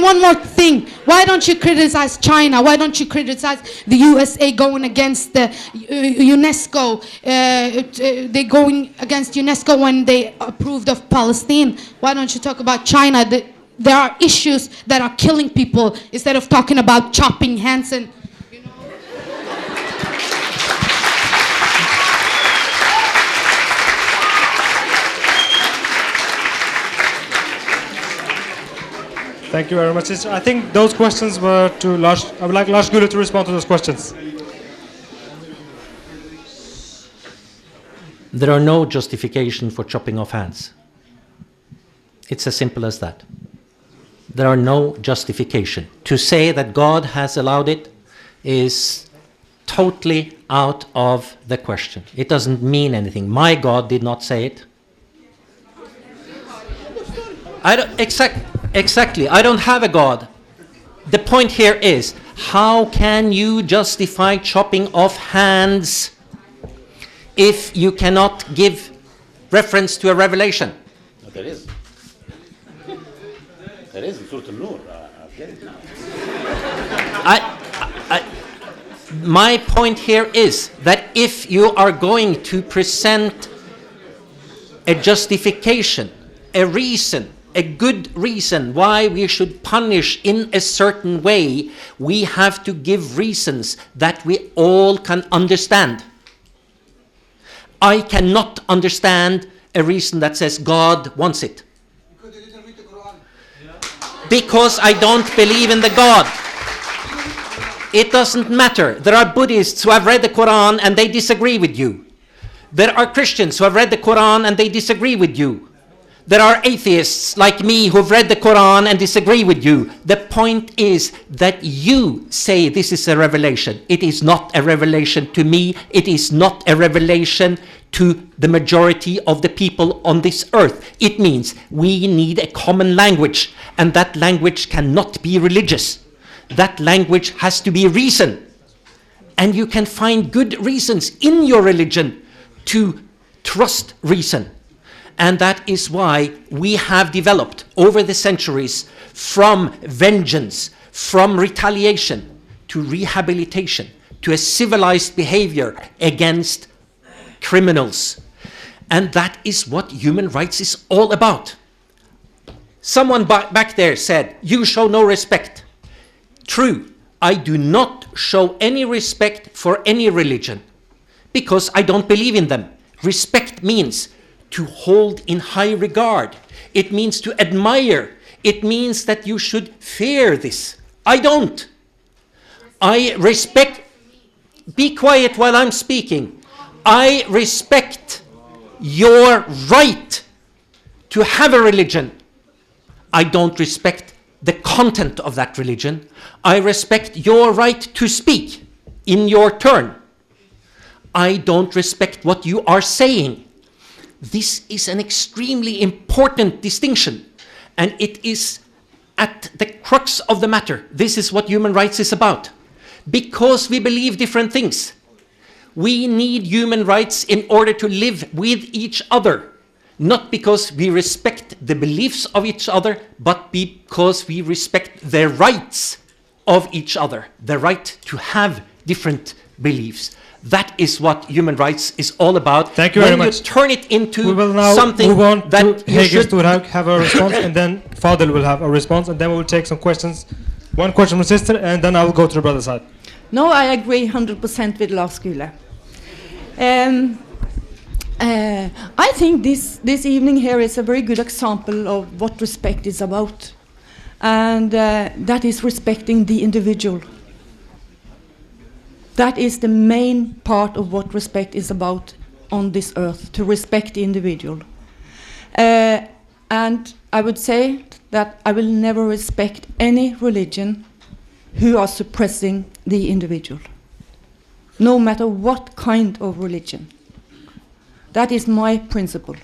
one more thing. Why don't you criticize China? Why don't you criticize the USA going against the UNESCO? They going against UNESCO when they approved of Palestine. Why don't you talk about China? There are issues that are killing people instead of talking about chopping hands and. Thank you very much, sister. I think those questions were to Lars. I would like Lars Gule to respond to those questions. There are no justification for chopping off hands. It's as simple as that. There are no justification. To say that God has allowed it is totally out of the question. It doesn't mean anything. My God did not say it. Exactly. I don't have a God. The point here is, how can you justify chopping off hands if you cannot give reference to a revelation? No, there is. There is in Surah Al-Nur. My point here is that if you are going to present a justification, a reason, a good reason why we should punish in a certain way, we have to give reasons that we all can understand. I cannot understand a reason that says God wants it. Because I don't believe in the God. It doesn't matter. There are Buddhists who have read the Quran and they disagree with you. There are Christians who have read the Quran and they disagree with you. There are atheists like me who have read the Quran and disagree with you. The point is that you say this is a revelation. It is not a revelation to me. It is not a revelation to the majority of the people on this earth. It means we need a common language, and that language cannot be religious. That language has to be reason. And you can find good reasons in your religion to trust reason. And that is why we have developed over the centuries from vengeance, from retaliation, to rehabilitation, to a civilized behavior against criminals. And that is what human rights is all about. Someone back there said, you show no respect. True, I do not show any respect for any religion because I don't believe in them. Respect means to hold in high regard. It means to admire. It means that you should fear this. I don't. I respect. Be quiet while I'm speaking. I respect your right to have a religion. I don't respect the content of that religion. I respect your right to speak in your turn. I don't respect what you are saying. This is an extremely important distinction, and it is at the crux of the matter. This is what human rights is about. Because we believe different things, we need human rights in order to live with each other. Not because we respect the beliefs of each other, but because we respect the rights of each other, the right to have different beliefs. That is what human rights is all about. Thank you very much. When you turn it into we will now something move on that to Hege Storhaug have a response, and then Fadel will have a response, and then we will take some questions. One question from sister, and then I will go to the brother side. No, I agree 100% with Lars Gule. I think this evening here is a very good example of what respect is about. And that is respecting the individual. That is the main part of what respect is about on this earth, to respect the individual. And I would say that I will never respect any religion who are suppressing the individual, no matter what kind of religion. That is my principle.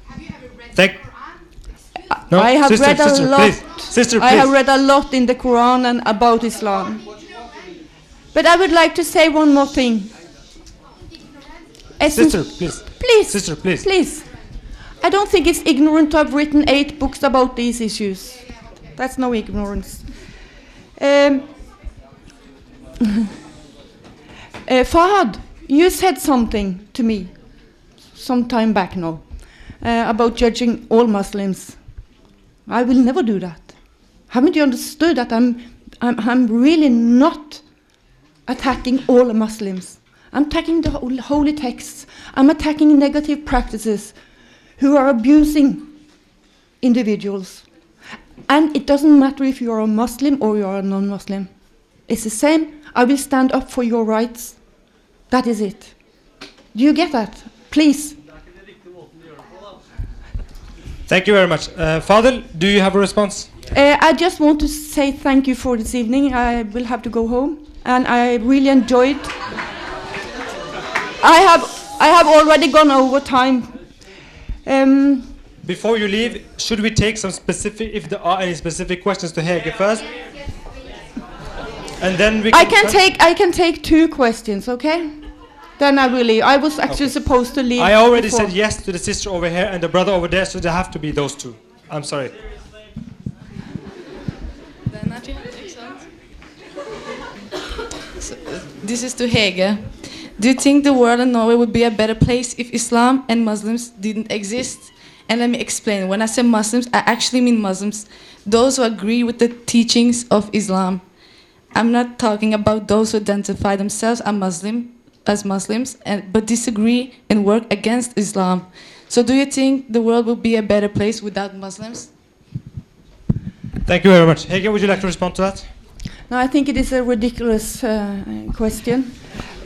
Have you ever read no, I have sister, read a sister, lot. Please. Sister, please. I have read a lot in the Quran and about Islam. But I would like to say one more thing. Sister, please. Please. Sister, please. Please. I don't think it's ignorant to have written 8 books about these issues. That's no ignorance. Fahad, you said something to me some time back now about judging all Muslims. I will never do that. Haven't you understood that I'm really not attacking all Muslims? I'm attacking the holy texts. I'm attacking negative practices who are abusing individuals. And it doesn't matter if you're a Muslim or you're a non-Muslim. It's the same. I will stand up for your rights. That is it. Do you get that? Please. Thank you very much. Fadel, do you have a response? I just want to say thank you for this evening. I will have to go home. And I really enjoyed. I have already gone over time. Before you leave, should we take some specific, if there are any specific questions to Hege first? And then we can I can take 2 questions, okay? Then I will leave. I was actually supposed to leave. I already before. said yes to the sister over here and the brother over there, so there have to be those 2. I'm sorry. So, this is to Hege. Do you think the world in Norway would be a better place if Islam and Muslims didn't exist? And let me explain. When I say Muslims, I actually mean Muslims, those who agree with the teachings of Islam. I'm not talking about those who identify themselves as Muslim, as Muslims, but disagree and work against Islam. So do you think the world will be a better place without Muslims? Thank you very much. Hege, would you like to respond to that? No, I think it is a ridiculous question,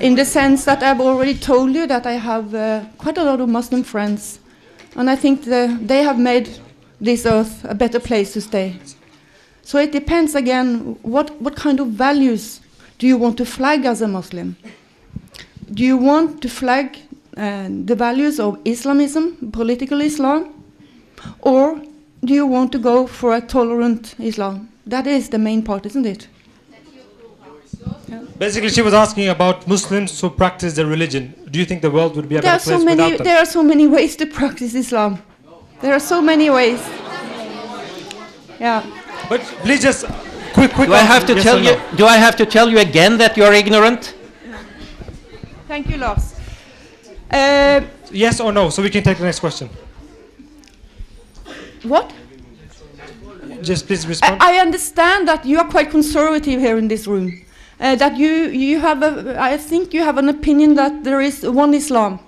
in the sense that I've already told you that I have quite a lot of Muslim friends, and I think they have made this earth a better place to stay. So it depends again, what kind of values do you want to flag as a Muslim? Do you want to flag the values of Islamism, political Islam, or do you want to go for a tolerant Islam? That is the main part, isn't it? Yeah. Basically, she was asking about Muslims who practice their religion. Do you think the world would be a better place without them? There are so many ways to practice Islam. There are so many ways. Yeah. But please just quick. Do I have to tell you? Do I have to tell you again that you are ignorant? Thank you, Lars. Yes or no, so we can take the next question. What? Just please respond. I understand that you are quite conservative here in this room. That you have I think you have an opinion that there is one Islam.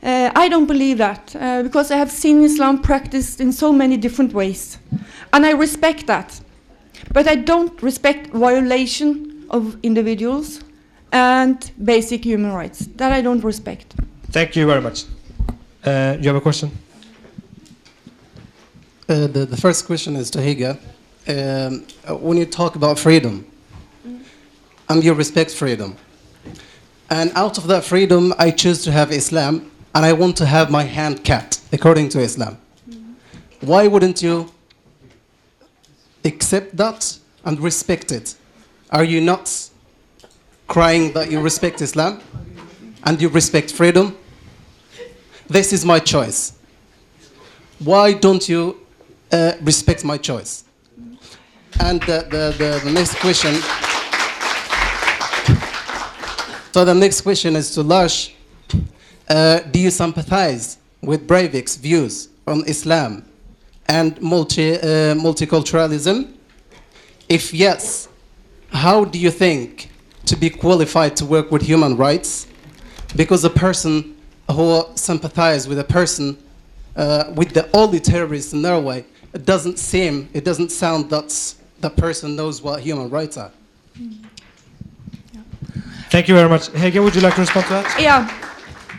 I don't believe that, because I have seen Islam practiced in so many different ways. And I respect that. But I don't respect violation of individuals and basic human rights. That I don't respect. Thank you very much. You have a question? The first question is to Hege. When you talk about freedom, and you respect freedom, and out of that freedom, I choose to have Islam, and I want to have my hand cut according to Islam. Why wouldn't you accept that and respect it? Are you not crying that you respect Islam and you respect freedom? This is my choice. Why don't you respect my choice? And the next question. So the next question is to Lars. Do you sympathize with Breivik's views on Islam and multiculturalism? If yes, how do you think to be qualified to work with human rights? Because a person who sympathizes with a person with the only terrorists in Norway, it doesn't sound that the person knows what human rights are. Thank you very much. Hege, would you like to respond to that? Yeah,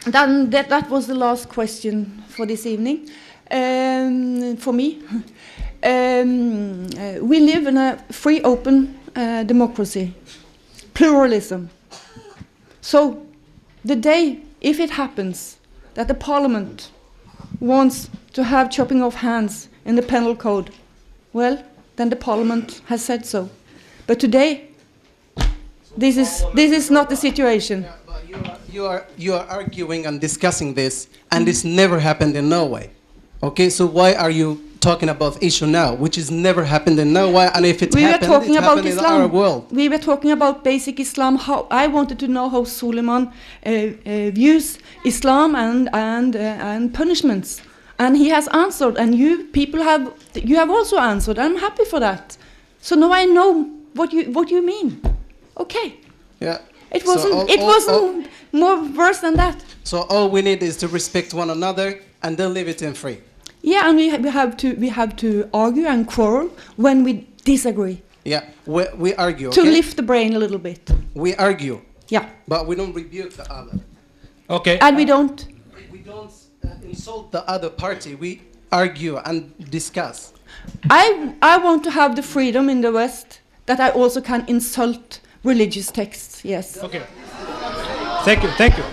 then that was the last question for this evening. For me, we live in a free, open democracy, pluralism. So the day, if it happens that the parliament wants to have chopping off hands in the penal code, well, then the parliament has said so. But today, this is not the situation. You are arguing and discussing this, and this never happened in Norway. Okay, so why are you talking about issue now, which has never happened in Norway, and if it happened, it happened in our world. We were talking about basic Islam. How I wanted to know how Soliman views Islam and punishments, and he has answered, and you have also answered. I'm happy for that. So now I know what you mean. Okay. Yeah. It wasn't more worse than that. So all we need is to respect one another and then leave it in free. Yeah, and we have to argue and quarrel when we disagree. Yeah, we argue. To okay? lift the brain a little bit. We argue. Yeah. But we don't rebuke the other. Okay. And we don't insult the other party. We argue and discuss. I want to have the freedom in the West that I also can insult religious texts. Yes. Okay. Thank you.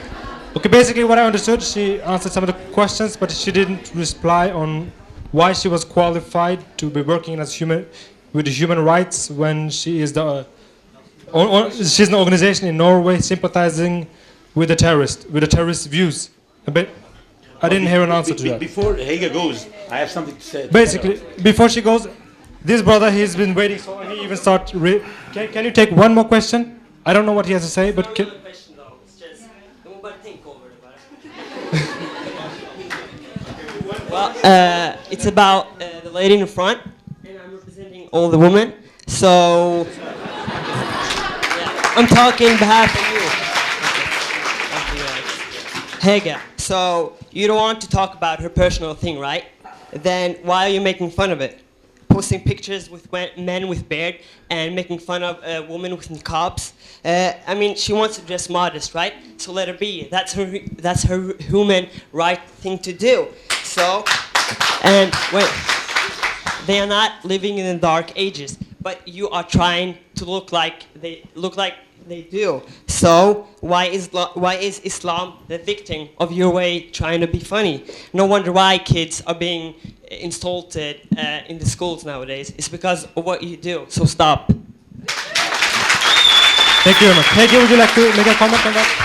Okay, basically what I understood, she answered some of the questions, but she didn't reply on why she was qualified to be working as with the human rights when she is she's an organization in Norway sympathizing with the terrorist views. But I didn't hear an answer to that. Before Hege goes, I have something to say. Basically, before she goes, this brother, he's been waiting, so he even start. Can you take one more question? I don't know what he has to say, but can. Well, it's about the lady in the front, and I'm representing all the women. So, yeah, I'm talking on behalf of you. Hege, so you don't want to talk about her personal thing, right? Then why are you making fun of it? Posting pictures with men with beard and making fun of a woman with niqabs. I mean, she wants to dress modest, right? So let her be. That's her human right thing to do. So, and wait, they are not living in the dark ages, but you are trying to look like they do. So why is Islam the victim of your way trying to be funny? No wonder why kids are being insulted in the schools nowadays. It's because of what you do. So stop. Thank you very much. Hege, would you like to make a comment on that?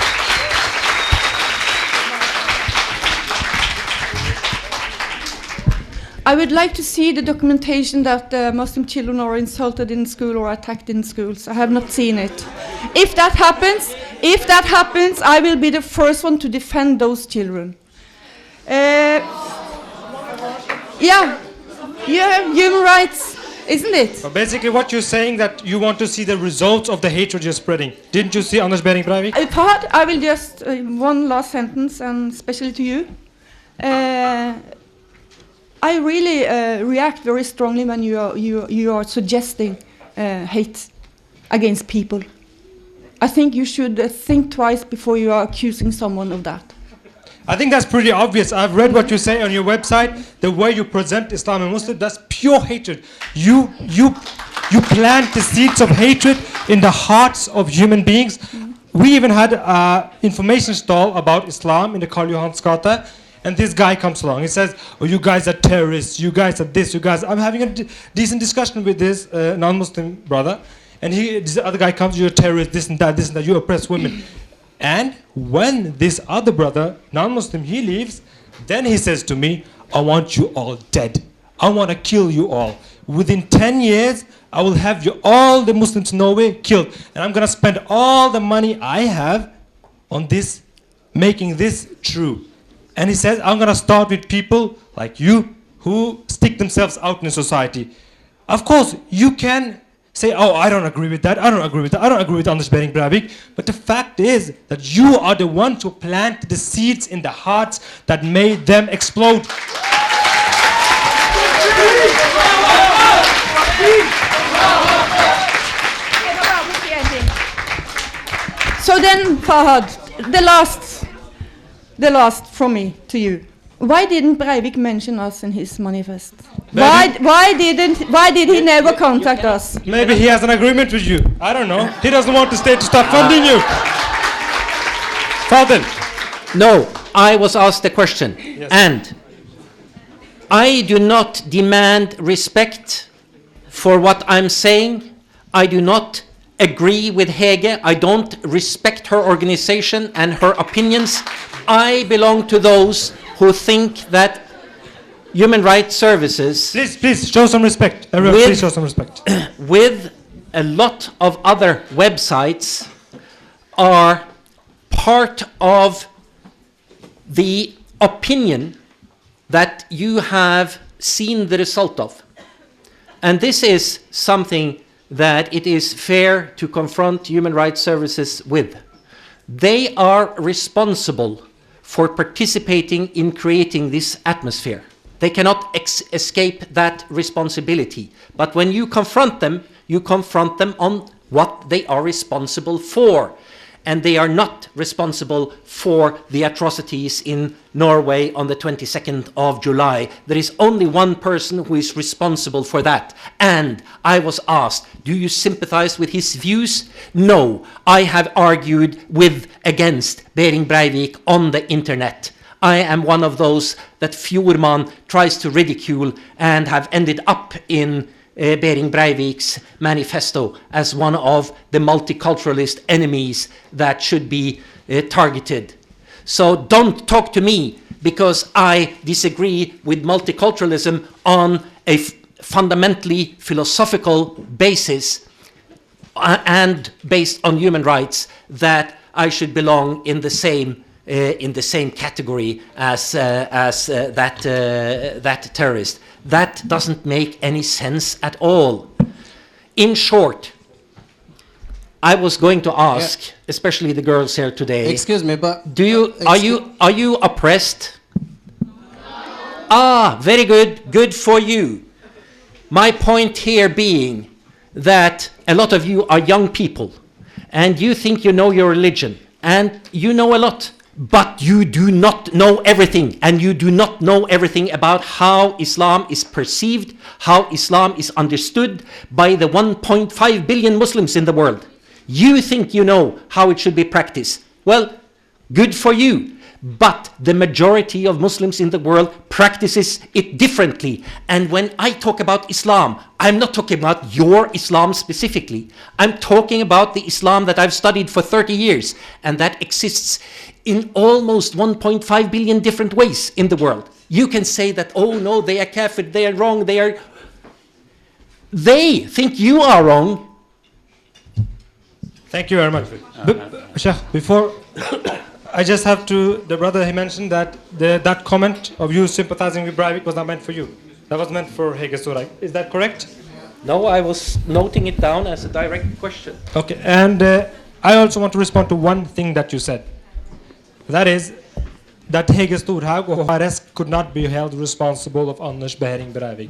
I would like to see the documentation that Muslim children are insulted in school or attacked in schools. I have not seen it. If that happens, I will be the first one to defend those children. Yeah, you have human rights, isn't it? So basically what you're saying that you want to see the results of the hatred you're spreading. Didn't you see Anders Behring Breivik? Fahad, I will just, one last sentence, and especially to you. I really react very strongly when you are suggesting hate against people. I think you should think twice before you are accusing someone of that. I think that's pretty obvious. I've read what you say on your website. The way you present Islam and Muslim, that's pure hatred. You plant the seeds of hatred in the hearts of human beings. We even had an information stall about Islam in the Karl Johans gate. And this guy comes along. He says, "Oh, you guys are terrorists. You guys are this. You guys." I'm having a decent discussion with this non-Muslim brother, and this other guy comes, "You're a terrorist. This and that. This and that. You oppress women." And when this other brother, non-Muslim, he leaves, then he says to me, "I want you all dead. I want to kill you all. Within 10 years, I will have you all the Muslims in Norway killed, and I'm gonna spend all the money I have on this, making this true." And he says, "I'm going to start with people like you who stick themselves out in society." Of course, you can say, "Oh, I don't agree with that. I don't agree with that. I don't agree with Anders Behring Breivik." But the fact is that you are the ones who planted the seeds in the hearts that made them explode. So then, Fahad, the last from me to you. Why didn't Breivik mention us in his manifest? Why did he never contact us? Maybe he has an agreement with you. I don't know. He doesn't want the state to stop funding you. Fadel. No, I was asked a question. Yes. And I do not demand respect for what I'm saying. I do not agree with Hege. I don't respect her organization and her opinions. I belong to those who think that human rights services... Please, show some respect. Please show some respect. With a lot of other websites are part of the opinion that you have seen the result of. And this is something that it is fair to confront human rights services with. They are responsible for participating in creating this atmosphere. They cannot escape that responsibility. But when you confront them on what they are responsible for. And they are not responsible for the atrocities in Norway on the 22nd of July. There is only one person who is responsible for that. And I was asked, do you sympathize with his views? No, I have argued against Behring Breivik on the internet. I am one of those that Fjordman tries to ridicule and have ended up in Behring Breivik's manifesto as one of the multiculturalist enemies that should be targeted. So don't talk to me because I disagree with multiculturalism on a fundamentally philosophical basis and based on human rights that I should belong in the same category as that terrorist. That doesn't make any sense at all. In short, I was going to ask, especially the girls here today. Excuse me, but are you oppressed? Ah, very good. Good for you. My point here being that a lot of you are young people, and you think you know your religion, and you know a lot, but you do not know everything, and you do not know everything about how Islam is perceived, how Islam is understood by the 1.5 billion Muslims in the world. You think you know how it should be practiced. Well, good for you. But the majority of Muslims in the world practices it differently. And when I talk about Islam, I'm not talking about your Islam specifically. I'm talking about the Islam that I've studied for 30 years and that exists in almost 1.5 billion different ways in the world. You can say that, oh no, they are kafir, they are wrong, they think you are wrong. Thank you very much. Sheikh, before I just have to, the brother, he mentioned that that comment of you sympathizing with Breivik was not meant for you. That was meant for Hege Storhaug. Is that correct? No, I was noting it down as a direct question. Okay, and I also want to respond to one thing that you said. That is that Hege Storhaug or arrest could not be held responsible of Anders Behring Breivik.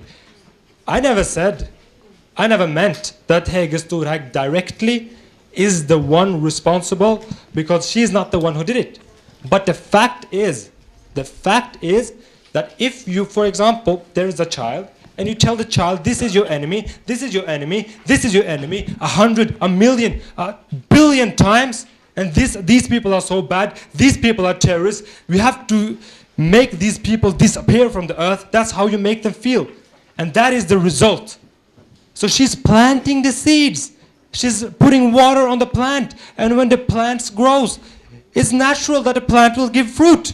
I never meant that Hege Storhaug directly is the one responsible, because she's not the one who did it. But the fact is that if you, for example, there is a child, and you tell the child, this is your enemy, this is your enemy, this is your enemy, 100, a million, a billion times, and these people are so bad, these people are terrorists, we have to make these people disappear from the earth. That's how you make them feel. And that is the result. So she's planting the seeds. She's putting water on the plant, and when the plant grows, it's natural that the plant will give fruit.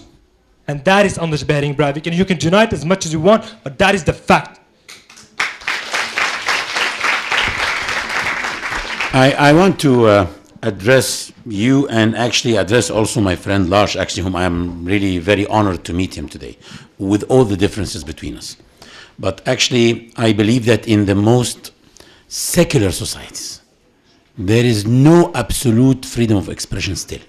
And that is Anders Behring Breivik, and you can deny it as much as you want, but that is the fact. I want to address you and actually address also my friend Lars, actually, whom I am really very honored to meet him today, with all the differences between us. But actually, I believe that in the most secular societies, there is no absolute freedom of expression still.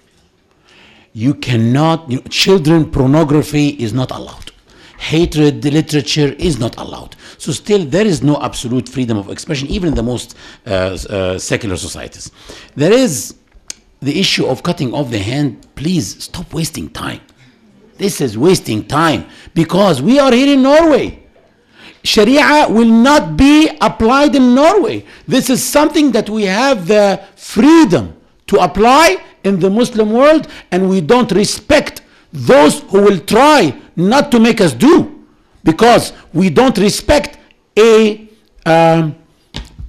You cannot, children pornography is not allowed. Hatred, the literature is not allowed. So still there is no absolute freedom of expression, even in the most secular societies. There is the issue of cutting off the hand. Please stop wasting time. This is wasting time, because we are here in Norway. Sharia will not be applied in Norway. This is something that we have the freedom to apply in the Muslim world, and we don't respect those who will try not to make us do, because we don't respect a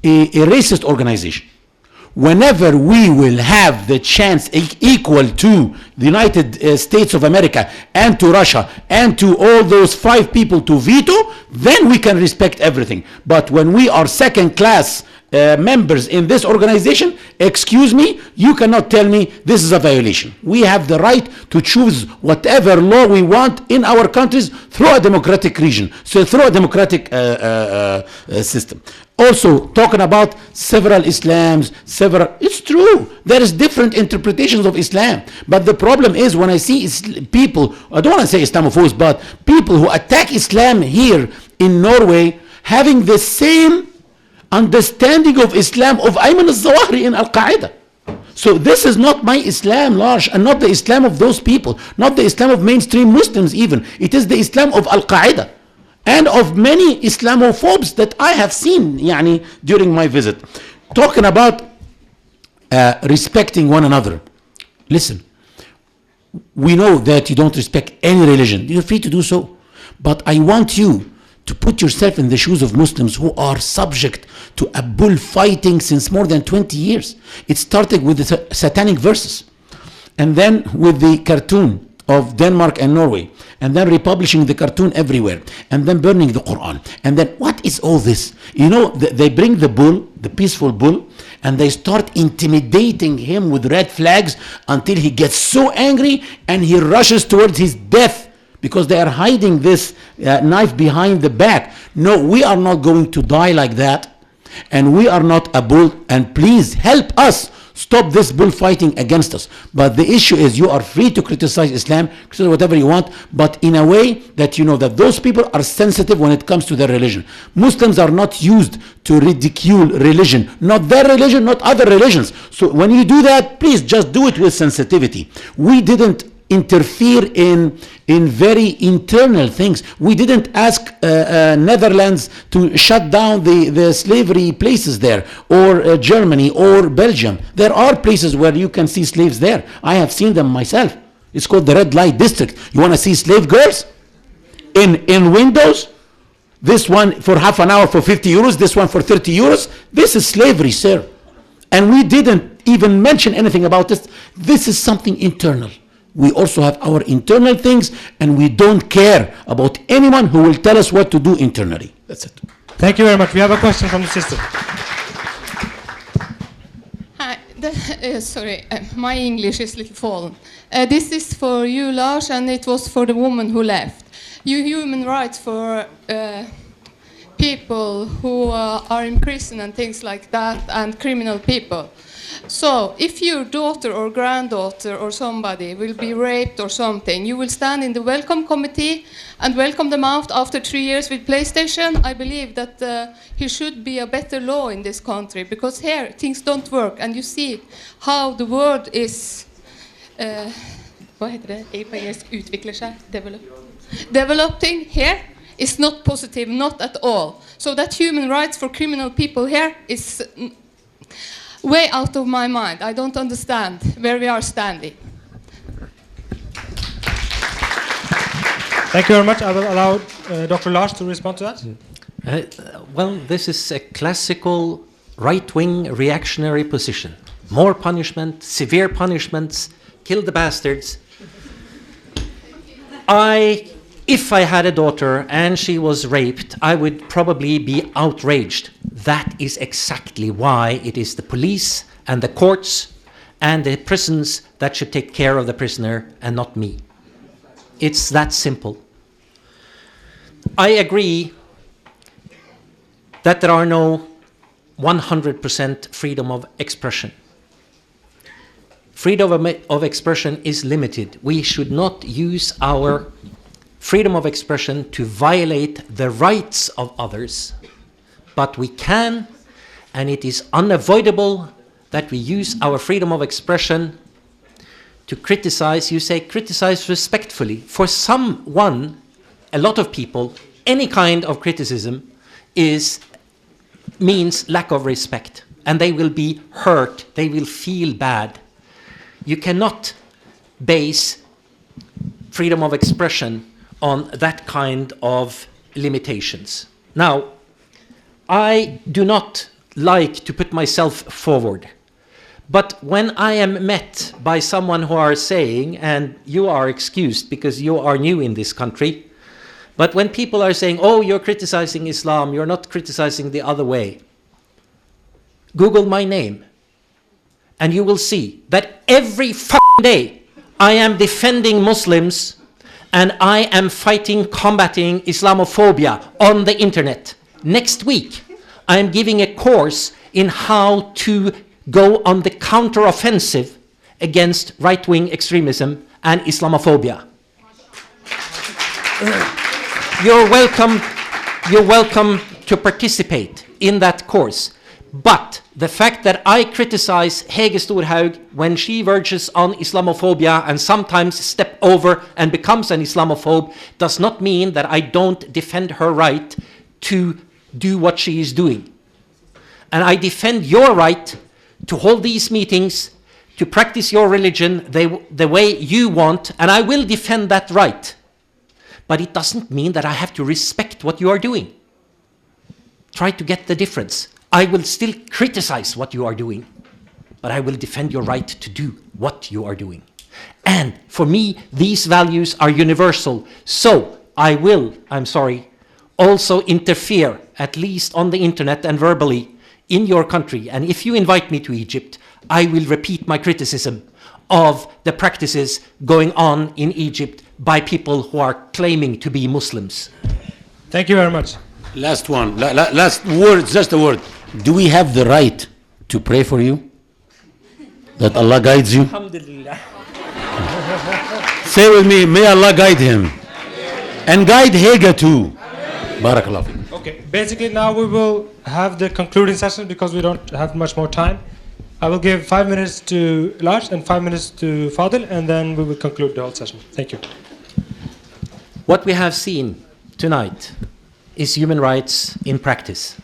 racist organization. Whenever we will have the chance equal to the United States of America and to Russia and to all those 5 people to veto, then we can respect everything. But when we are second class members in this organization, excuse me, you cannot tell me this is a violation. We have the right to choose whatever law we want in our countries through a democratic region, so through a democratic system. Also, talking about several Islams, it's true. There is different interpretations of Islam. But the problem is when I see people, I don't want to say Islamophobes, but people who attack Islam here in Norway having the same understanding of Islam of Ayman al-Zawahiri in Al-Qaeda. So this is not my Islam, Lars, and not the Islam of those people, not the Islam of mainstream Muslims even. It is the Islam of Al-Qaeda and of many Islamophobes that I have seen during my visit. Talking about respecting one another. Listen, we know that you don't respect any religion. You're free to do so. But I want you to put yourself in the shoes of Muslims who are subject to a bullfighting since more than 20 years. It started with the satanic verses, and then with the cartoon of Denmark and Norway, and then republishing the cartoon everywhere, and then burning the Quran. And then what is all this? They bring the bull, the peaceful bull, and they start intimidating him with red flags until he gets so angry and he rushes towards his death, because they are hiding this knife behind the back. No, we are not going to die like that, and we are not a bull. And please help us Stop this bullfighting against us. But the issue is you are free to criticize Islam, criticize whatever you want, but in a way that you know that those people are sensitive when it comes to their religion. Muslims are not used to ridicule religion, not their religion, not other religions. So when you do that, please just do it with sensitivity. We didn't interfere in very internal things. We didn't ask Netherlands to shut down the slavery places there, or Germany or Belgium. There are places where you can see slaves there. I have seen them myself. It's called the red light district. You want to see slave girls in windows? This one for half an hour for 50 euros, this one for 30 euros. This is slavery, sir. And we didn't even mention anything about this. This is something internal. We also have our internal things, and we don't care about anyone who will tell us what to do internally. That's it. Thank you very much. We have a question from the sister. Hi. Sorry, my English is a little fallen. This is for you, Lars, and it was for the woman who left. You human rights for people who are in prison and things like that, and criminal people. So, if your daughter or granddaughter or somebody will be raped or something, you will stand in the welcome committee and welcome them out after 3 years with PlayStation. I believe that there should be a better law in this country, because here things don't work, and you see how the world is developing here is not positive, not at all. So that human rights for criminal people here is way out of my mind. I don't understand where we are standing. Thank you very much. I will allow Dr. Lars to respond to that. Well, this is a classical right-wing reactionary position. More punishment, severe punishments, kill the bastards. If I had a daughter and she was raped, I would probably be outraged. That is exactly why it is the police and the courts and the prisons that should take care of the prisoner and not me. It's that simple. I agree that there are no 100% freedom of expression. Freedom of expression is limited. We should not use our freedom of expression to violate the rights of others, but we can, and it is unavoidable that we use our freedom of expression to criticize. You say criticize respectfully. For someone, a lot of people, any kind of criticism means lack of respect, and they will be hurt, they will feel bad. You cannot base freedom of expression on that kind of limitations. Now, I do not like to put myself forward, but when I am met by someone who are saying, and you are excused because you are new in this country, but when people are saying, oh, you're criticizing Islam, you're not criticizing the other way, Google my name, and you will see that every fucking day I am defending Muslims and I am combating Islamophobia on the internet. Next week, I am giving a course in how to go on the counter-offensive against right-wing extremism and Islamophobia. You're welcome to participate in that course. But the fact that I criticize Hege Storhaug when she verges on Islamophobia and sometimes step over and becomes an Islamophobe does not mean that I don't defend her right to do what she is doing. And I defend your right to hold these meetings, to practice your religion the way you want, and I will defend that right. But it doesn't mean that I have to respect what you are doing. Try to get the difference. I will still criticize what you are doing, but I will defend your right to do what you are doing. And for me, these values are universal. So I will, also interfere, at least on the internet and verbally, in your country. And if you invite me to Egypt, I will repeat my criticism of the practices going on in Egypt by people who are claiming to be Muslims. Thank you very much. Last one, last word, just a word. Do we have the right to pray for you? that Allah guides you? Alhamdulillah. Say with me, may Allah guide him. And guide Hege too. Barakallah. Okay, basically now we will have the concluding session because we don't have much more time. I will give 5 minutes to Lars and 5 minutes to Fadel, and then we will conclude the whole session. Thank you. What we have seen tonight is human rights in practice.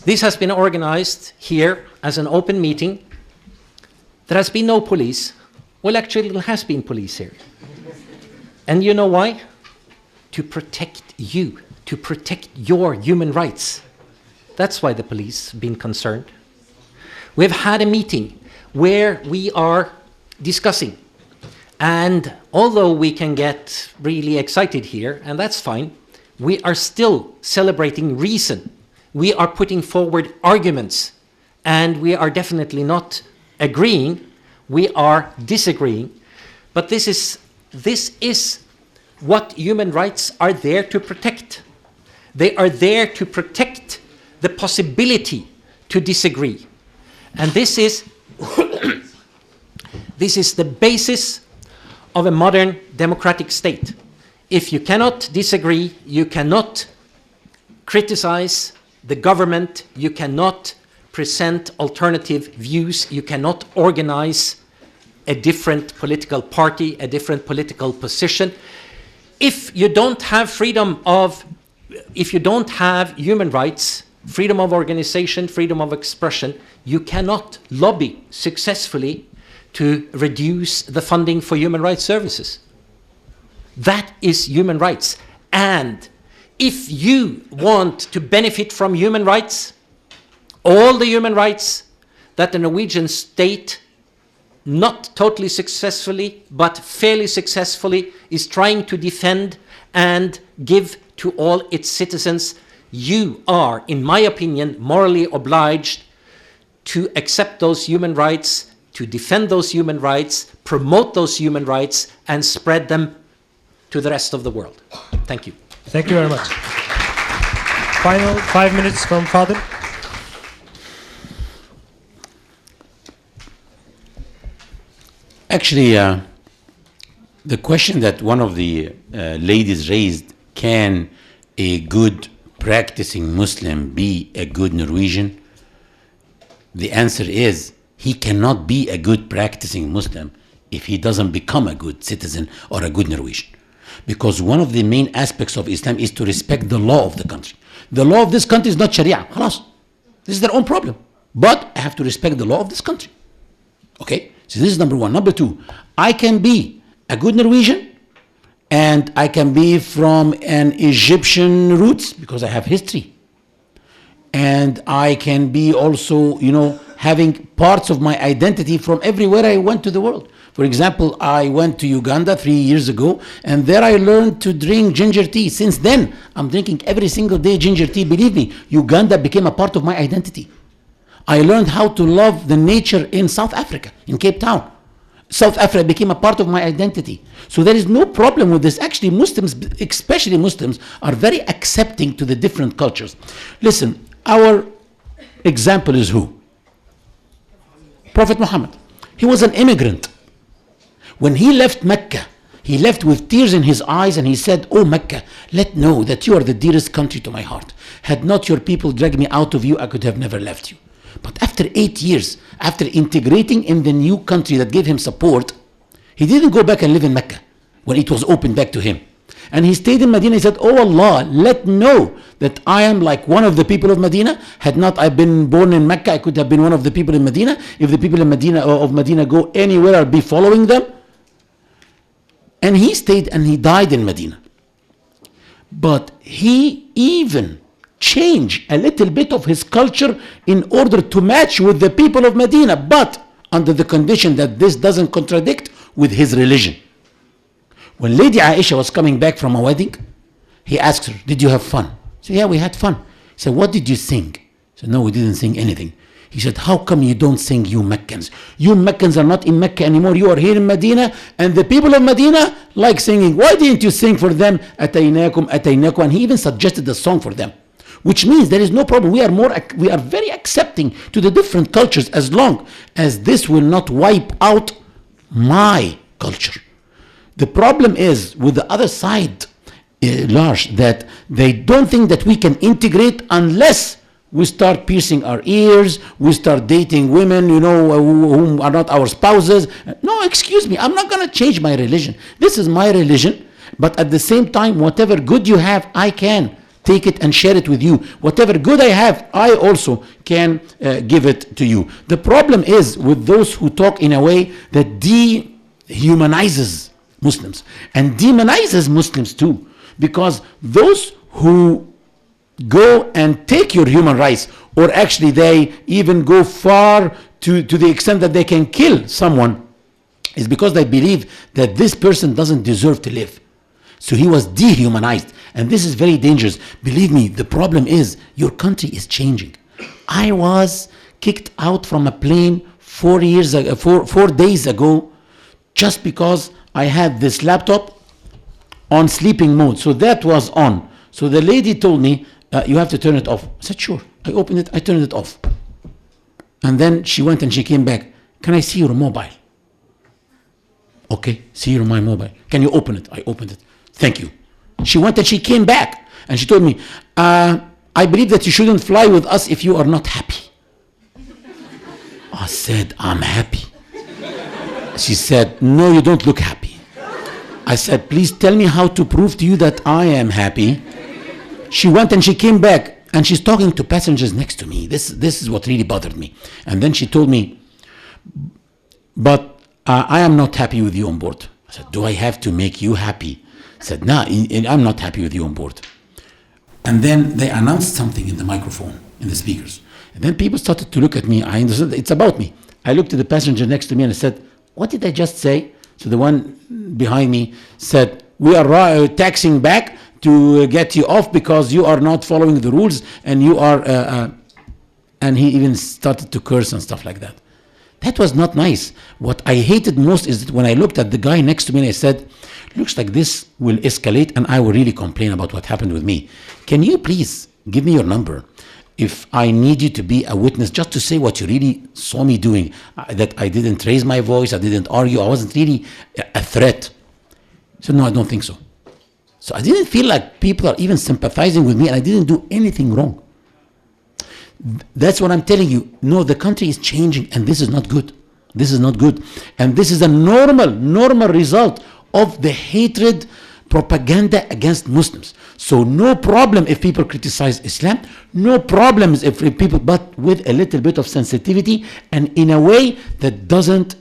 This has been organized here as an open meeting. There has been no police. Well, actually, there has been police here. And you know why? To protect you, to protect your human rights. That's why the police have been concerned. We've had a meeting where we are discussing. And although we can get really excited here, and that's fine, we are still celebrating reason. We are putting forward arguments, and we are definitely not agreeing. We are disagreeing. But this is what human rights are there to protect. They are there to protect the possibility to disagree. And this is the basis of a modern democratic state. If you cannot disagree, you cannot criticize the government, you cannot present alternative views, you cannot organize a different political party, a different political position. If you don't have if you don't have human rights, freedom of organization, freedom of expression, you cannot lobby successfully to reduce the funding for human rights services. That is human rights. And if you want to benefit from human rights, all the human rights that the Norwegian state, not totally successfully, but fairly successfully, is trying to defend and give to all its citizens, you are, in my opinion, morally obliged to accept those human rights, to defend those human rights, promote those human rights, and spread them to the rest of the world. Thank you. Thank you very much. Final 5 minutes from Fadel. Actually, the question that one of the ladies raised, can a good practicing Muslim be a good Norwegian? The answer is, he cannot be a good practicing Muslim if he doesn't become a good citizen or a good Norwegian. Because one of the main aspects of Islam is to respect the law of the country. The law of this country is not Sharia. Khalas. This is their own problem. But I have to respect the law of this country. Okay? So this is number one. Number two, I can be a good Norwegian and I can be from an Egyptian roots because I have history. And I can be also, having parts of my identity from everywhere I went to the world. For example, I went to Uganda 3 years ago, and there I learned to drink ginger tea. Since then, I'm drinking every single day ginger tea. Believe me, Uganda became a part of my identity. I learned how to love the nature in South Africa, in Cape Town. South Africa became a part of my identity. So there is no problem with this. Actually, Muslims, especially Muslims, are very accepting to the different cultures. Listen, our example is who? Prophet Muhammad. He was an immigrant. When he left Mecca, he left with tears in his eyes and he said, "Oh Mecca, let know that you are the dearest country to my heart. Had not your people dragged me out of you, I could have never left you." But after 8 years, after integrating in the new country that gave him support, he didn't go back and live in Mecca when it was opened back to him. And he stayed in Medina. He said, "Oh Allah, let know that I am like one of the people of Medina. Had not I been born in Mecca, I could have been one of the people in Medina. If the people in Medina go anywhere, I'll be following them." And he stayed and he died in Medina. But he even changed a little bit of his culture in order to match with the people of Medina, but under the condition that this doesn't contradict with his religion. When Lady Aisha was coming back from a wedding, he asked her, "Did you have fun?" She said, "Yeah, we had fun." He said, "What did you sing?" She said, "No, we didn't sing anything." He said, "How come you don't sing, you Meccans? You Meccans are not in Mecca anymore. You are here in Medina, and the people of Medina like singing. Why didn't you sing for them? Ataynakum, ataynakum." And he even suggested a song for them. which means there is no problem. We are very accepting to the different cultures as long as this will not wipe out my culture. The problem is with the other side, Lars, that they don't think that we can integrate unless we start piercing our ears, we start dating women, who are not our spouses. No, excuse me, I'm not going to change my religion. This is my religion, but at the same time, whatever good you have, I can take it and share it with you. Whatever good I have, I also can give it to you. The problem is with those who talk in a way that dehumanizes Muslims and demonizes Muslims too, because those who go and take your human rights, or actually they even go far to the extent that they can kill someone, is because they believe that this person doesn't deserve to live. So he was dehumanized, and this is very dangerous. Believe me, the problem is your country is changing. I was kicked out from a plane 4 days ago just because I had this laptop on sleeping mode. So that was on. So the lady told me, you have to turn it off. I said, sure. I opened it, I turned it off. And then she went and she came back. Can I see your mobile? Okay, see my mobile. Can you open it? I opened it. Thank you. She went and she came back and she told me, I believe that you shouldn't fly with us if you are not happy. I said, I'm happy. She said, no, you don't look happy. I said, please tell me how to prove to you that I am happy. She went and she came back and she's talking to passengers next to me. This is what really bothered me. And then she told me, but I am not happy with you on board. I said, do I have to make you happy? I said, no, I'm not happy with you on board. And then they announced something in the microphone, in the speakers. And then people started to look at me. I understood it's about me. I looked at the passenger next to me and I said, what did I just say? So the one behind me said, we are taxing back to get you off because you are not following the rules, and you are, and he even started to curse and stuff like that. That was not nice. What I hated most is that when I looked at the guy next to me and I said, looks like this will escalate and I will really complain about what happened with me. Can you please give me your number? If I need you to be a witness, just to say what you really saw me doing, that I didn't raise my voice, I didn't argue, I wasn't really a threat. So no, I don't think so. So I didn't feel like people are even sympathizing with me, and I didn't do anything wrong. That's what I'm telling you. No, the country is changing, and this is not good. This is not good. And this is a normal result of the hatred propaganda against Muslims. So no problem if people criticize Islam, no problems if people, but with a little bit of sensitivity and in a way that doesn't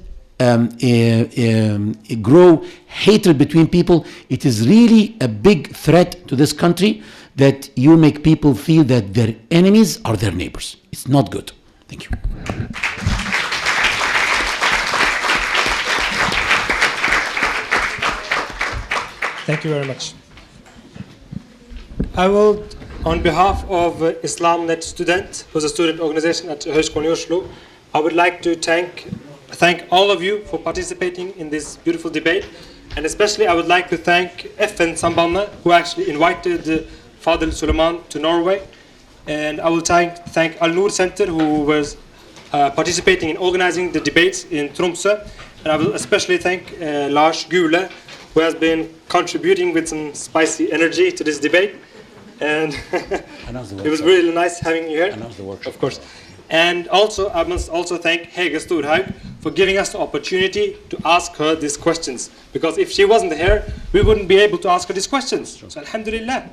grow hatred between people. It is really a big threat to this country that you make people feel that their enemies are their neighbors. It's not good. Thank you. Thank you very much. I will, on behalf of IslamNet Student, who's a student organization at Høgskolen i Oslo, I would like to thank all of you for participating in this beautiful debate, and especially I would like to thank FN-sambandet, who actually invited Fadel Soliman to Norway, and I will thank Al-Noor Center, who was participating in organizing the debates in Tromsø, and I will especially thank Lars Gule, who has been contributing with some spicy energy to this debate, and it was really nice having you here, of course. And also, I must also thank Hege Storhaug for giving us the opportunity to ask her these questions, because if she wasn't here, we wouldn't be able to ask her these questions. So, alhamdulillah.